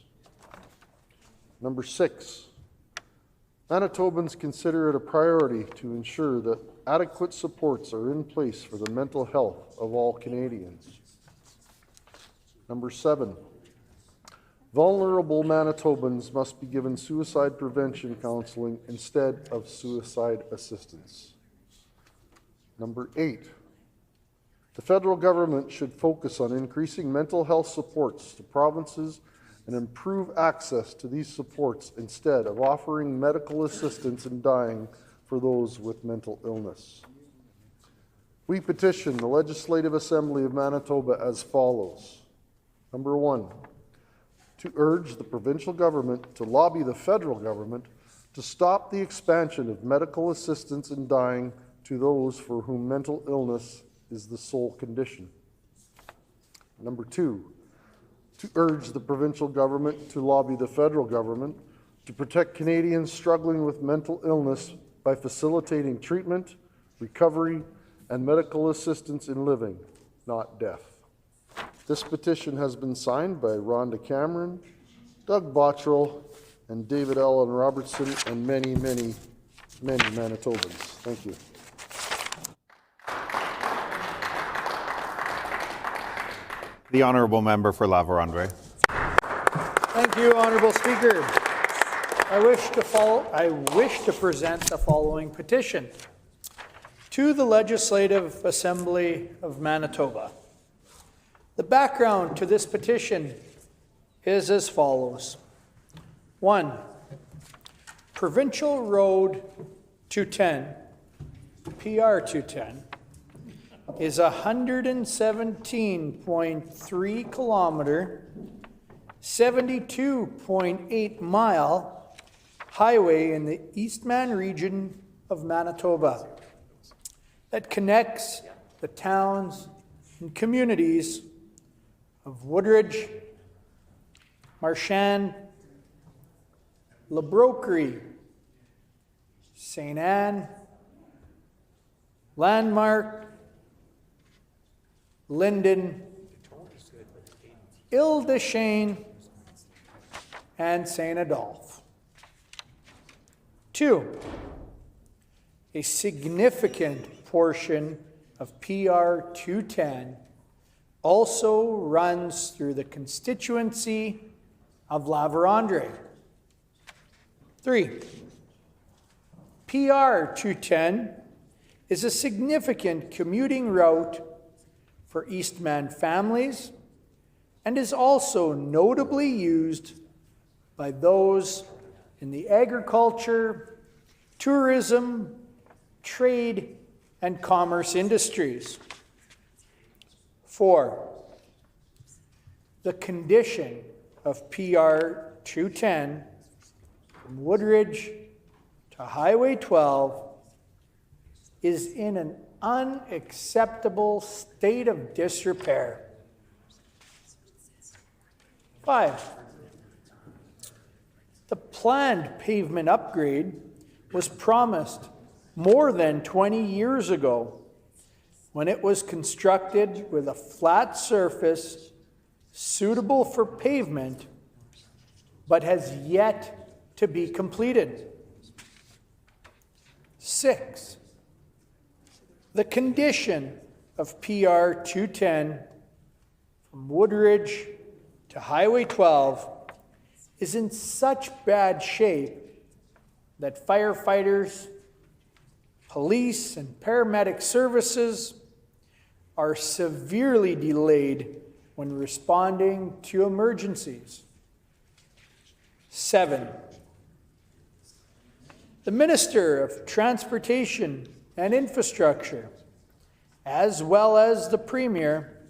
Number 6, Manitobans consider it a priority to ensure that adequate supports are in place for the mental health of all Canadians. Number 7, vulnerable Manitobans must be given suicide prevention counseling instead of suicide assistance. Number 8, the federal government should focus on increasing mental health supports to provinces and improve access to these supports instead of offering medical assistance in dying for those with mental illness. We petition the Legislative Assembly of Manitoba as follows. Number 1, to urge the provincial government to lobby the federal government to stop the expansion of medical assistance in dying to those for whom mental illness is the sole condition. Number 2, to urge the provincial government to lobby the federal government to protect Canadians struggling with mental illness by facilitating treatment, recovery, and medical assistance in living, not death. This petition has been signed by Rhonda Cameron, Doug Bottrell, and David Allen Robertson, and many, many, many Manitobans. Thank you. The honourable member for La Vérendrye. Thank you, Honourable Speaker. I wish to present the following petition to the Legislative Assembly of Manitoba. The background to this petition is as follows. 1, Provincial Road 210, PR 210, is a 117.3 kilometer, 72.8 mile highway in the Eastman region of Manitoba that connects the towns and communities of Woodridge, Marchand, La Broquerie, St. Anne, Landmark, Linden, Ile-des-Chênes, and St. Adolphe. 2, a significant portion of PR 210 also runs through the constituency of La Vérendrye. 3, PR 210 is a significant commuting route for Eastman families and is also notably used by those in the agriculture, tourism, trade, and commerce industries. 4, the condition of PR 210 from Woodridge to Highway 12 is in an unacceptable state of disrepair. 5, the planned pavement upgrade was promised more than 20 years ago when it was constructed with a flat surface suitable for pavement, but has yet to be completed. 6, the condition of PR 210 from Woodridge to Highway 12 is in such bad shape that firefighters, police, and paramedic services are severely delayed when responding to emergencies. 7, the Minister of Transportation and Infrastructure, as well as the Premier,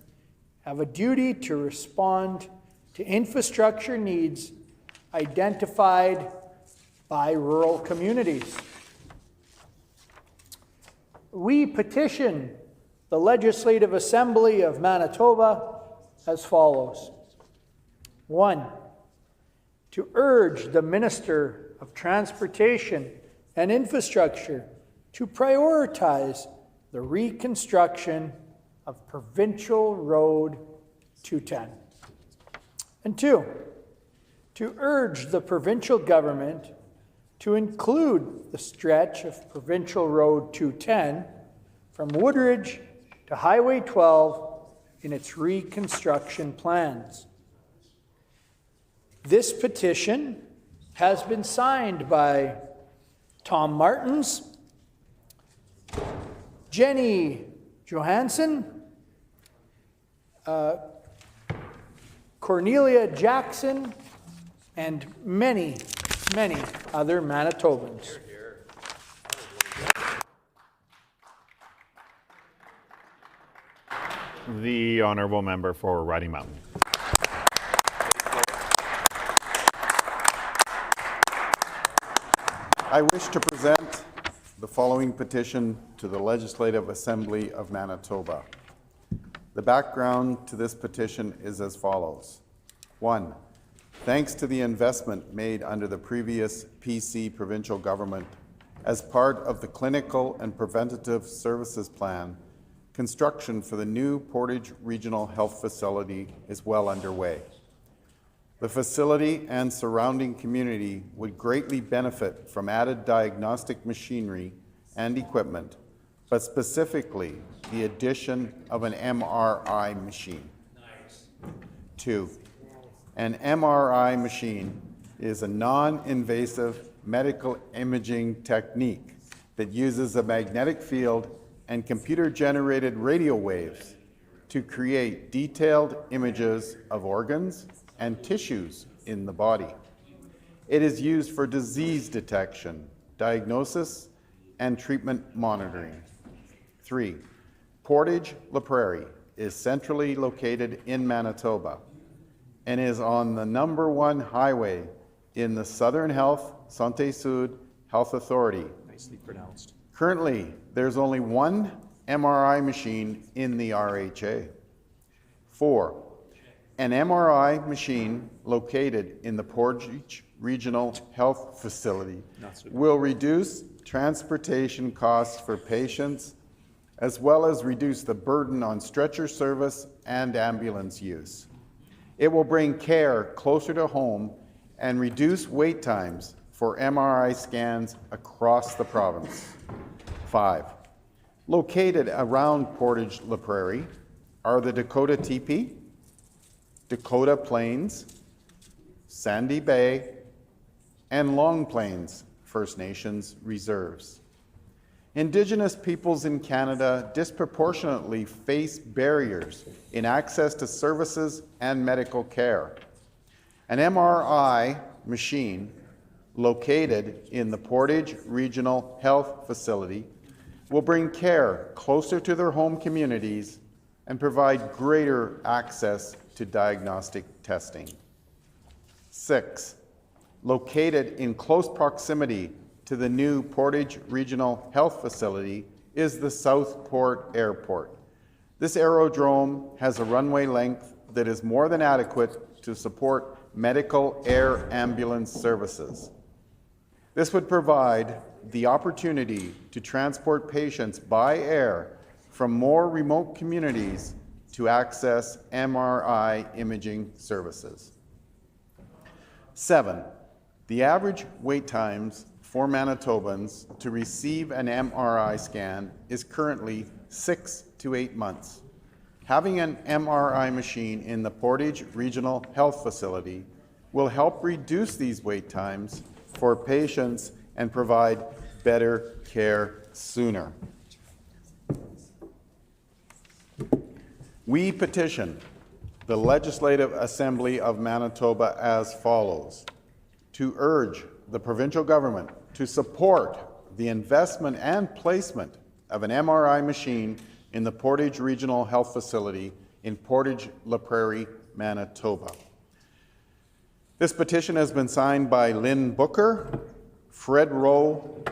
have a duty to respond to infrastructure needs identified by rural communities. We petition the Legislative Assembly of Manitoba as follows. 1, to urge the Minister of Transportation and Infrastructure to prioritize the reconstruction of Provincial Road 210. And 2, to urge the provincial government to include the stretch of Provincial Road 210 from Woodridge to Highway 12 in its reconstruction plans. This petition has been signed by Tom Martins, Jenny Johansson, Cornelia Jackson, and many, many other Manitobans. The honourable member for Riding Mountain. I wish to present the following petition to the Legislative Assembly of Manitoba. The background to this petition is as follows. 1, thanks to the investment made under the previous PC provincial government as part of the Clinical and Preventative Services Plan, construction for the new Portage Regional Health Facility is well underway. The facility and surrounding community would greatly benefit from added diagnostic machinery and equipment, but specifically the addition of an MRI machine. 2, an MRI machine is a non-invasive medical imaging technique that uses a magnetic field and computer-generated radio waves to create detailed images of organs and tissues in the body. It is used for disease detection, diagnosis, and treatment monitoring. 3, Portage La Prairie is centrally located in Manitoba and is on the #1 highway in the Southern Health Santé Sud Health Authority. Nicely pronounced. Currently, there's only one MRI machine in the RHA. 4, an MRI machine located in the Portage Regional Health Facility will reduce transportation costs for patients as well as reduce the burden on stretcher service and ambulance use. It will bring care closer to home and reduce wait times for MRI scans across the province. 5, located around Portage La Prairie are the Dakota Teepee, Dakota Plains, Sandy Bay, and Long Plains First Nations reserves. Indigenous peoples in Canada disproportionately face barriers in access to services and medical care. An MRI machine located in the Portage Regional Health Facility will bring care closer to their home communities and provide greater access to diagnostic testing. 6, located in close proximity to the new Portage Regional Health Facility is the Southport Airport. This aerodrome has a runway length that is more than adequate to support medical air ambulance services. This would provide the opportunity to transport patients by air from more remote communities to access MRI imaging services. 7, the average wait times for Manitobans to receive an MRI scan is currently 6 to 8 months. Having an MRI machine in the Portage Regional Health Facility will help reduce these wait times for patients and provide better care sooner. We petition the Legislative Assembly of Manitoba as follows: to urge the provincial government to support the investment and placement of an MRI machine in the Portage Regional Health Facility in Portage-La Prairie, Manitoba. This petition has been signed by Lynn Booker, Fred Rowe,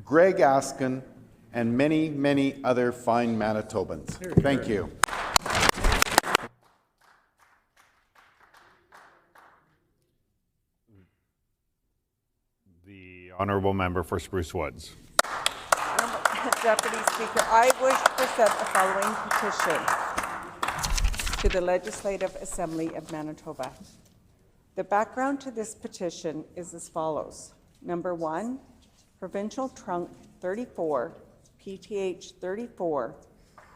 Greg Askin, and many, many other fine Manitobans. Thank you. The honourable member for Spruce Woods. Deputy Speaker, I wish to present the following petition to the Legislative Assembly of Manitoba. The background to this petition is as follows. Number 1, Provincial Trunk 34, PTH 34,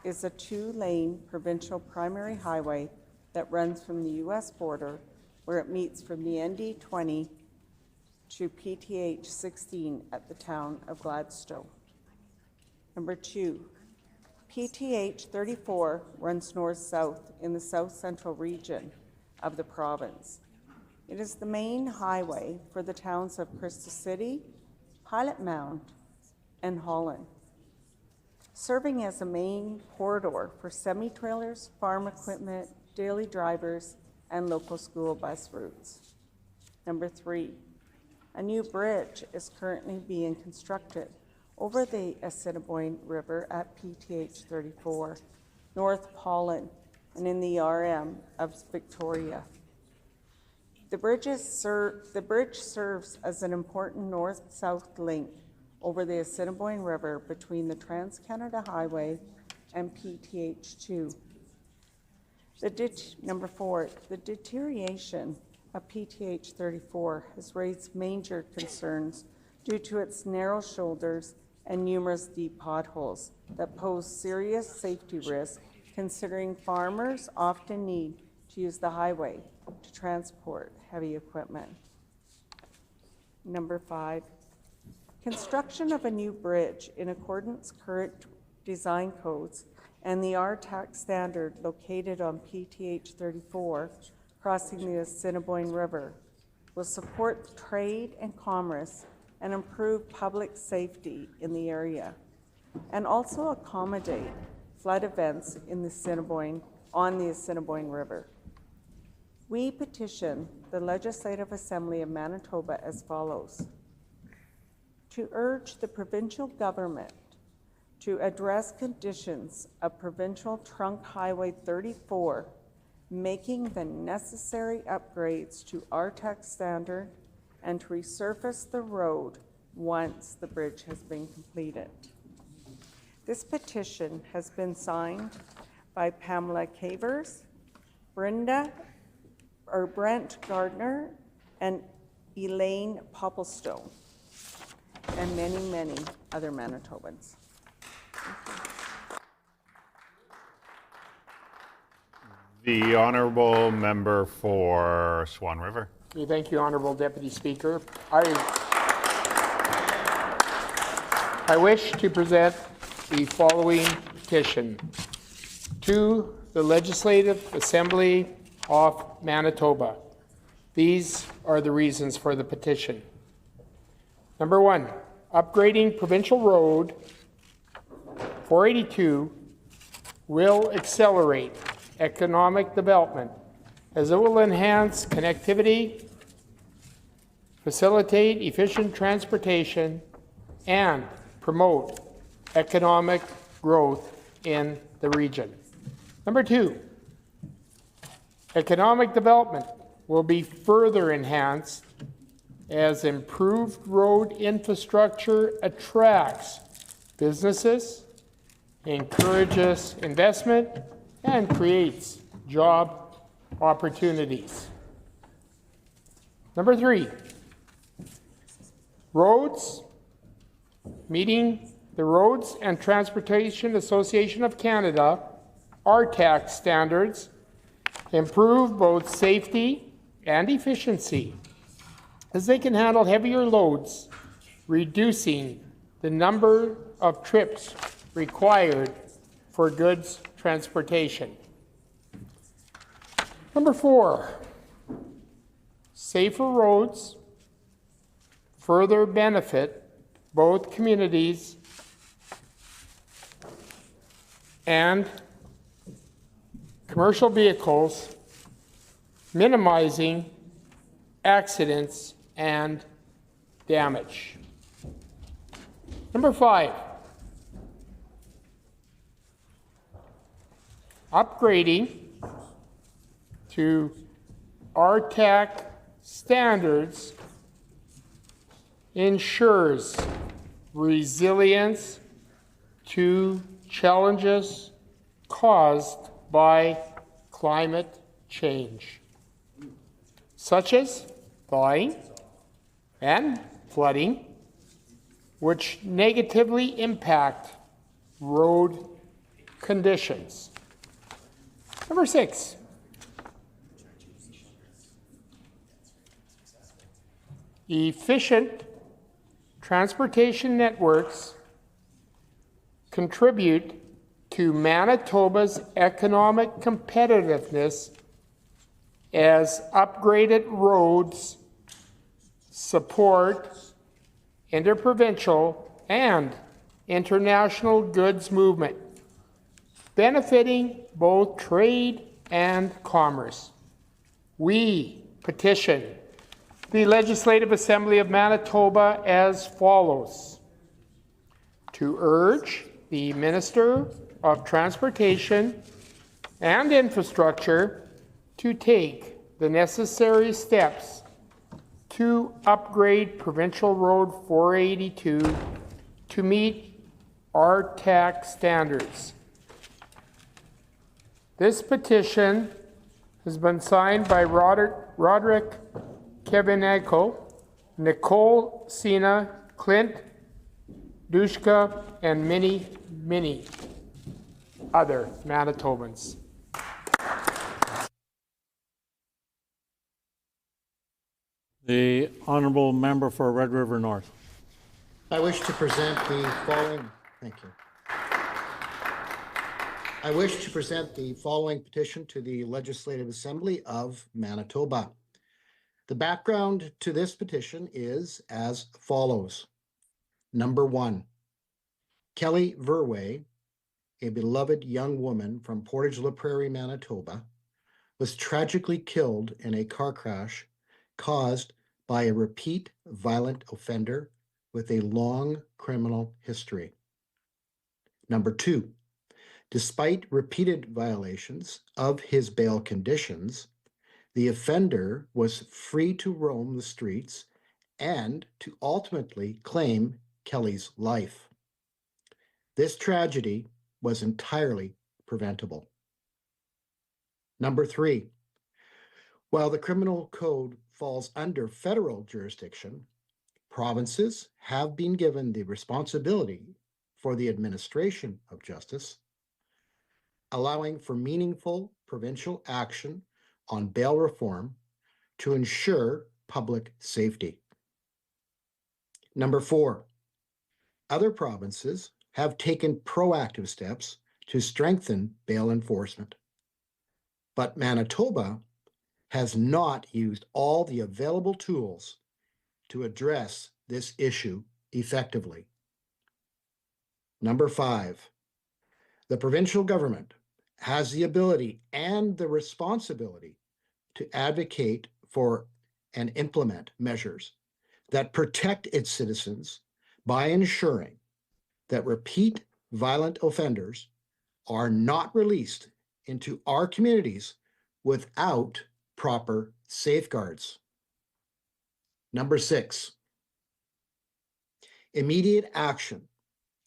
is a 2-lane provincial primary highway that runs from the U.S. border, where it meets from the ND 20 to PTH 16 at the town of Gladstone. Number 2, PTH 34 runs north-south in the south-central region of the province. It is the main highway for the towns of Crystal City, Pilot Mound, and Holland, serving as a main corridor for semi-trailers, farm equipment, daily drivers, and local school bus routes. Number 3, a new bridge is currently being constructed over the Assiniboine River at PTH 34, North Pollen, and in the RM of Victoria. The bridge serves as an important north-south link over the Assiniboine River between the Trans-Canada Highway and PTH2. Number 4, the deterioration of PTH 34 has raised major concerns due to its narrow shoulders and numerous deep potholes that pose serious safety risks, considering farmers often need to use the highway to transport heavy equipment. Number 5, construction of a new bridge in accordance current design codes and the RTAC standard located on PTH 34 crossing the Assiniboine River will support trade and commerce and improve public safety in the area, and also accommodate flood events in the Assiniboine, on the Assiniboine River. We petition the Legislative Assembly of Manitoba as follows: to urge the provincial government to address conditions of Provincial Trunk Highway 34, making the necessary upgrades to RTAC standard and to resurface the road once the bridge has been completed. This petition has been signed by Pamela Cavers, Brent Gardner, and Elaine Popplestone, and many, many other Manitobans. The honourable member for Swan River. Thank you, Honourable Deputy Speaker. I wish to present the following petition to the Legislative Assembly of Manitoba. These are the reasons for the petition. Number 1, upgrading Provincial Road 482 will accelerate economic development as it will enhance connectivity, facilitate efficient transportation, and promote economic growth in the region. Number 2, economic development will be further enhanced as improved road infrastructure attracts businesses, encourages investment, and creates job opportunities. Number 3, roads, meeting the Roads and Transportation Association of Canada, RTAC standards, improve both safety and efficiency as they can handle heavier loads, reducing the number of trips required for goods transportation. Number 4, safer roads further benefit both communities and commercial vehicles, minimizing accidents and damage. Number 5, upgrading to RTAC standards ensures resilience to challenges caused by climate change, such as thawing and flooding, which negatively impact road conditions. Number 6, efficient transportation networks contribute to Manitoba's economic competitiveness as upgraded roads support interprovincial and international goods movement, benefiting both trade and commerce. We petition the Legislative Assembly of Manitoba as follows: to urge the Minister of Transportation and Infrastructure to take the necessary steps to upgrade Provincial Road 482 to meet RTAC standards. This petition has been signed by Roderick Kevinenko, Nicole Sina, Clint Dushka, and many other Manitobans. The honourable member for Red River North. I wish to present the following. Thank you. I wish to present the following petition to the Legislative Assembly of Manitoba. The background to this petition is as follows. Number 1, Kelly Verway, a beloved young woman from Portage La Prairie, Manitoba, was tragically killed in a car crash caused by a repeat violent offender with a long criminal history. Number 2, despite repeated violations of his bail conditions, the offender was free to roam the streets and to ultimately claim Kelly's life. This tragedy was entirely preventable. Number 3, while the criminal code falls under federal jurisdiction, provinces have been given the responsibility for the administration of justice, allowing for meaningful provincial action on bail reform to ensure public safety. Number 4, other provinces have taken proactive steps to strengthen bail enforcement, but Manitoba has not used all the available tools to address this issue effectively. Number 5, the provincial government has the ability and the responsibility to advocate for and implement measures that protect its citizens by ensuring that repeat violent offenders are not released into our communities without proper safeguards. Number 6, immediate action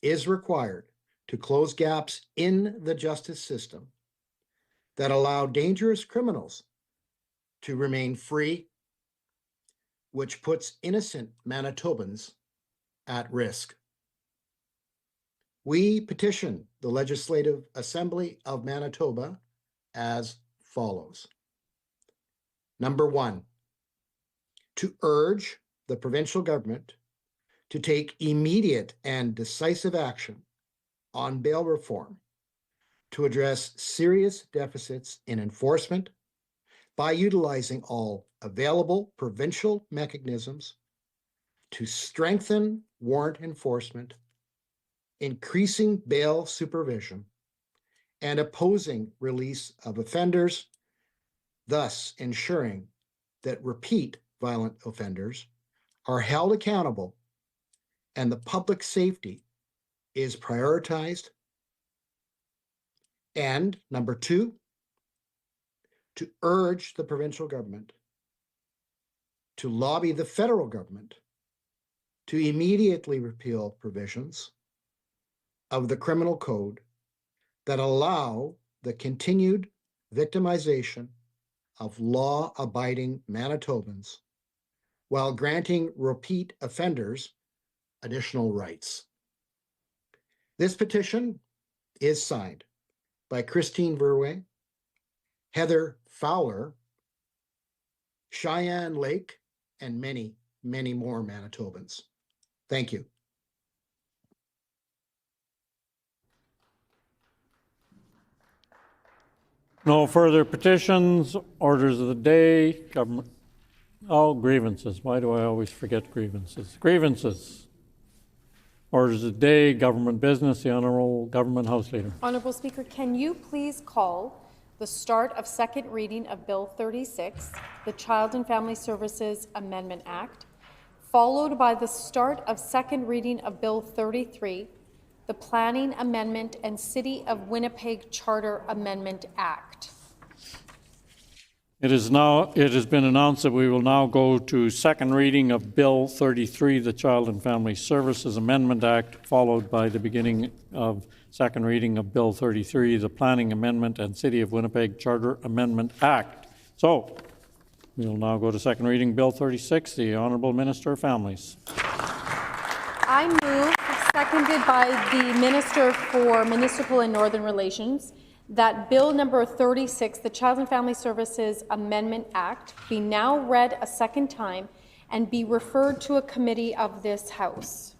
is required to close gaps in the justice system that allow dangerous criminals to remain free, which puts innocent Manitobans at risk. We petition the Legislative Assembly of Manitoba as follows. Number 1, to urge the provincial government to take immediate and decisive action on bail reform to address serious deficits in enforcement by utilizing all available provincial mechanisms to strengthen warrant enforcement, increasing bail supervision, and opposing release of offenders, thus ensuring that repeat violent offenders are held accountable and the public safety is prioritized. And number two, to urge the provincial government to lobby the federal government to immediately repeal provisions of the criminal code that allow the continued victimization of law-abiding Manitobans while granting repeat offenders additional rights. This petition is signed by Christine Verwey, Heather Fowler, Cheyenne Lake, and many, many more Manitobans. Thank you. No further petitions, orders of the day, government. Oh, grievances. Why do I always forget grievances? Grievances. Orders of the day, government business, the Honourable Government House Leader. Honourable Speaker, can you please call the start of second reading of Bill 36, the Child and Family Services Amendment Act, followed by the start of second reading of Bill 33, the Planning Amendment and City of Winnipeg Charter Amendment Act. It has been announced that we will now go to second reading of Bill 33, the Child and Family Services Amendment Act, followed by the beginning of second reading of Bill 33, the Planning Amendment and City of Winnipeg Charter Amendment Act. So, we will now go to second reading Bill 36, the Honourable Minister of Families. I move, seconded by the Minister for Municipal and Northern Relations, that Bill number 36, the Child and Family Services Amendment Act, be now read a second time and be referred to a committee of this House.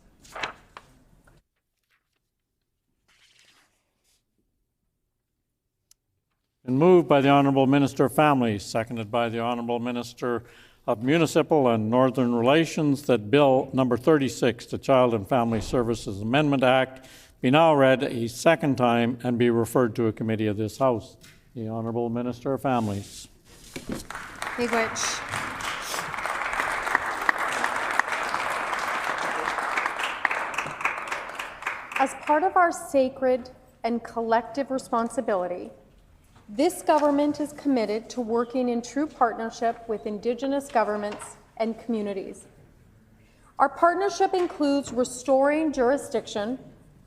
And moved by the Honourable Minister of Families, seconded by the Honourable Minister of Municipal and Northern Relations, that Bill number 36, the Child and Family Services Amendment Act, be now read a second time and be referred to a committee of this House. The Honourable Minister of Families. Miigwech. As part of our sacred and collective responsibility, this government is committed to working in true partnership with Indigenous governments and communities. Our partnership includes restoring jurisdiction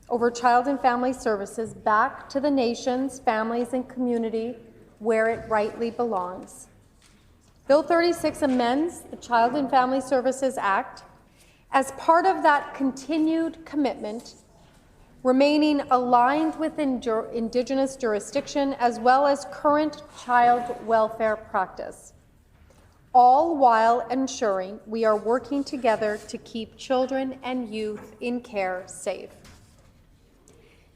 over child and family services back to the nation's families and community where it rightly belongs. Bill 36 amends the Child and Family Services Act as part of that continued commitment, remaining aligned with Indigenous jurisdiction as well as current child welfare practice, all while ensuring we are working together to keep children and youth in care safe.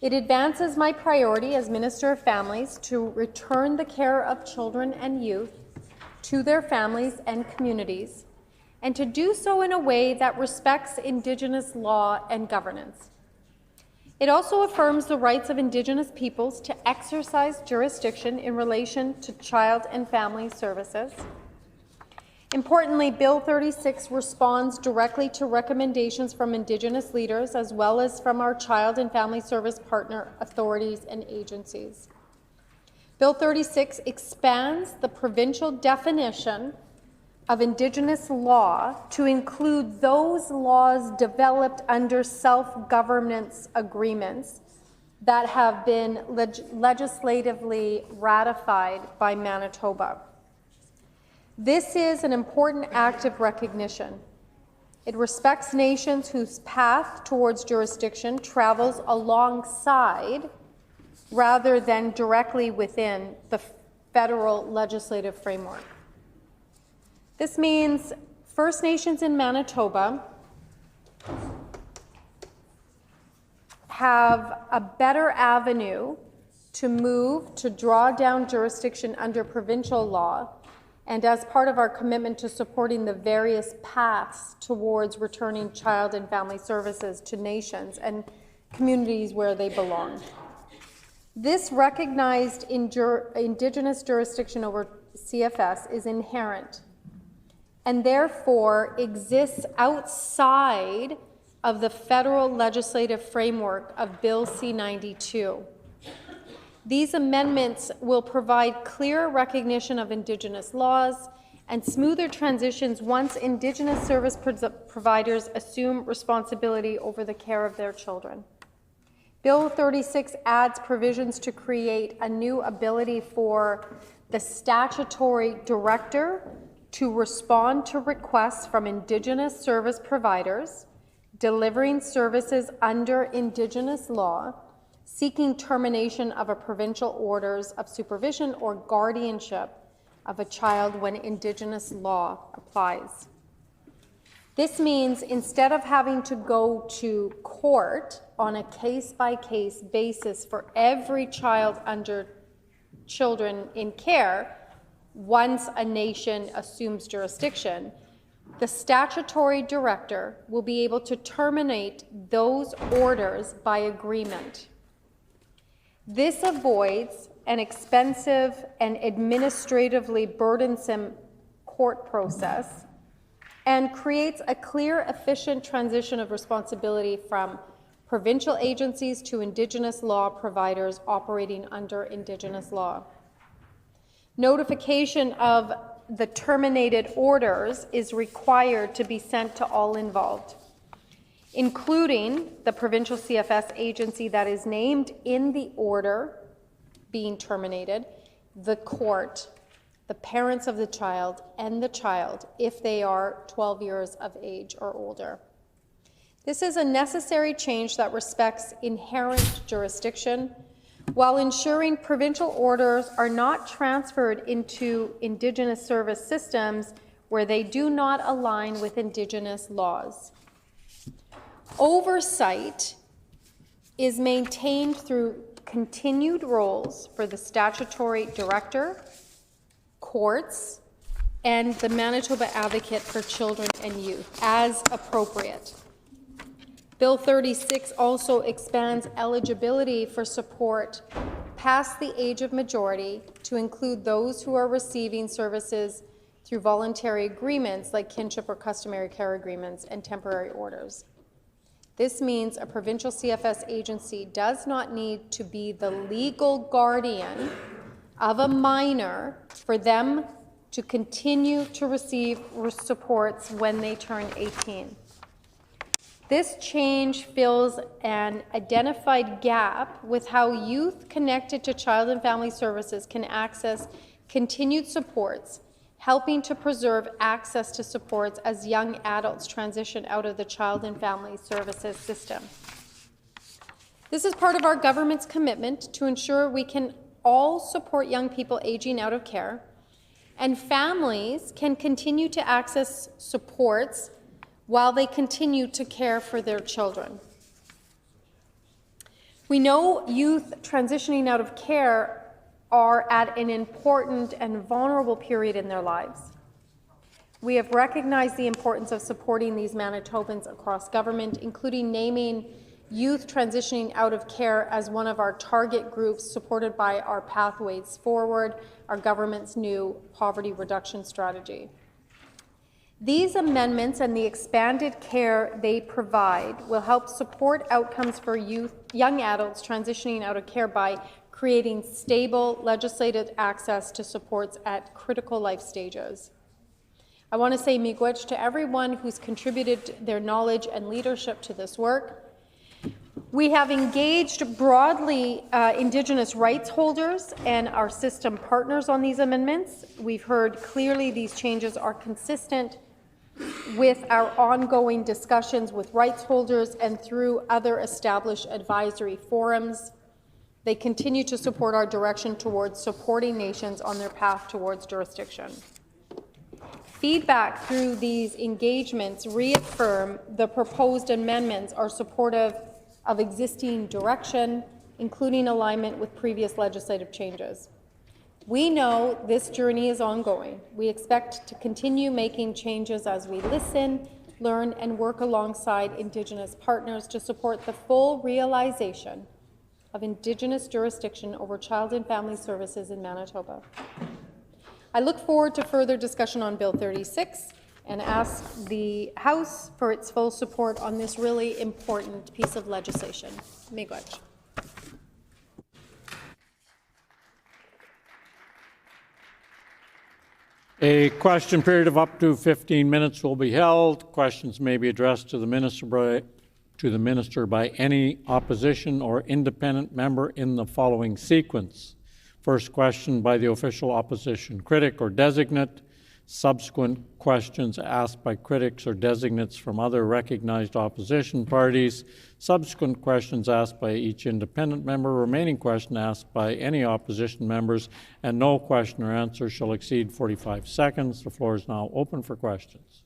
It advances my priority as Minister of Families to return the care of children and youth to their families and communities, and to do so in a way that respects Indigenous law and governance. It also affirms the rights of Indigenous peoples to exercise jurisdiction in relation to child and family services. Importantly, Bill 36 responds directly to recommendations from Indigenous leaders as well as from our child and family service partner authorities and agencies. Bill 36 expands the provincial definition of Indigenous law to include those laws developed under self-governance agreements that have been legislatively ratified by Manitoba. This is an important act of recognition. It respects nations whose path towards jurisdiction travels alongside rather than directly within the federal legislative framework. This means First Nations in Manitoba have a better avenue to move to draw down jurisdiction under provincial law, and as part of our commitment to supporting the various paths towards returning child and family services to nations and communities where they belong. This recognized Indigenous jurisdiction over CFS is inherent and therefore exists outside of the federal legislative framework of Bill C-92. These amendments will provide clear recognition of Indigenous laws and smoother transitions once Indigenous service providers assume responsibility over the care of their children. Bill 36 adds provisions to create a new ability for the statutory director to respond to requests from Indigenous service providers delivering services under Indigenous law, seeking termination of a provincial orders of supervision or guardianship of a child when Indigenous law applies. This means instead of having to go to court on a case-by-case basis for every child under children in care, once a nation assumes jurisdiction, the statutory director will be able to terminate those orders by agreement. This avoids an expensive and administratively burdensome court process and creates a clear, efficient transition of responsibility from provincial agencies to Indigenous law providers operating under Indigenous law. Notification of the terminated orders is required to be sent to all involved, including the provincial CFS agency that is named in the order being terminated, the court, the parents of the child, and the child if they are 12 years of age or older. This is a necessary change that respects inherent jurisdiction while ensuring provincial orders are not transferred into Indigenous service systems where they do not align with Indigenous laws. Oversight is maintained through continued roles for the statutory director, courts, and the Manitoba Advocate for Children and Youth as appropriate. Bill 36 also expands eligibility for support past the age of majority to include those who are receiving services through voluntary agreements like kinship or customary care agreements and temporary orders. This means a provincial CFS agency does not need to be the legal guardian of a minor for them to continue to receive supports when they turn 18. This change fills an identified gap with how youth connected to child and family services can access continued supports, helping to preserve access to supports as young adults transition out of the child and family services system. This is part of our government's commitment to ensure we can all support young people aging out of care, and families can continue to access supports while they continue to care for their children. We know youth transitioning out of care are at an important and vulnerable period in their lives. We have recognized the importance of supporting these Manitobans across government, including naming youth transitioning out of care as one of our target groups supported by our Pathways Forward, our government's new poverty reduction strategy. These amendments and the expanded care they provide will help support outcomes for young adults transitioning out of care by creating stable legislative access to supports at critical life stages. I want to say miigwech to everyone who's contributed their knowledge and leadership to this work. We have engaged broadly Indigenous rights holders and our system partners on these amendments. We've heard clearly these changes are consistent with our ongoing discussions with rights holders and through other established advisory forums. They continue to support our direction towards supporting nations on their path towards jurisdiction. Feedback through these engagements reaffirm the proposed amendments are supportive of existing direction, including alignment with previous legislative changes. We know this journey is ongoing. We expect to continue making changes as we listen, learn, and work alongside Indigenous partners to support the full realization of Indigenous jurisdiction over child and family services in Manitoba. I look forward to further discussion on Bill 36 and ask the House for its full support on this really important piece of legislation. Miigwech. A question period of up to 15 minutes will be held. Questions may be addressed to the minister by any opposition or independent member in the following sequence. First question by the official opposition critic or designate. Subsequent questions asked by critics or designates from other recognized opposition parties. Subsequent questions asked by each independent member. Remaining question asked by any opposition members, and no question or answer shall exceed 45 seconds. The floor is now open for questions.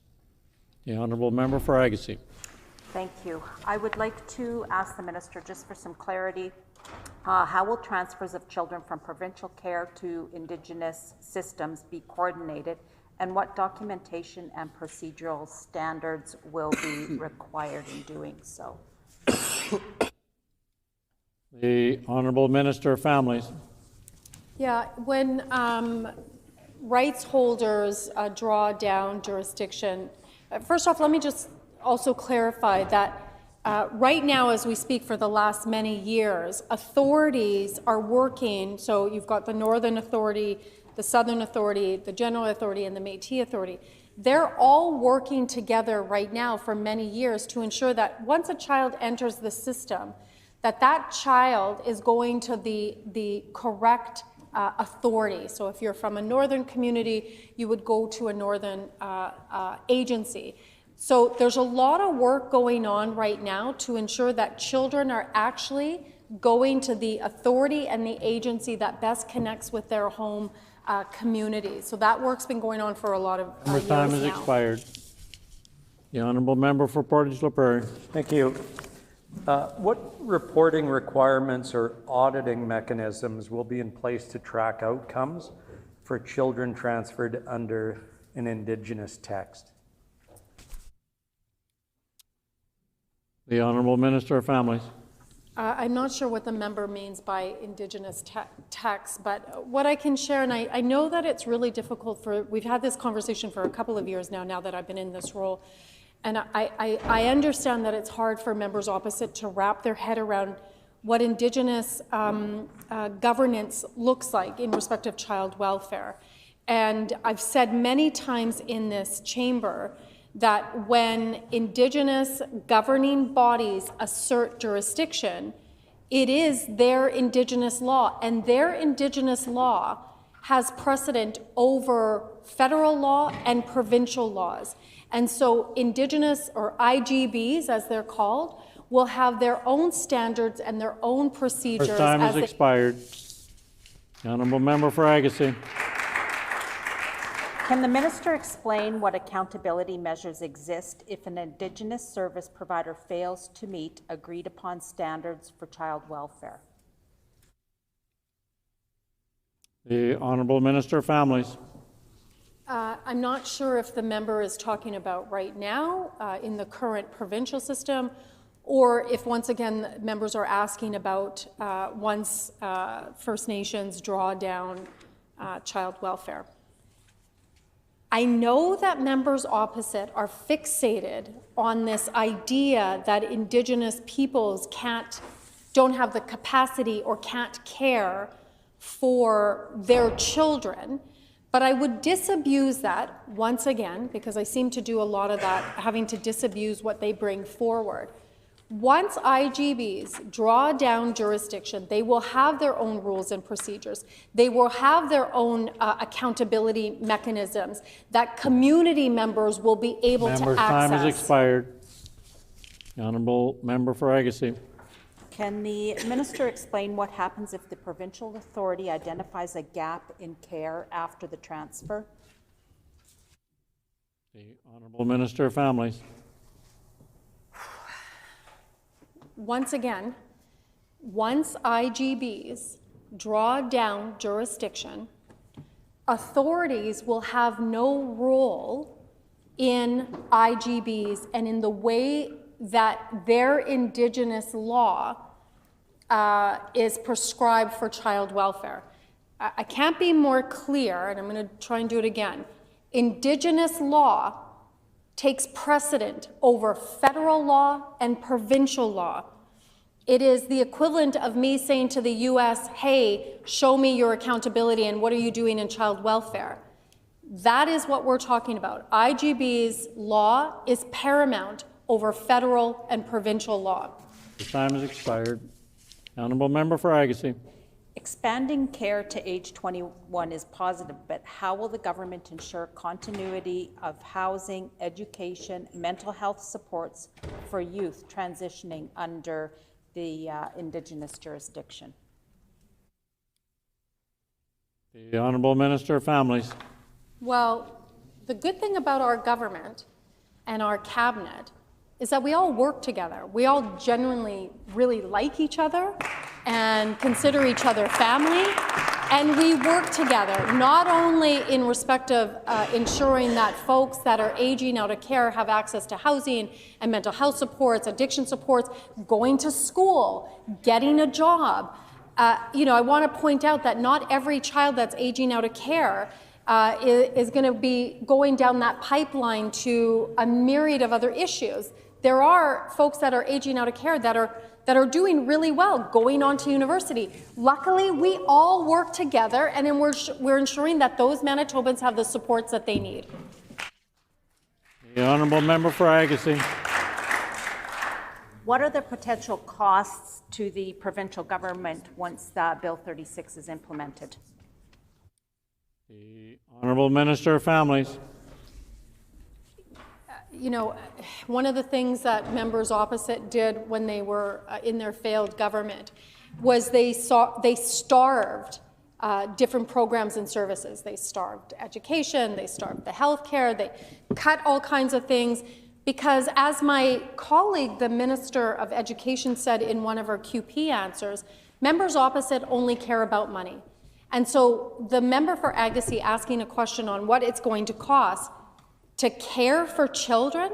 The honourable member for Agassiz. Thank you. I would like to ask the minister, just for some clarity, how will transfers of children from provincial care to Indigenous systems be coordinated, and what documentation and procedural standards will be required in doing so? The Honourable Minister of Families. Yeah, when rights holders draw down jurisdiction, first off, let me just also clarify that right now, as we speak, for the last many years, authorities are working. So you've got the Northern Authority, the Southern Authority, the General Authority, and the Métis Authority. They're all working together right now for many years to ensure that once a child enters the system, that child is going to the correct authority. So if you're from a northern community, you would go to a northern agency. So there's a lot of work going on right now to ensure that children are actually going to the authority and the agency that best connects with their home community. So that work's been going on for a lot of Member years time has now. expired. The honourable member for Portage-La Prairie. Thank you. What reporting requirements or auditing mechanisms will be in place to track outcomes for children transferred under an Indigenous text? The Honourable Minister of Families. I'm not sure what the member means by Indigenous tax, but what I can share, and I know that it's really difficult we've had this conversation for a couple of years now that I've been in this role, and I understand that it's hard for members opposite to wrap their head around what Indigenous governance looks like in respect of child welfare. And I've said many times in this chamber that when Indigenous governing bodies assert jurisdiction, it is their Indigenous law, and their Indigenous law has precedent over federal law and provincial laws. And so Indigenous, or IGBs as they're called, will have their own standards and their own procedures. First time has expired. The honourable member for Agassiz. Can the minister explain what accountability measures exist if an Indigenous service provider fails to meet agreed upon standards for child welfare? The Honourable Minister of Families. I'm not sure if the member is talking about right now in the current provincial system, or if once again members are asking about once First Nations draw down child welfare. I know that members opposite are fixated on this idea that Indigenous peoples don't have the capacity or can't care for their children. But I would disabuse that once again, because I seem to do a lot of that, having to disabuse what they bring forward. Once IGBs draw down jurisdiction, they will have their own rules and procedures. They will have their own accountability mechanisms that community members will be able to access. Member's time has expired. The honourable member for Agassiz. Can the minister explain what happens if the provincial authority identifies a gap in care after the transfer? The Honourable Minister of Families. Once again, once IGBs draw down jurisdiction, authorities will have no role in IGBs and in the way that their Indigenous law is prescribed for child welfare. I can't be more clear, and I'm going to try and do it again. Indigenous law takes precedent over federal law and provincial law. It is the equivalent of me saying to the US, hey, show me your accountability and what are you doing in child welfare? That is what we're talking about. IGB's law is paramount over federal and provincial law. The time has expired. Honourable Member for Agassiz. Expanding care to age 21 is positive, but how will the government ensure continuity of housing, education, mental health supports for youth transitioning under the Indigenous jurisdiction? The Honourable Minister of Families. Well, the good thing about our government and our cabinet is that we all work together. We all genuinely really like each other and consider each other family. And we work together, not only in respect of ensuring that folks that are aging out of care have access to housing and mental health supports, addiction supports, going to school, getting a job. I want to point out that not every child that's aging out of care is going to be going down that pipeline to a myriad of other issues. There are folks that are aging out of care that are doing really well, going on to university. Luckily, we all work together, and then we're ensuring that those Manitobans have the supports that they need. The Honourable Member for Agassiz. What are the potential costs to the provincial government once Bill 36 is implemented? The Honourable Minister of Families. One of the things that members opposite did when they were in their failed government was they starved different programs and services. They starved education, they starved the healthcare, they cut all kinds of things because, as my colleague, the Minister of Education, said in one of our QP answers, members opposite only care about money. And so the member for Agassiz asking a question on what it's going to cost to care for children,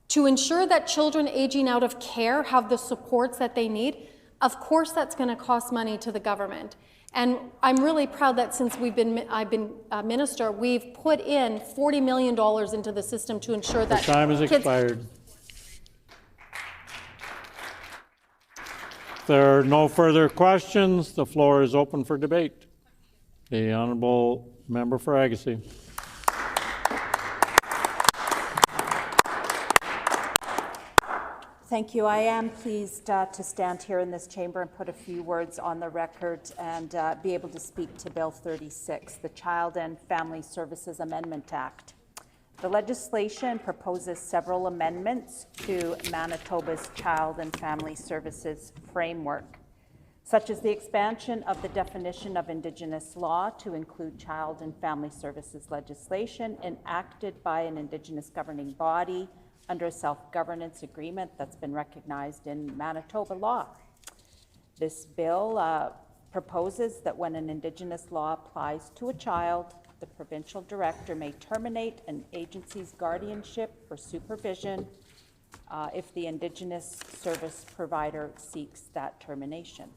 to ensure that children aging out of care have the supports that they need, of course that's going to cost money to the government. And I'm really proud that since I've been a minister, we've put in $40 million into the system to ensure that the time has expired. If there are no further questions, the floor is open for debate. The Honourable Member for Agassiz. Thank you. I am pleased to stand here in this chamber and put a few words on the record and be able to speak to Bill 36, the Child and Family Services Amendment Act. The legislation proposes several amendments to Manitoba's Child and Family Services framework, such as the expansion of the definition of Indigenous law to include child and family services legislation enacted by an Indigenous governing body under a self-governance agreement that's been recognized in Manitoba law. This bill proposes that when an Indigenous law applies to a child, the provincial director may terminate an agency's guardianship or supervision if the Indigenous service provider seeks that termination.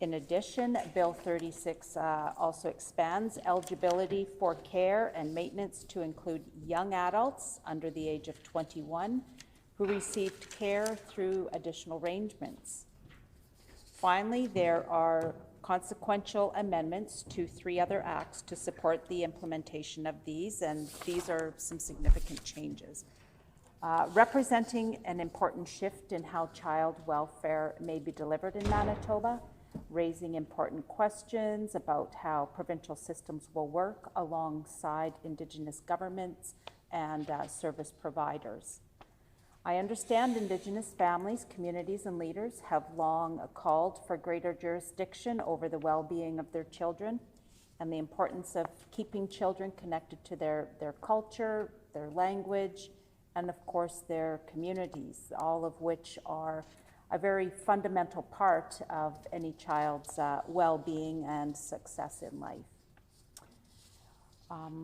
In addition, Bill 36 also expands eligibility for care and maintenance to include young adults under the age of 21 who received care through additional arrangements. Finally, there are consequential amendments to 3 other acts to support the implementation of these, and these are some significant changes. Representing an important shift in how child welfare may be delivered in Manitoba, raising important questions about how provincial systems will work alongside Indigenous governments and service providers. I understand Indigenous families, communities, and leaders have long called for greater jurisdiction over the well-being of their children. and the importance of keeping children connected to their culture, their language, and of course their communities, all of which are a very fundamental part of any child's well-being and success in life.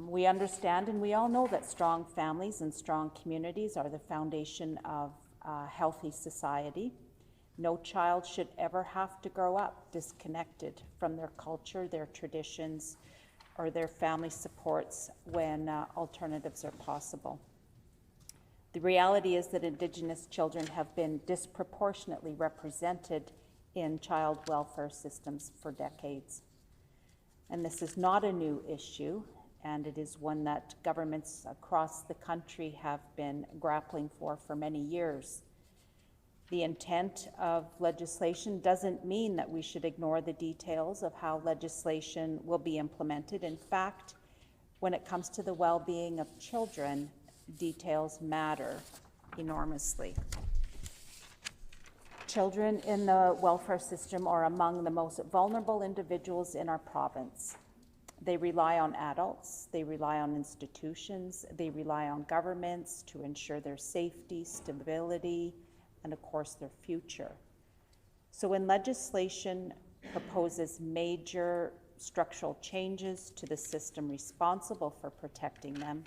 We understand and we all know that strong families and strong communities are the foundation of a healthy society. No child should ever have to grow up disconnected from their culture, their traditions, or their family supports when alternatives are possible. The reality is that Indigenous children have been disproportionately represented in child welfare systems for decades. And this is not a new issue, and it is one that governments across the country have been grappling for many years. The intent of legislation doesn't mean that we should ignore the details of how legislation will be implemented. In fact, when it comes to the well-being of children, details matter enormously. Children in the welfare system are among the most vulnerable individuals in our province. They rely on adults, they rely on institutions, they rely on governments to ensure their safety, stability, and of course their future. So when legislation proposes major structural changes to the system responsible for protecting them,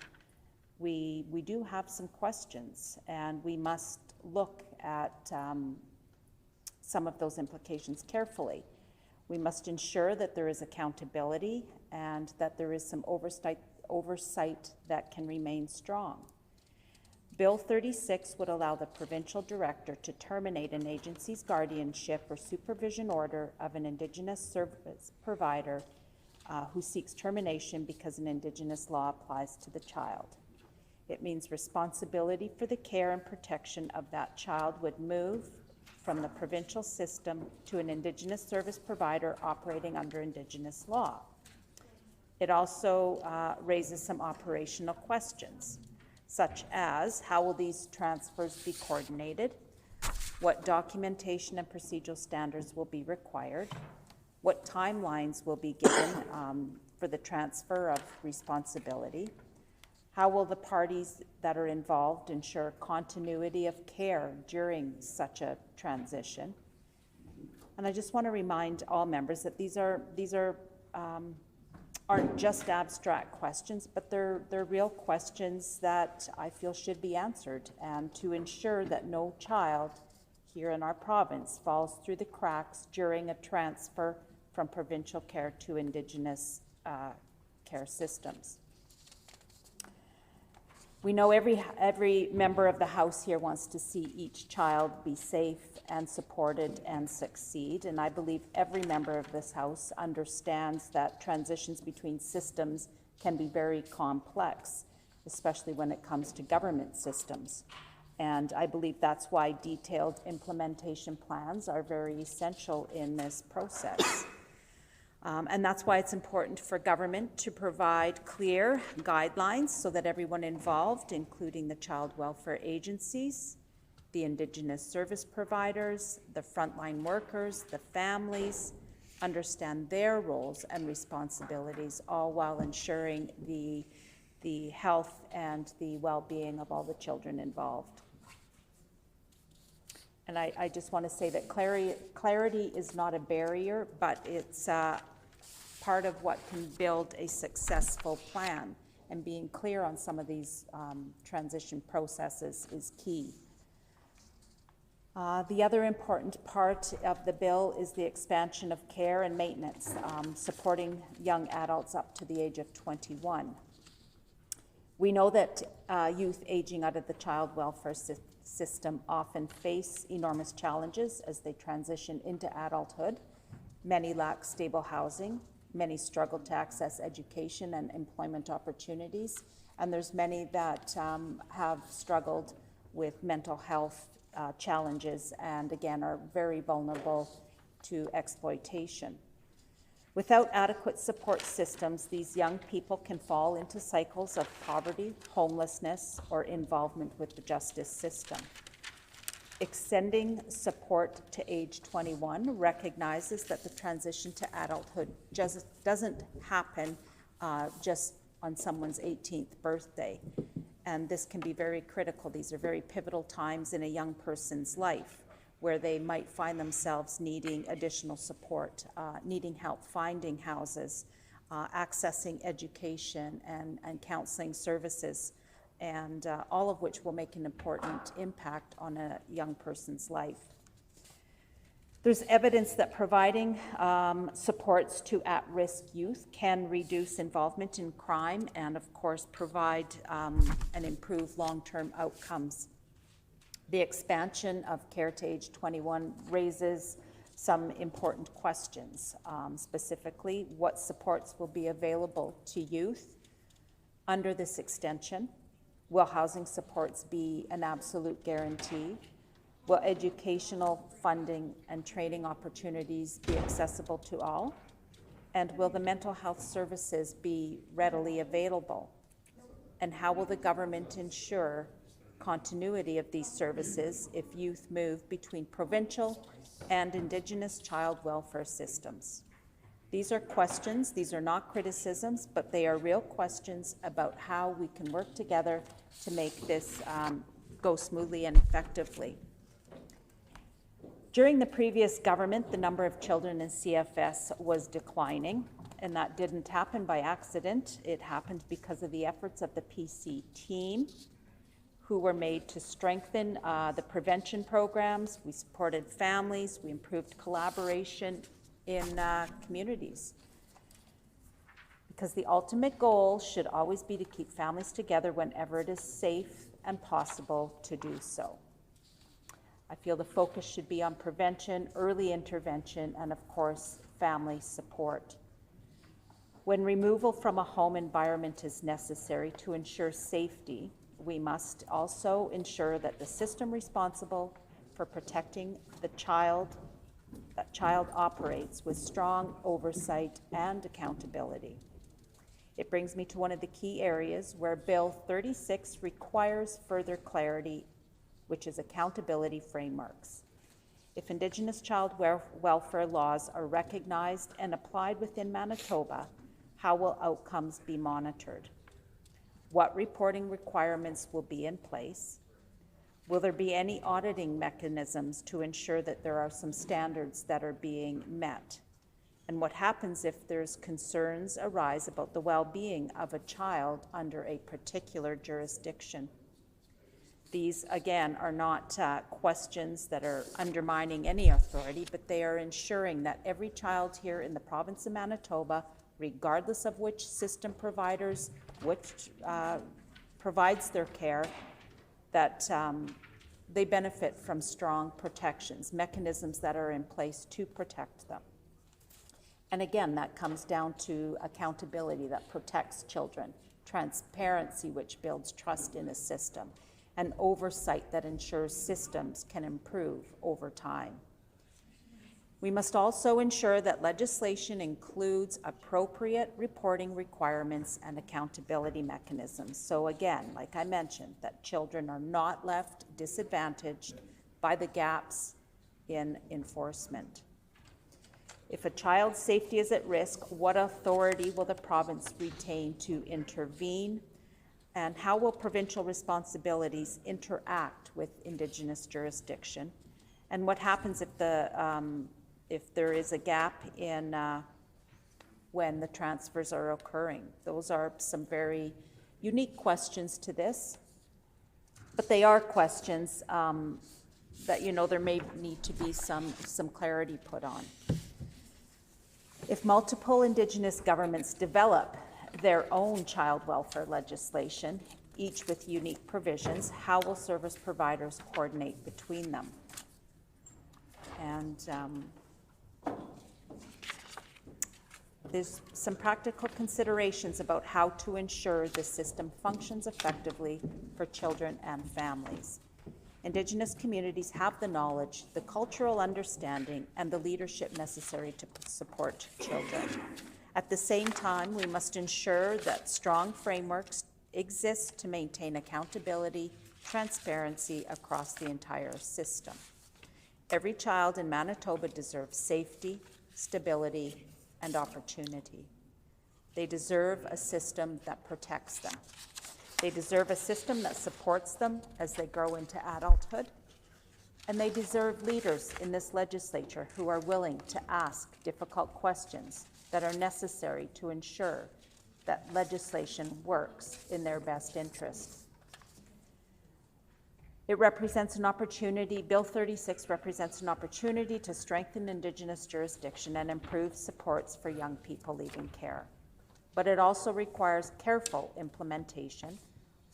we do have some questions, and we must look at some of those implications carefully. We must ensure that there is accountability and that there is some oversight that can remain strong. Bill 36 would allow the provincial director to terminate an agency's guardianship or supervision order of an Indigenous service provider who seeks termination because an Indigenous law applies to the child. It means responsibility for the care and protection of that child would move from the provincial system to an Indigenous service provider operating under Indigenous law. It also raises some operational questions, such as how will these transfers be coordinated, what documentation and procedural standards will be required, what timelines will be given for the transfer of responsibility, how will the parties that are involved ensure continuity of care during such a transition. And I just want to remind all members that these aren't just abstract questions, but they're real questions that I feel should be answered, and to ensure that no child here in our province falls through the cracks during a transfer from provincial care to Indigenous care systems. We know every member of the House here wants to see each child be safe and supported and succeed, and I believe every member of this House understands that transitions between systems can be very complex, especially when it comes to government systems. And I believe that's why detailed implementation plans are very essential in this process. And that's why it's important for government to provide clear guidelines so that everyone involved, including the child welfare agencies, the Indigenous service providers, the frontline workers, the families, understand their roles and responsibilities, all while ensuring the health and the well-being of all the children involved. And I just want to say that clarity is not a barrier, but it's part of what can build a successful plan. And being clear on some of these transition processes is key. The other important part of the bill is the expansion of care and maintenance, supporting young adults up to the age of 21. We know that youth aging out of the child welfare system often face enormous challenges as they transition into adulthood. Many lack stable housing, many struggle to access education and employment opportunities, and there's many that have struggled with mental health challenges and again are very vulnerable to exploitation. Without adequate support systems, these young people can fall into cycles of poverty, homelessness, or involvement with the justice system. Extending support to age 21 recognizes that the transition to adulthood just doesn't happen just on someone's 18th birthday. And this can be very critical. These are very pivotal times in a young person's life where they might find themselves needing additional support, needing help finding houses, accessing education and counseling services, and all of which will make an important impact on a young person's life. There's evidence that providing supports to at-risk youth can reduce involvement in crime and, of course, provide and improve long-term outcomes. The expansion of care to age 21 raises some important questions. Specifically, what supports will be available to youth under this extension? Will housing supports be an absolute guarantee? Will educational funding and training opportunities be accessible to all? And will the mental health services be readily available? And how will the government ensure continuity of these services if youth move between provincial and Indigenous child welfare systems? These are questions, these are not criticisms, but they are real questions about how we can work together to make this go smoothly and effectively. During the previous government, the number of children in CFS was declining, and that didn't happen by accident. It happened because of the efforts of the PC team, who were made to strengthen the prevention programs. We supported families, we improved collaboration in communities. Because the ultimate goal should always be to keep families together whenever it is safe and possible to do so. I feel the focus should be on prevention, early intervention, and of course, family support. When removal from a home environment is necessary to ensure safety, we must also ensure that the system responsible for protecting the child operates with strong oversight and accountability. It brings me to one of the key areas where Bill 36 requires further clarity, which is accountability frameworks. If Indigenous child welfare laws are recognized and applied within Manitoba, how will outcomes be monitored? What reporting requirements will be in place? Will there be any auditing mechanisms to ensure that there are some standards that are being met? And what happens if there's concerns arise about the well-being of a child under a particular jurisdiction? These, again, are not questions that are undermining any authority, but they are ensuring that every child here in the province of Manitoba, regardless of which system providers, which provides their care, that they benefit from strong protections, mechanisms that are in place to protect them. And again, that comes down to accountability that protects children, transparency which builds trust in a system, and oversight that ensures systems can improve over time. We must also ensure that legislation includes appropriate reporting requirements and accountability mechanisms. So again, like I mentioned, that children are not left disadvantaged by the gaps in enforcement. If a child's safety is at risk, what authority will the province retain to intervene? And how will provincial responsibilities interact with Indigenous jurisdiction? And what happens if there is a gap in when the transfers are occurring? Those are some very unique questions to this, but they are questions that, you know, there may need to be some clarity put on. If multiple Indigenous governments develop their own child welfare legislation, each with unique provisions, how will service providers coordinate between them? And there's some practical considerations about how to ensure the system functions effectively for children and families. Indigenous communities have the knowledge, the cultural understanding, and the leadership necessary to support children. At the same time, we must ensure that strong frameworks exist to maintain accountability transparency across the entire system. Every child in Manitoba deserves safety, stability, and opportunity. They deserve a system that protects them. They deserve a system that supports them as they grow into adulthood. And they deserve leaders in this legislature who are willing to ask difficult questions that are necessary to ensure that legislation works in their best interests. It represents an opportunity, Bill 36 represents an opportunity to strengthen Indigenous jurisdiction and improve supports for young people leaving care. But it also requires careful implementation,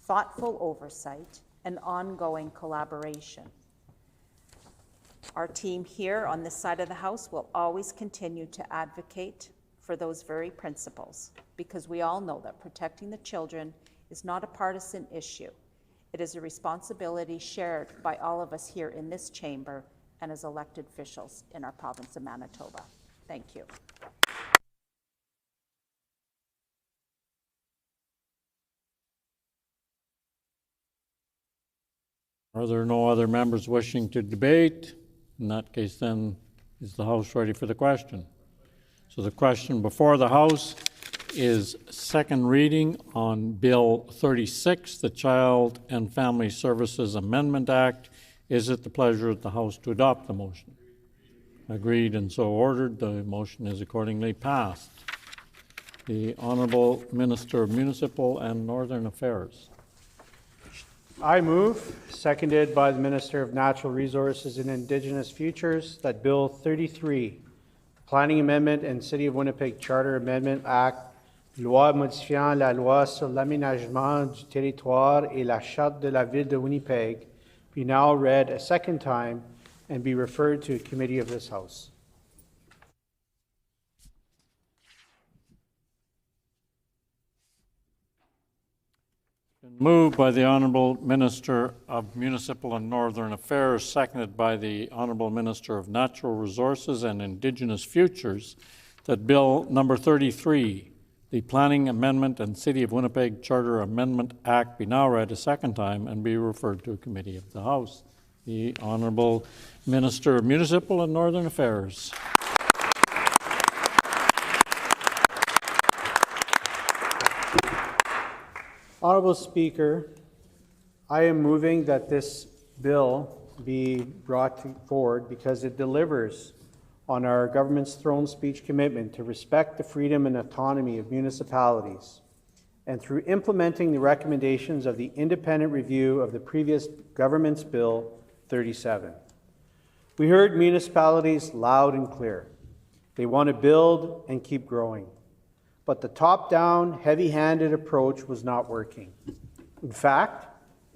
thoughtful oversight, and ongoing collaboration. Our team here on this side of the House will always continue to advocate for those very principles, because we all know that protecting the children is not a partisan issue. It is a responsibility shared by all of us here in this chamber and as elected officials in our province of Manitoba. Thank you. Are there no other members wishing to debate? In that case, then, is the House ready for the question? So the question before the House is second reading on Bill 36, the Child and Family Services Amendment Act. Is it the pleasure of the House to adopt the motion? Agreed and so ordered. The motion is accordingly passed. The Honourable Minister of Municipal and Northern Affairs. I move, seconded by the Minister of Natural Resources and Indigenous Futures, that Bill 33, Planning Amendment and City of Winnipeg Charter Amendment Act, loi modifiant la loi sur l'aménagement du territoire et la charte de la ville de Winnipeg, be now read a second time and be referred to a committee of this House. Moved by the Honourable Minister of Municipal and Northern Affairs, seconded by the Honourable Minister of Natural Resources and Indigenous Futures, that Bill number 33, the Planning Amendment and City of Winnipeg Charter Amendment Act, be now read a second time and be referred to a committee of the House. The Honourable Minister of Municipal and Northern Affairs. Honourable Speaker, I am moving that this bill be brought forward because it delivers on our government's throne speech commitment to respect the freedom and autonomy of municipalities, and through implementing the recommendations of the independent review of the previous government's Bill 37. We heard municipalities loud and clear. They want to build and keep growing. But the top-down, heavy-handed approach was not working. In fact,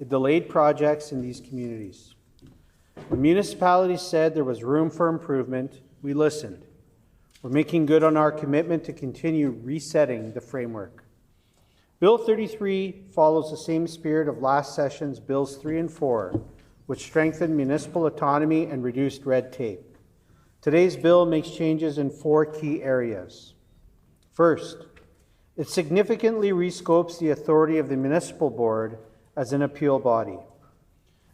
it delayed projects in these communities. When municipalities said there was room for improvement, we listened. We're making good on our commitment to continue resetting the framework. Bill 33 follows the same spirit of last session's Bills 3 and 4, which strengthened municipal autonomy and reduced red tape. Today's bill makes changes in 4 key areas. First, it significantly rescopes the authority of the municipal board as an appeal body.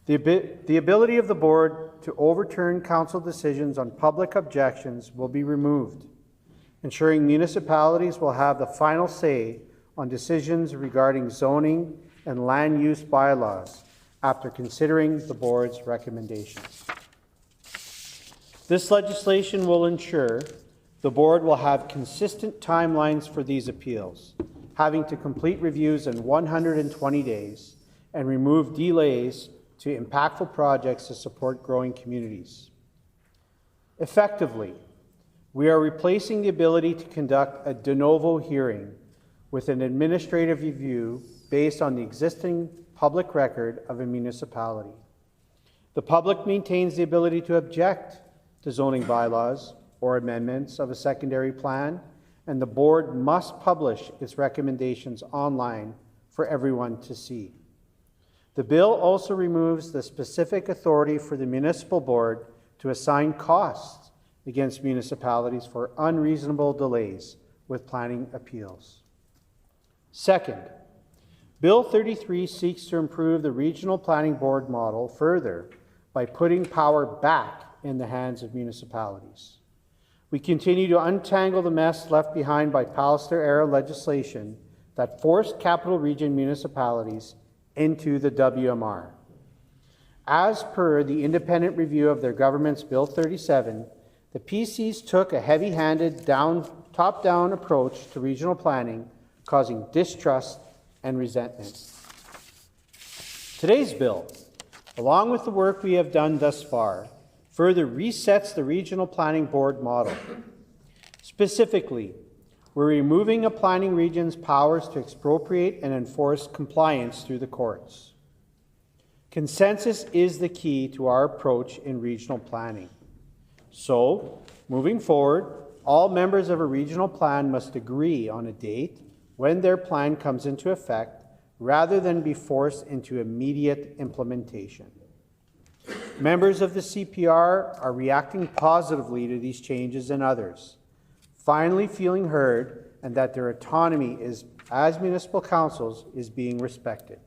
The ability of the board to overturn council decisions on public objections will be removed, ensuring municipalities will have the final say on decisions regarding zoning and land use bylaws after considering the board's recommendations. This legislation will ensure the board will have consistent timelines for these appeals, having to complete reviews in 120 days and remove delays to impactful projects to support growing communities. Effectively, we are replacing the ability to conduct a de novo hearing with an administrative review based on the existing public record of a municipality. The public maintains the ability to object to zoning bylaws or amendments of a secondary plan, and the board must publish its recommendations online for everyone to see. The bill also removes the specific authority for the municipal board to assign costs against municipalities for unreasonable delays with planning appeals. Second, Bill 33 seeks to improve the regional planning board model further by putting power back in the hands of municipalities. We continue to untangle the mess left behind by Pallister-era legislation that forced capital region municipalities into the WMR. As per the independent review of their government's Bill 37, the PCs took a heavy-handed top-down approach to regional planning, causing distrust and resentment. Today's bill, along with the work we have done thus far, further resets the regional planning board model. Specifically, we're removing a planning region's powers to expropriate and enforce compliance through the courts. Consensus is the key to our approach in regional planning. So, moving forward, all members of a regional plan must agree on a date when their plan comes into effect, rather than be forced into immediate implementation. Members of the CPR are reacting positively to these changes and others, finally feeling heard and that their autonomy as municipal councils is being respected.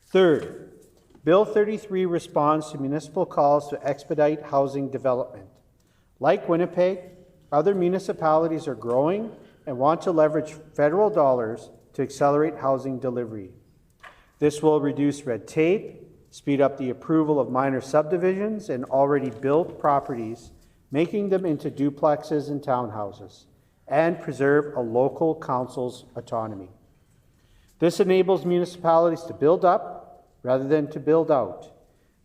Third, Bill 33 responds to municipal calls to expedite housing development. Like Winnipeg, other municipalities are growing and want to leverage federal dollars to accelerate housing delivery. This will reduce red tape, speed up the approval of minor subdivisions and already built properties, making them into duplexes and townhouses, and preserve a local council's autonomy. This enables municipalities to build up rather than to build out,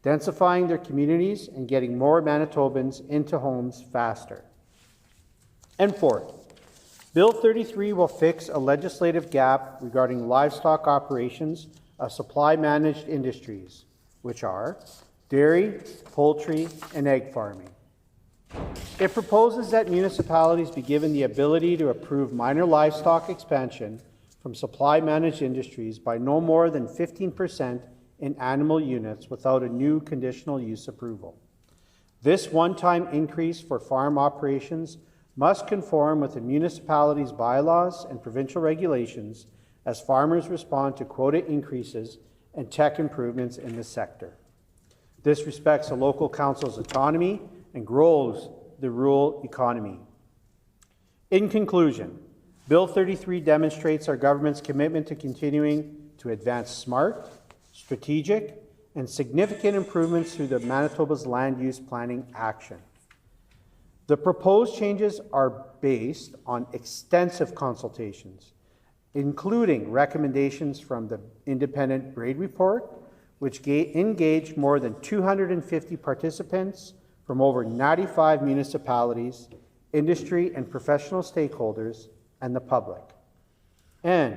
densifying their communities and getting more Manitobans into homes faster. And fourth, Bill 33 will fix a legislative gap regarding livestock operations of supply-managed industries, which are dairy, poultry, and egg farming. It proposes that municipalities be given the ability to approve minor livestock expansion from supply-managed industries by no more than 15% in animal units without a new conditional use approval. This one-time increase for farm operations must conform with the municipality's bylaws and provincial regulations as farmers respond to quota increases and tech improvements in the sector. This respects the local council's autonomy and grows the rural economy. In conclusion, Bill 33 demonstrates our government's commitment to continuing to advance smart, strategic, and significant improvements through the Manitoba's land use planning action. The proposed changes are based on extensive consultations, including recommendations from the independent grade report, which engaged more than 250 participants from over 95 municipalities, industry and professional stakeholders, and the public. And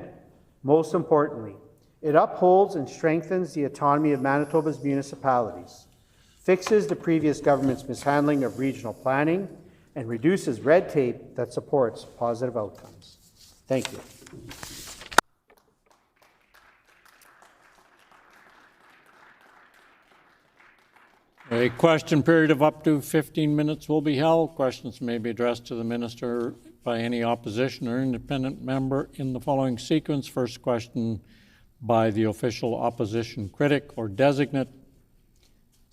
most importantly, it upholds and strengthens the autonomy of Manitoba's municipalities, fixes the previous government's mishandling of regional planning, and reduces red tape that supports positive outcomes. Thank you. A question period of up to 15 minutes will be held. Questions may be addressed to the minister by any opposition or independent member in the following sequence. First question by the official opposition critic or designate.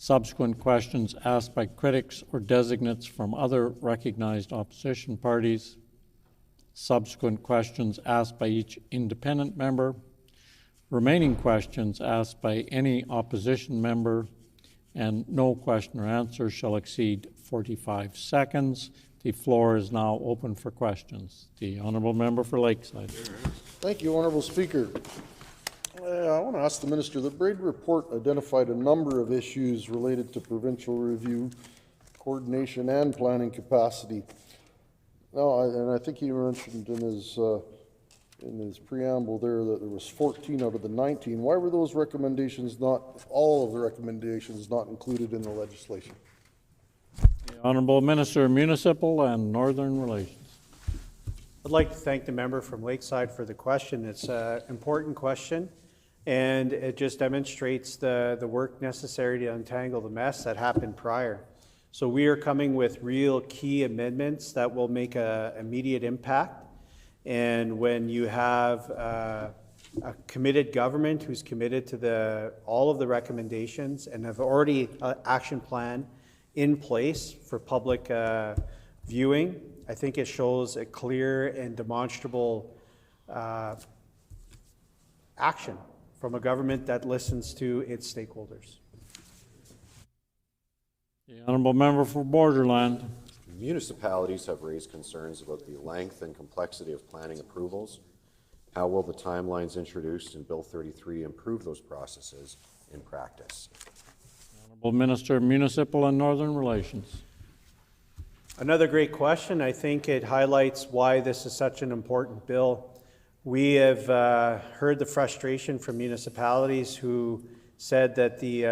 Subsequent questions asked by critics or designates from other recognized opposition parties. Subsequent questions asked by each independent member. Remaining questions asked by any opposition member, and no question or answer shall exceed 45 seconds. The floor is now open for questions. The honourable member for Lakeside. Thank you, Honourable Speaker. I want to ask the Minister, the Braid report identified a number of issues related to provincial review, coordination, and planning capacity. Now, and I think he mentioned in his preamble there that there was 14 out of the 19. Why were those recommendations not, all of the recommendations not included in the legislation? The Honourable Minister of Municipal and Northern Relations. I'd like to thank the member from Lakeside for the question. It's an important question, and it just demonstrates the work necessary to untangle the mess that happened prior. So we are coming with real key amendments that will make an immediate impact. And when you have a committed government who's committed to all of the recommendations and have already an action plan in place for public viewing. I think it shows a clear and demonstrable action from a government that listens to its stakeholders. The honourable member for Borderland. Municipalities have raised concerns about the length and complexity of planning approvals. How will the timelines introduced in Bill 33 improve those processes in practice? Honourable Minister of Municipal and Northern Relations. Another great question. I think it highlights why this is such an important bill. We have heard the frustration from municipalities who said that the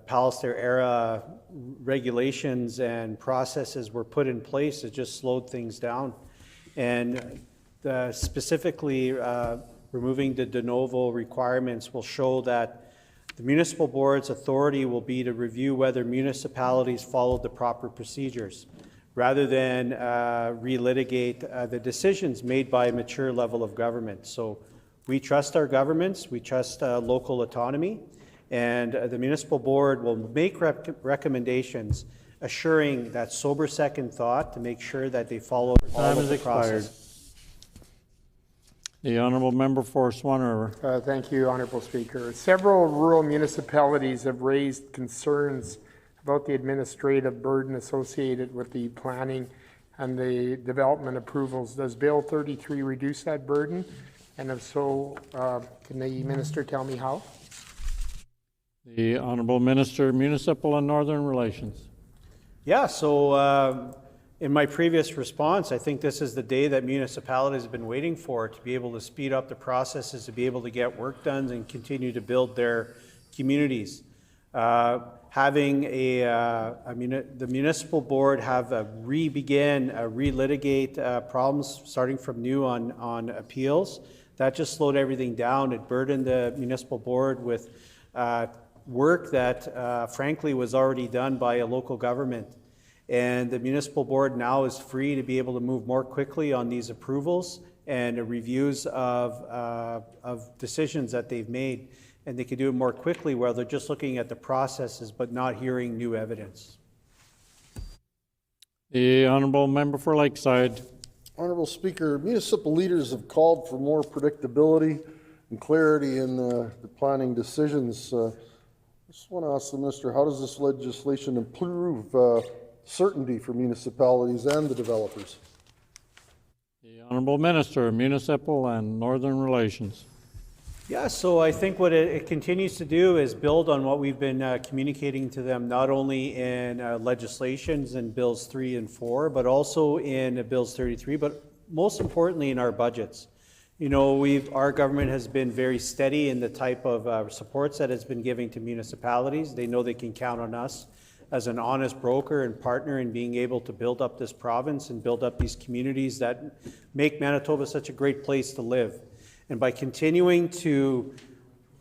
Pallister era regulations and processes were put in place that just slowed things down. And specifically removing the de novo requirements will show that the municipal board's authority will be to review whether municipalities followed the proper procedures, rather than relitigate the decisions made by a mature level of government. So we trust our governments, we trust local autonomy, and the municipal board will make recommendations assuring that sober second thought to make sure that they follow all of the process. The honourable member for Swan River. Thank you, Honourable Speaker. Several rural municipalities have raised concerns about the administrative burden associated with the planning and the development approvals. Does Bill 33 reduce that burden? And if so, can the minister tell me how? The honourable Minister, Municipal and Northern Relations. Yeah, so in my previous response, I think this is the day that municipalities have been waiting for, to be able to speed up the processes, to be able to get work done and continue to build their communities. Having the municipal board have relitigate problems starting from new on appeals, that just slowed everything down. It burdened the municipal board with work that frankly was already done by a local government. And the municipal board now is free to be able to move more quickly on these approvals and reviews of decisions that they've made. And they can do it more quickly where they're just looking at the processes but not hearing new evidence. The honourable member for Lakeside. Honourable Speaker, municipal leaders have called for more predictability and clarity in the planning decisions. I just want to ask the Minister, how does this legislation improve certainty for municipalities and the developers? The honourable Minister, Municipal and Northern Relations. Yeah, so I think what it continues to do is build on what we've been communicating to them, not only in legislations in Bills 3 and 4, but also in Bills 33, but most importantly in our budgets. You know, our government has been very steady in the type of supports that it's been giving to municipalities. They know they can count on us as an honest broker and partner in being able to build up this province and build up these communities that make Manitoba such a great place to live. And by continuing to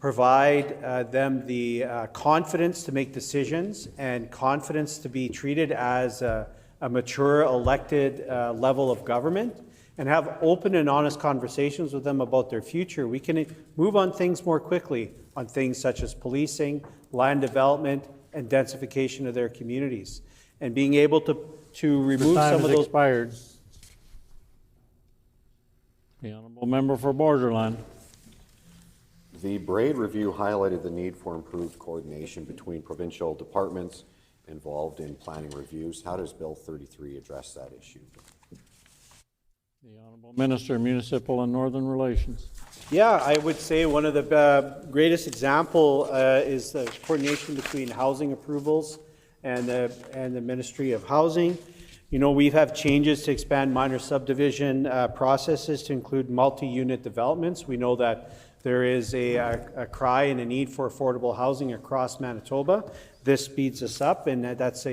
provide them the confidence to make decisions and confidence to be treated as a mature elected level of government and have open and honest conversations with them about their future, we can move on things more quickly on things such as policing, land development, and densification of their communities. And being able to remove some of those... Expired. The honourable member for Borderland. The Braid review highlighted the need for improved coordination between provincial departments involved in planning reviews. How does Bill 33 address that issue? The honourable Minister, Municipal and Northern Relations. Yeah, I would say one of the greatest example is the coordination between housing approvals and the Ministry of Housing. You know, we have changes to expand minor subdivision processes to include multi-unit developments. We know that there is a cry and a need for affordable housing across Manitoba. This speeds us up, and that's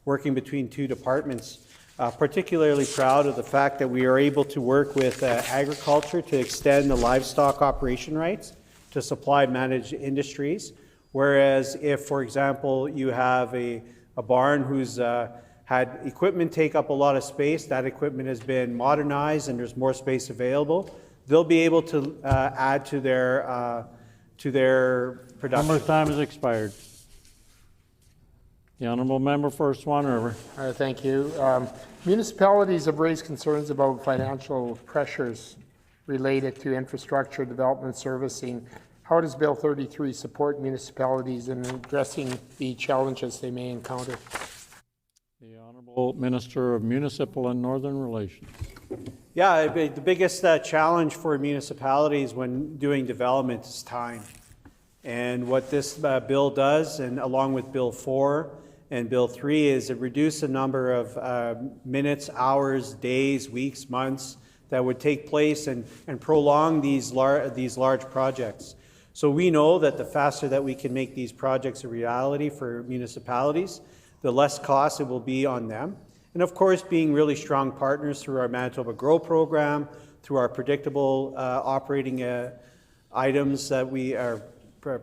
working between two departments. Particularly proud of the fact that we are able to work with agriculture to extend the livestock operation rights to supply managed industries. Whereas if, for example, you have a barn who's had equipment take up a lot of space, that equipment has been modernized and there's more space available. they'll be able to add to their production. Member's time has expired. The honourable member for Swan River. Thank you. Municipalities have raised concerns about financial pressures related to infrastructure development servicing. How does Bill 33 support municipalities in addressing the challenges they may encounter? The Honourable Minister of Municipal and Northern Relations. Yeah, the biggest challenge for municipalities when doing development is time. And what this bill does, and along with Bill 4 and Bill 3, is it reduces the number of minutes, hours, days, weeks, months that would take place and prolong these large projects. So we know that the faster that we can make these projects a reality for municipalities, the less cost it will be on them. And of course, being really strong partners through our Manitoba Grow program, through our predictable operating items that we are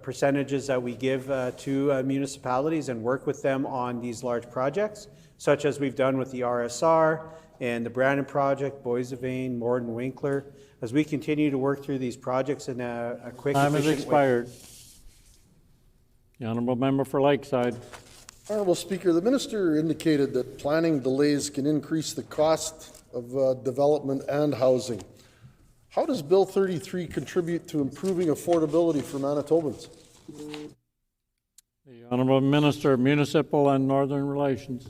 percentages that we give to municipalities and work with them on these large projects, such as we've done with the RSR and the Brandon project, Boys of Vane, Morden, Winkler, as we continue to work through these projects in a quick, Time has efficient way. expired. The honourable member for Lakeside. Honourable Speaker, the minister indicated that planning delays can increase the cost of development and housing. How does Bill 33 contribute to improving affordability for Manitobans? The Honourable Minister of Municipal and Northern Relations.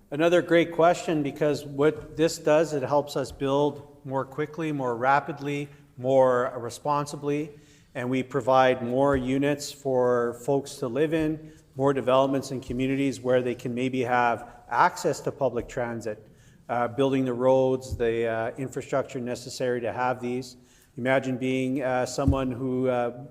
Another great question, because what this does, it helps us build more quickly, more rapidly, more responsibly, and we provide more units for folks to live in, more developments in communities where they can maybe have access to public transit, building the roads, the infrastructure necessary to have these. Imagine being someone who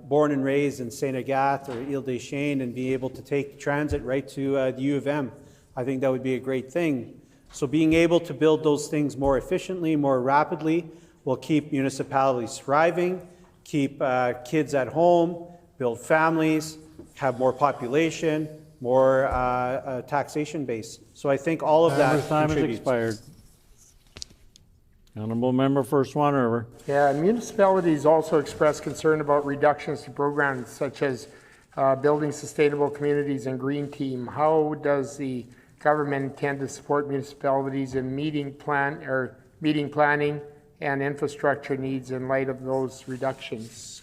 born and raised in St. Agathe or Ile-des-Chênes and be able to take transit right to the U of M. I think that would be a great thing. So being able to build those things more efficiently, more rapidly, will keep municipalities thriving, keep kids at home, build families, have more population, more taxation base. So I think all of that Time has contributes. expired. Honourable member for Swan River. Yeah, municipalities also express concern about reductions to programs such as building sustainable communities and green team. How does the government intend to support municipalities in meeting planning and infrastructure needs in light of those reductions?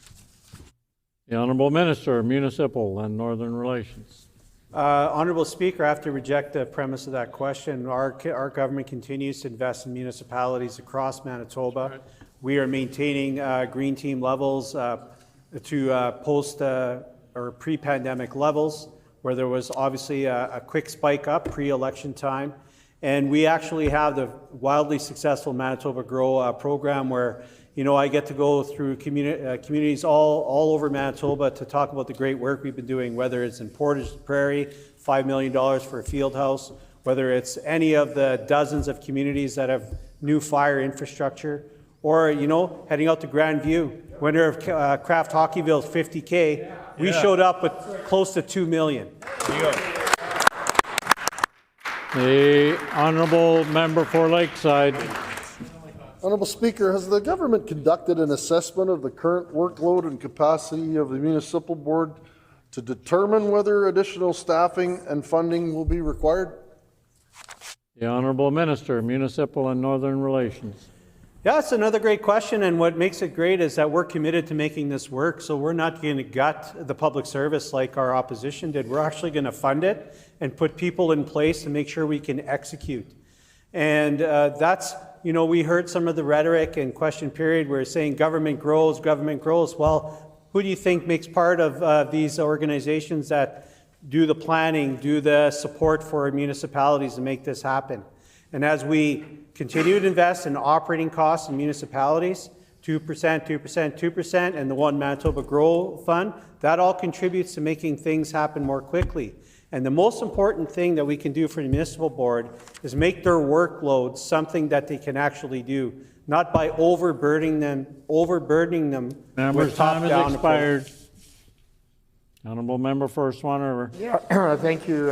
The Honourable Minister of Municipal and Northern Relations. Honourable Speaker, I have to reject the premise of that question. Our government continues to invest in municipalities across Manitoba. We are maintaining green team levels to post or pre-pandemic levels, where there was obviously a quick spike up pre-election time. And we actually have the wildly successful Manitoba Grow program where, you know, I get to go through communities all over Manitoba to talk about the great work we've been doing, whether it's in Portage Prairie, $5 million for a field house, whether it's any of the dozens of communities that have new fire infrastructure, or, you know, heading out to Grandview, winner of Craft Hockeyville's 50K, we showed up with close to $2 million. The Honourable Member for Lakeside. Honourable Speaker, has the government conducted an assessment of the current workload and capacity of the municipal board to determine whether additional staffing and funding will be required? The Honourable Minister of Municipal and Northern Relations. Yeah, it's another great question, and what makes it great is that we're committed to making this work, so we're not going to gut the public service like our opposition did. We're actually going to fund it and put people in place to make sure we can execute. And that's, you know, we heard some of the rhetoric and question period where it's saying government grows, government grows. Well, who do you think makes part of these organizations that do the planning, do the support for municipalities to make this happen? And as we continue to invest in operating costs in municipalities, 2%, 2%, 2%, and the One Manitoba Grow Fund, that all contributes to making things happen more quickly. And the most important thing that we can do for the municipal board is make their workload something that they can actually do, not by overburdening them Member's with time has top-down expired. approach. Honourable Member for Swan River. Yeah, thank you,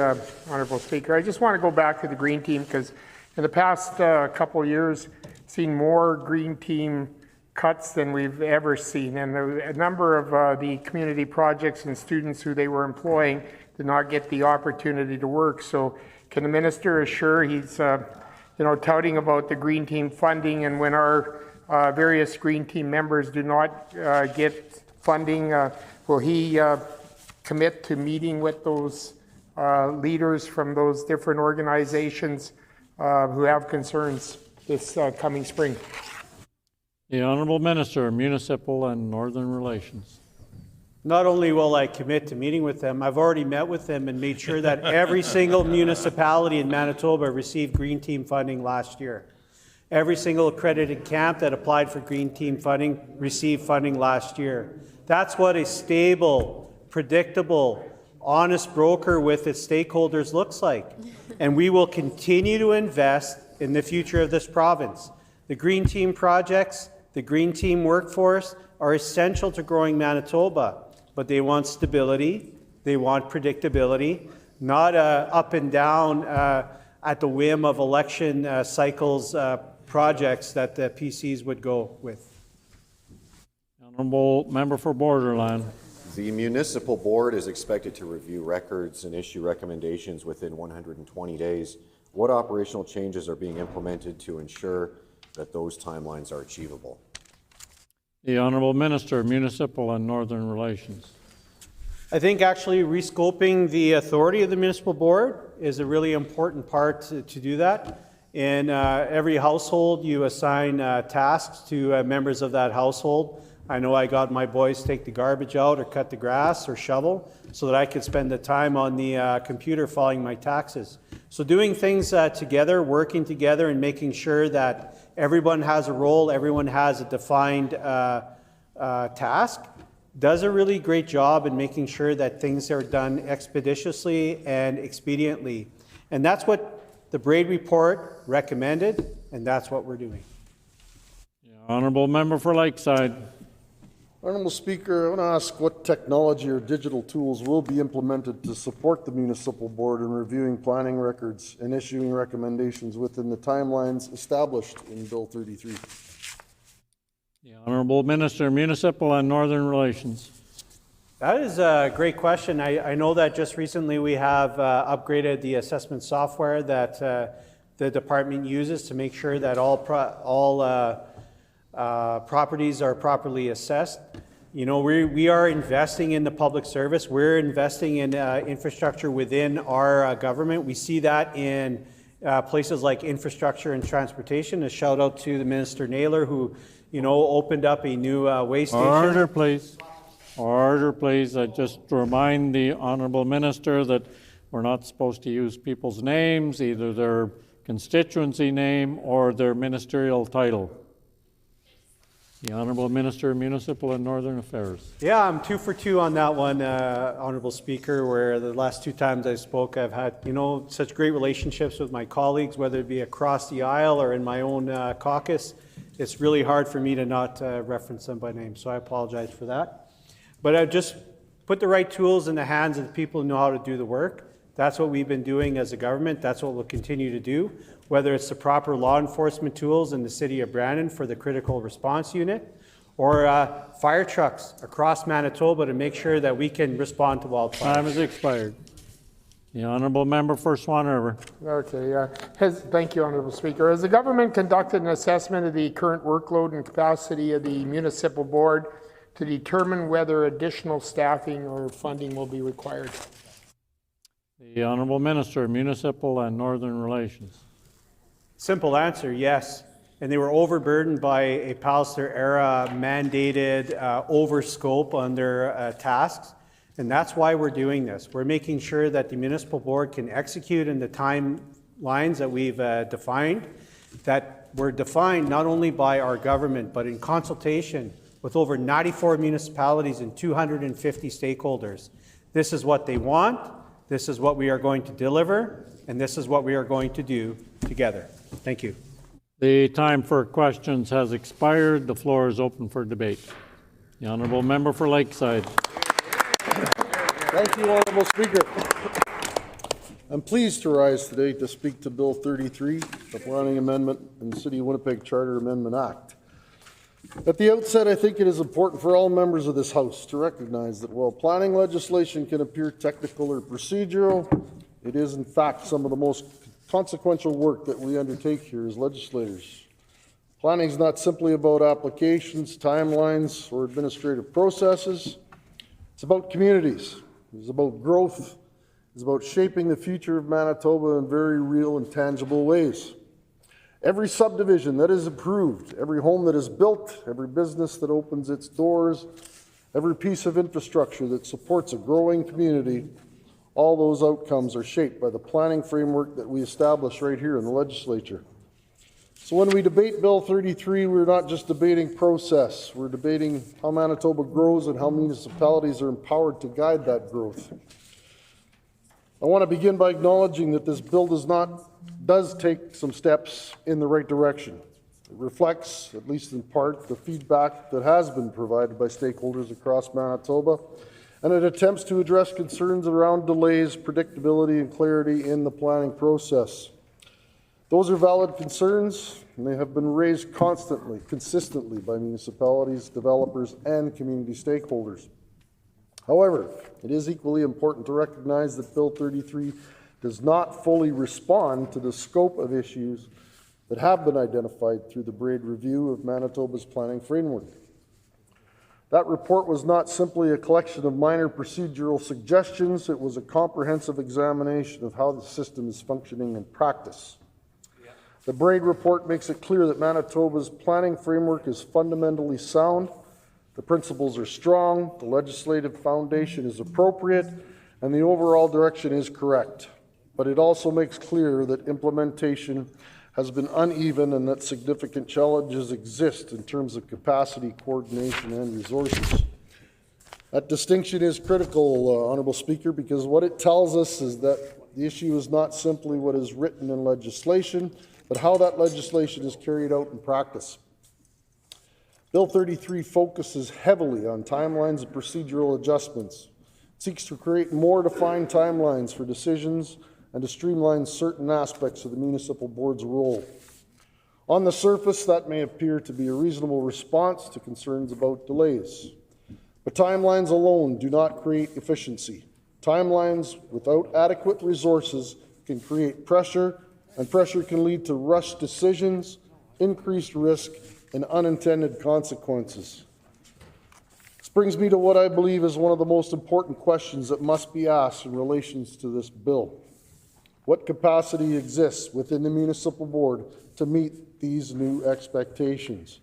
Honourable Speaker. I just want to go back to the green team because in the past couple of years, seen more green team cuts than we've ever seen. And a number of the community projects and students who they were employing did not get the opportunity to work. So can the minister assure he's touting about the Green Team funding, and when our various Green Team members do not get funding, will he commit to meeting with those leaders from those different organizations who have concerns this coming spring? The Honourable Minister, Municipal and Northern Relations. Not only will I commit to meeting with them, I've already met with them and made sure that every single municipality in Manitoba received Green Team funding last year. Every single accredited camp that applied for Green Team funding received funding last year. That's what a stable, predictable, honest broker with its stakeholders looks like. And we will continue to invest in the future of this province. The Green Team projects, the Green Team workforce are essential to growing Manitoba, but they want stability, they want predictability, not up and down at the whim of election cycles projects that the PCs would go with. Honourable Member for Borderland. The Municipal Board is expected to review records and issue recommendations within 120 days. What operational changes are being implemented to ensure that those timelines are achievable? The Honourable Minister, Municipal and Northern Relations. I think actually rescoping the authority of the Municipal Board is a really important part to do that. In every household, you assign tasks to members of that household. I know I got my boys take the garbage out or cut the grass or shovel so that I could spend the time on the computer filing my taxes. So doing things together, working together and making sure that everyone has a role, everyone has a defined task, does a really great job in making sure that things are done expeditiously and expediently. And that's what the Braid report recommended, and that's what we're doing. Honourable Member for Lakeside. Honourable Speaker, I want to ask what technology or digital tools will be implemented to support the Municipal Board in reviewing planning records and issuing recommendations within the timelines established in Bill 33. The Honourable Minister, Municipal and Northern Relations. That is a great question. I know that just recently we have upgraded the assessment software that the department uses to make sure that all properties are properly assessed. You know, we are investing in the public service. We're investing in infrastructure within our government. We see that in places like infrastructure and transportation. A shout out to the Minister Naylor, who, opened up a new way station. Order, please. Order, please. I just remind the Honourable Minister that we're not supposed to use people's names, either their constituency name or their ministerial title. The Honourable Minister, Municipal and Northern Affairs. Yeah, I'm 2 for 2 on that one, Honourable Speaker, where the last 2 times I spoke, I've had, such great relationships with my colleagues, whether it be across the aisle or in my own caucus. It's really hard for me to not reference them by name, so I apologize for that. But I've just put the right tools in the hands of the people who know how to do the work. That's what we've been doing as a government. That's what we'll continue to do, whether it's the proper law enforcement tools in the city of Brandon for the critical response unit, or fire trucks across Manitoba to make sure that we can respond to wildfires. Time has expired. The Honourable Member for Swan River. Okay, thank you, Honourable Speaker. Has the government conducted an assessment of the current workload and capacity of the Municipal Board to determine whether additional staffing or funding will be required? The Honourable Minister, Municipal and Northern Relations. Simple answer, yes. And they were overburdened by a Palliser era mandated overscope on their tasks. And that's why we're doing this. We're making sure that the Municipal Board can execute in the timelines that we've defined, that were defined not only by our government, but in consultation with over 94 municipalities and 250 stakeholders. This is what they want, this is what we are going to deliver, and this is what we are going to do together. Thank you. The time for questions has expired. The floor is open for debate. The Honourable Member for Lakeside. Thank you, Honourable Speaker. I'm pleased to rise today to speak to Bill 33, the Planning Amendment and the City of Winnipeg Charter Amendment Act. At the outset, I think it is important for all members of this House to recognize that while planning legislation can appear technical or procedural, it is in fact some of the most consequential work that we undertake here as legislators. Planning is not simply about applications, timelines, or administrative processes. It's about communities. It's about growth. It's about shaping the future of Manitoba in very real and tangible ways. Every subdivision that is approved, every home that is built, every business that opens its doors, every piece of infrastructure that supports a growing community, all those outcomes are shaped by the planning framework that we establish right here in the Legislature. So when we debate Bill 33, we're not just debating process, we're debating how Manitoba grows and how municipalities are empowered to guide that growth. I want to begin by acknowledging that this bill does take some steps in the right direction. It reflects, at least in part, the feedback that has been provided by stakeholders across Manitoba, and it attempts to address concerns around delays, predictability, and clarity in the planning process. Those are valid concerns, and they have been raised consistently by municipalities, developers, and community stakeholders. However, it is equally important to recognize that Bill 33 does not fully respond to the scope of issues that have been identified through the Braid review of Manitoba's planning framework. That report was not simply a collection of minor procedural suggestions, it was a comprehensive examination of how the system is functioning in practice. The Braid report makes it clear that Manitoba's planning framework is fundamentally sound, the principles are strong, the legislative foundation is appropriate, and the overall direction is correct. But it also makes clear that implementation has been uneven and that significant challenges exist in terms of capacity, coordination, and resources. That distinction is critical, Honourable Speaker, because what it tells us is that the issue is not simply what is written in legislation, but how that legislation is carried out in practice. Bill 33 focuses heavily on timelines and procedural adjustments. It seeks to create more defined timelines for decisions and to streamline certain aspects of the municipal board's role. On the surface, that may appear to be a reasonable response to concerns about delays. But timelines alone do not create efficiency. Timelines without adequate resources can create pressure, and pressure can lead to rushed decisions, increased risk, and unintended consequences. This brings me to what I believe is one of the most important questions that must be asked in relation to this bill. What capacity exists within the municipal board to meet these new expectations?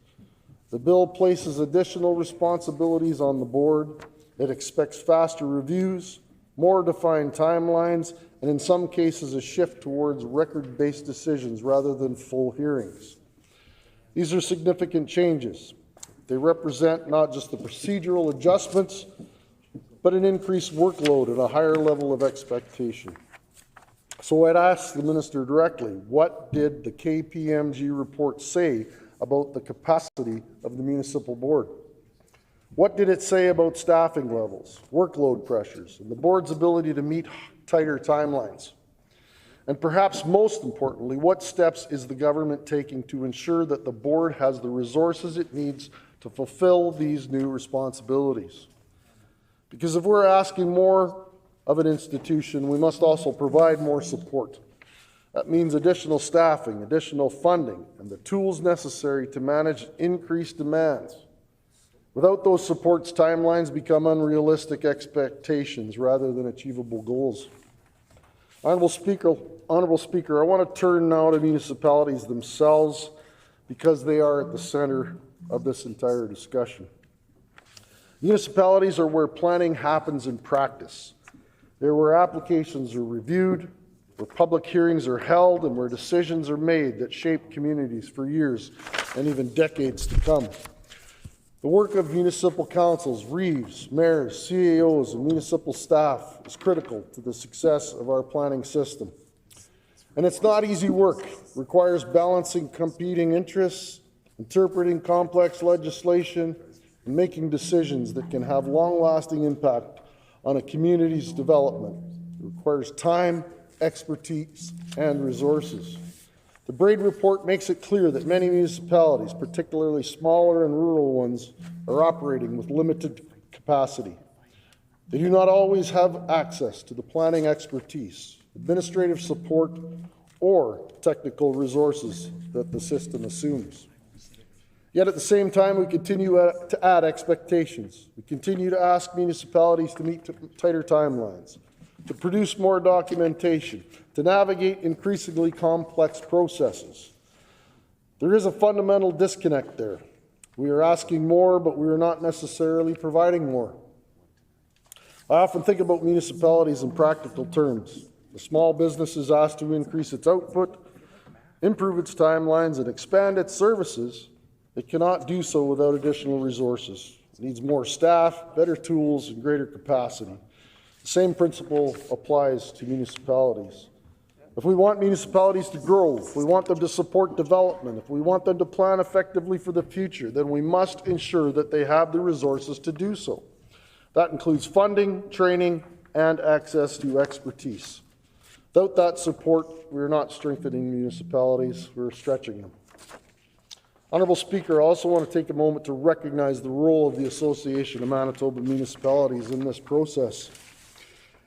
The bill places additional responsibilities on the board. It expects faster reviews, more defined timelines, and in some cases a shift towards record-based decisions rather than full hearings. These are significant changes. They represent not just the procedural adjustments, but an increased workload and a higher level of expectation. So I'd ask the Minister directly, what did the KPMG report say about the capacity of the municipal board? What did it say about staffing levels, workload pressures, and the board's ability to meet tighter timelines? And perhaps most importantly, what steps is the government taking to ensure that the board has the resources it needs to fulfill these new responsibilities? Because if we're asking more of an institution, we must also provide more support. That means additional staffing, additional funding, and the tools necessary to manage increased demands. Without those supports, timelines become unrealistic expectations rather than achievable goals. Honourable Speaker, I want to turn now to municipalities themselves because they are at the centre of this entire discussion. Municipalities are where planning happens in practice. They're where applications are reviewed, where public hearings are held, and where decisions are made that shape communities for years and even decades to come. The work of municipal councils, reeves, mayors, CAOs, and municipal staff is critical to the success of our planning system. And it's not easy work. It requires balancing competing interests, interpreting complex legislation, and making decisions that can have long-lasting impact on a community's development. It requires time, expertise, and resources. The Braid report makes it clear that many municipalities, particularly smaller and rural ones, are operating with limited capacity. They do not always have access to the planning expertise, administrative support, or technical resources that the system assumes. Yet at the same time, we continue to add expectations. We continue to ask municipalities to meet tighter timelines, to produce more documentation, to navigate increasingly complex processes. There is a fundamental disconnect there. We are asking more, but we are not necessarily providing more. I often think about municipalities in practical terms. The small business is asked to increase its output, improve its timelines, and expand its services. It cannot do so without additional resources. It needs more staff, better tools, and greater capacity. The same principle applies to municipalities. If we want municipalities to grow, if we want them to support development, if we want them to plan effectively for the future, then we must ensure that they have the resources to do so. That includes funding, training, and access to expertise. Without that support, we're not strengthening municipalities, we're stretching them. Honourable Speaker, I also want to take a moment to recognize the role of the Association of Manitoba Municipalities in this process.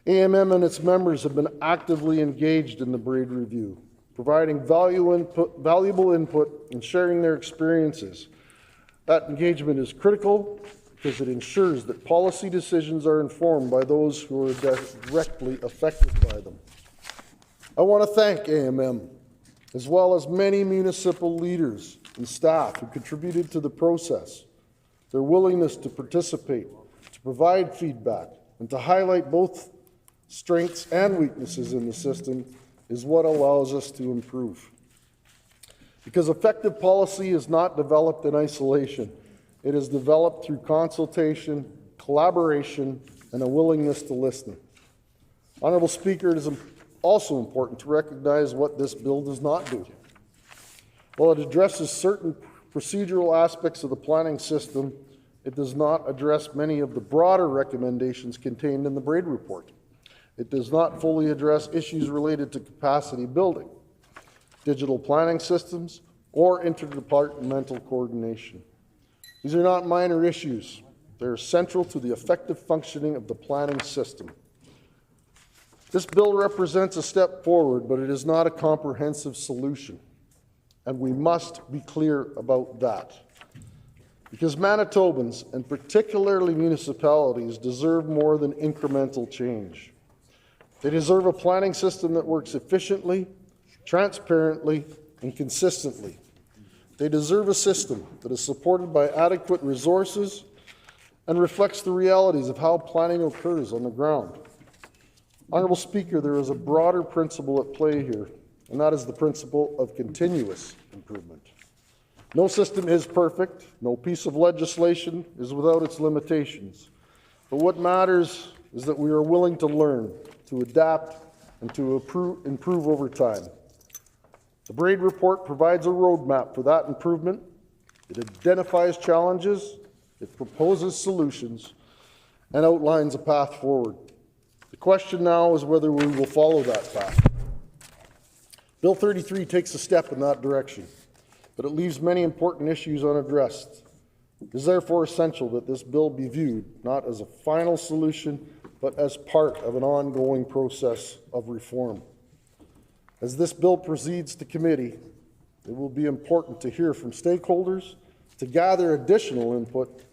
AMM and its members have been actively engaged in the Braid Review, providing valuable input and sharing their experiences. That engagement is critical because it ensures that policy decisions are informed by those who are directly affected by them. I want to thank AMM, as well as many municipal leaders and staff who contributed to the process. Their willingness to participate, to provide feedback, and to highlight both strengths and weaknesses in the system is what allows us to improve. Because effective policy is not developed in isolation. It is developed through consultation, collaboration, and a willingness to listen. Honourable Speaker, it is also important to recognize what this bill does not do. While it addresses certain procedural aspects of the planning system, it does not address many of the broader recommendations contained in the Braid report. It does not fully address issues related to capacity building, digital planning systems, or interdepartmental coordination. These are not minor issues. They are central to the effective functioning of the planning system. This bill represents a step forward, but it is not a comprehensive solution. And we must be clear about that. Because Manitobans, and particularly municipalities, deserve more than incremental change. They deserve a planning system that works efficiently, transparently, and consistently. They deserve a system that is supported by adequate resources and reflects the realities of how planning occurs on the ground. Honourable Speaker, there is a broader principle at play here, and that is the principle of continuous improvement. No system is perfect. No piece of legislation is without its limitations. But what matters is that we are willing to learn, to adapt, and to improve over time. The Braid report provides a roadmap for that improvement. It identifies challenges, it proposes solutions, and outlines a path forward. The question now is whether we will follow that path. Bill 33 takes a step in that direction, but it leaves many important issues unaddressed. It is therefore essential that this bill be viewed not as a final solution, but as part of an ongoing process of reform. As this bill proceeds to committee, it will be important to hear from stakeholders, to gather additional input,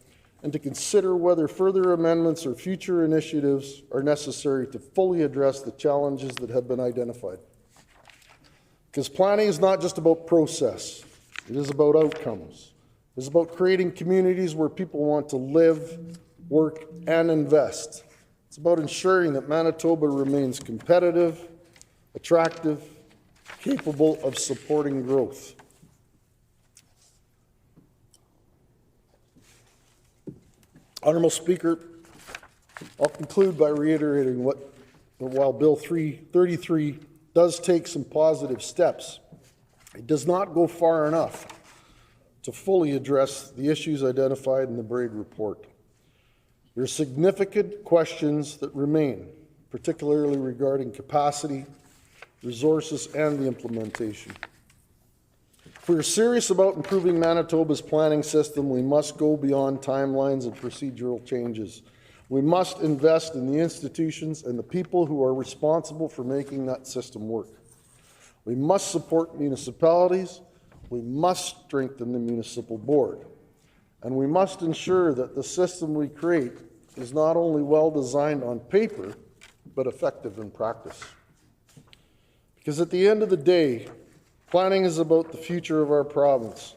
and to consider whether further amendments or future initiatives are necessary to fully address the challenges that have been identified. Because planning is not just about process, it is about outcomes. It is about creating communities where people want to live, work, and invest. It's about ensuring that Manitoba remains competitive, attractive, capable of supporting growth. Honourable Speaker, I'll conclude by reiterating that while Bill 33 does take some positive steps, it does not go far enough to fully address the issues identified in the Braid report. There are significant questions that remain, particularly regarding capacity, resources, and the implementation. If we're serious about improving Manitoba's planning system, we must go beyond timelines and procedural changes. We must invest in the institutions and the people who are responsible for making that system work. We must support municipalities. We must strengthen the municipal board. And we must ensure that the system we create is not only well designed on paper, but effective in practice. Because at the end of the day, planning is about the future of our province,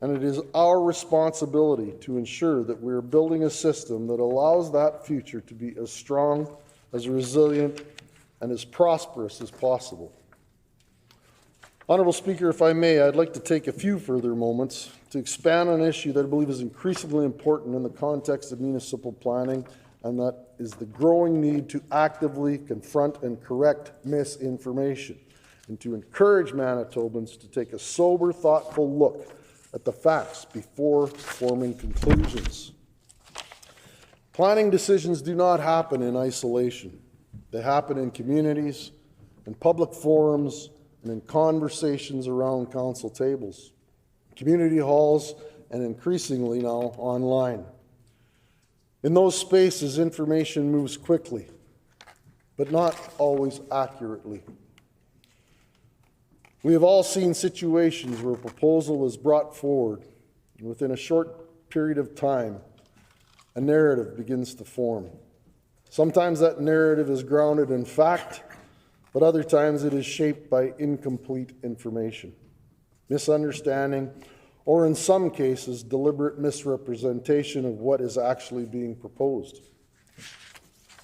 and it is our responsibility to ensure that we are building a system that allows that future to be as strong, as resilient, and as prosperous as possible. Honourable Speaker, if I may, I'd like to take a few further moments to expand on an issue that I believe is increasingly important in the context of municipal planning, and that is the growing need to actively confront and correct misinformation, and to encourage Manitobans to take a sober, thoughtful look at the facts before forming conclusions. Planning decisions do not happen in isolation. They happen in communities, in public forums, and in conversations around council tables, community halls, and increasingly now online. In those spaces, information moves quickly, but not always accurately. We have all seen situations where a proposal is brought forward, and within a short period of time, a narrative begins to form. Sometimes that narrative is grounded in fact, but other times it is shaped by incomplete information, misunderstanding, or in some cases, deliberate misrepresentation of what is actually being proposed.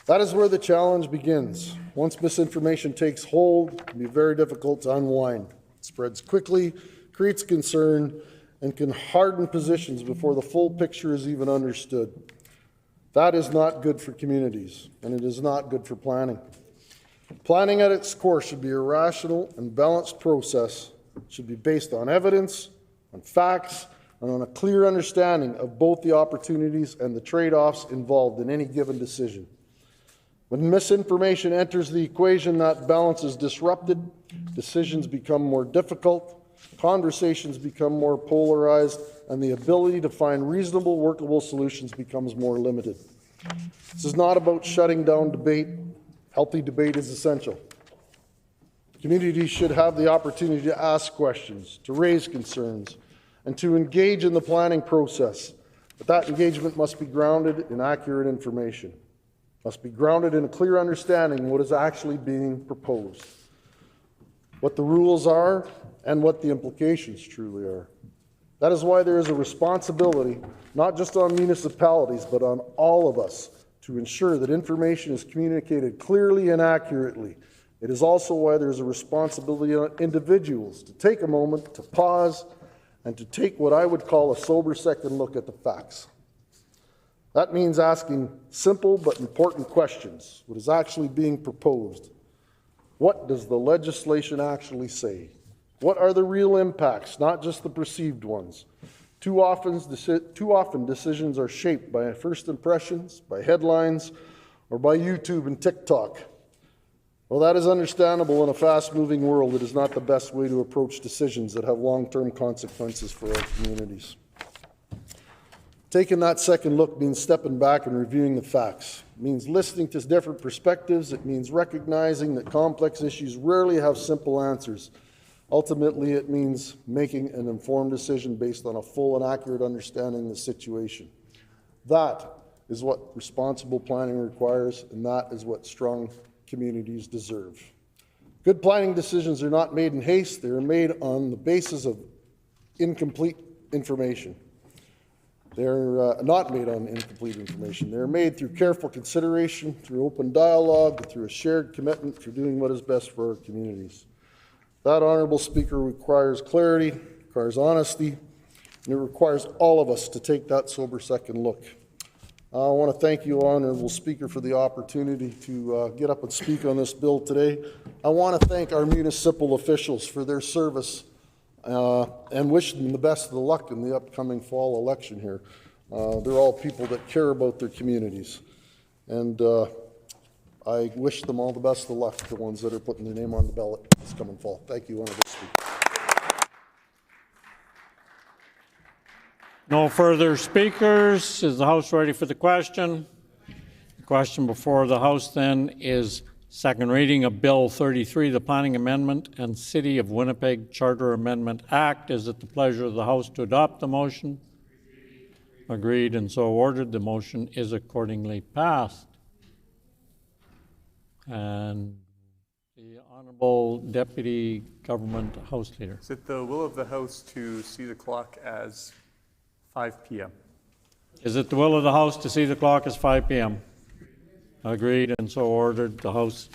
That is where the challenge begins. Once misinformation takes hold, it can be very difficult to unwind. It spreads quickly, creates concern, and can harden positions before the full picture is even understood. That is not good for communities, and it is not good for planning. Planning at its core should be a rational and balanced process. It should be based on evidence, on facts, and on a clear understanding of both the opportunities and the trade-offs involved in any given decision. When misinformation enters the equation, that balance is disrupted, decisions become more difficult, conversations become more polarized, and the ability to find reasonable, workable solutions becomes more limited. This is not about shutting down debate. Healthy debate is essential. Communities should have the opportunity to ask questions, to raise concerns, and to engage in the planning process. But that engagement must be grounded in accurate information, must be grounded in a clear understanding of what is actually being proposed, what the rules are, and what the implications truly are. That is why there is a responsibility, not just on municipalities, but on all of us, to ensure that information is communicated clearly and accurately. It is also why there is a responsibility on individuals to take a moment to pause and to take what I would call a sober second look at the facts. That means asking simple but important questions. What is actually being proposed? What does the legislation actually say? What are the real impacts, not just the perceived ones? Too often decisions are shaped by first impressions, by headlines, or by YouTube and TikTok. Well, that is understandable in a fast-moving world. It is not the best way to approach decisions that have long-term consequences for our communities. Taking that second look means stepping back and reviewing the facts. It means listening to different perspectives. It means recognizing that complex issues rarely have simple answers. Ultimately, it means making an informed decision based on a full and accurate understanding of the situation. That is what responsible planning requires, and that is what strong communities deserve. Good planning decisions are not made in haste. They are made on the basis of incomplete information. They're not made on incomplete information. They're made through careful consideration, through open dialogue, through a shared commitment to doing what is best for our communities. That, Honourable Speaker, requires clarity, requires honesty, and it requires all of us to take that sober second look. I want to thank you, Honourable Speaker, for the opportunity to get up and speak on this bill today. I want to thank our municipal officials for their service and wish them the best of the luck in the upcoming fall election here. They're all people that care about their communities. And I wish them all the best of luck, the ones that are putting their name on the ballot this coming fall. Thank you, Honourable Speaker. No further speakers. Is the House ready for the question? The question before the House then is second reading of Bill 33, the Planning Amendment and City of Winnipeg Charter Amendment Act. Is it the pleasure of the House to adopt the motion? Agreed and so ordered. The motion is accordingly passed. And the Honourable Deputy Government House Leader. Is it the will of the House to see the clock as 5 p.m.? Is it the will of the House to see the clock as 5 p.m.? Agreed and so ordered. The House,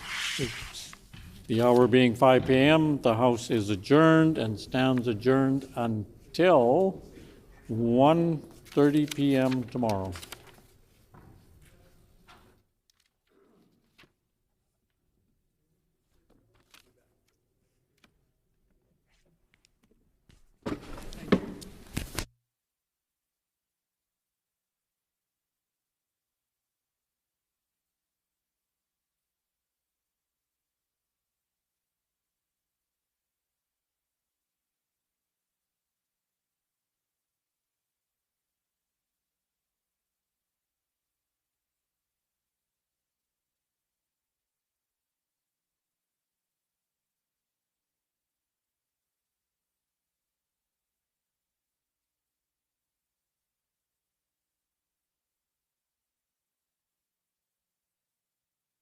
the hour being 5 p.m., the House is adjourned and stands adjourned until 1:30 p.m. tomorrow.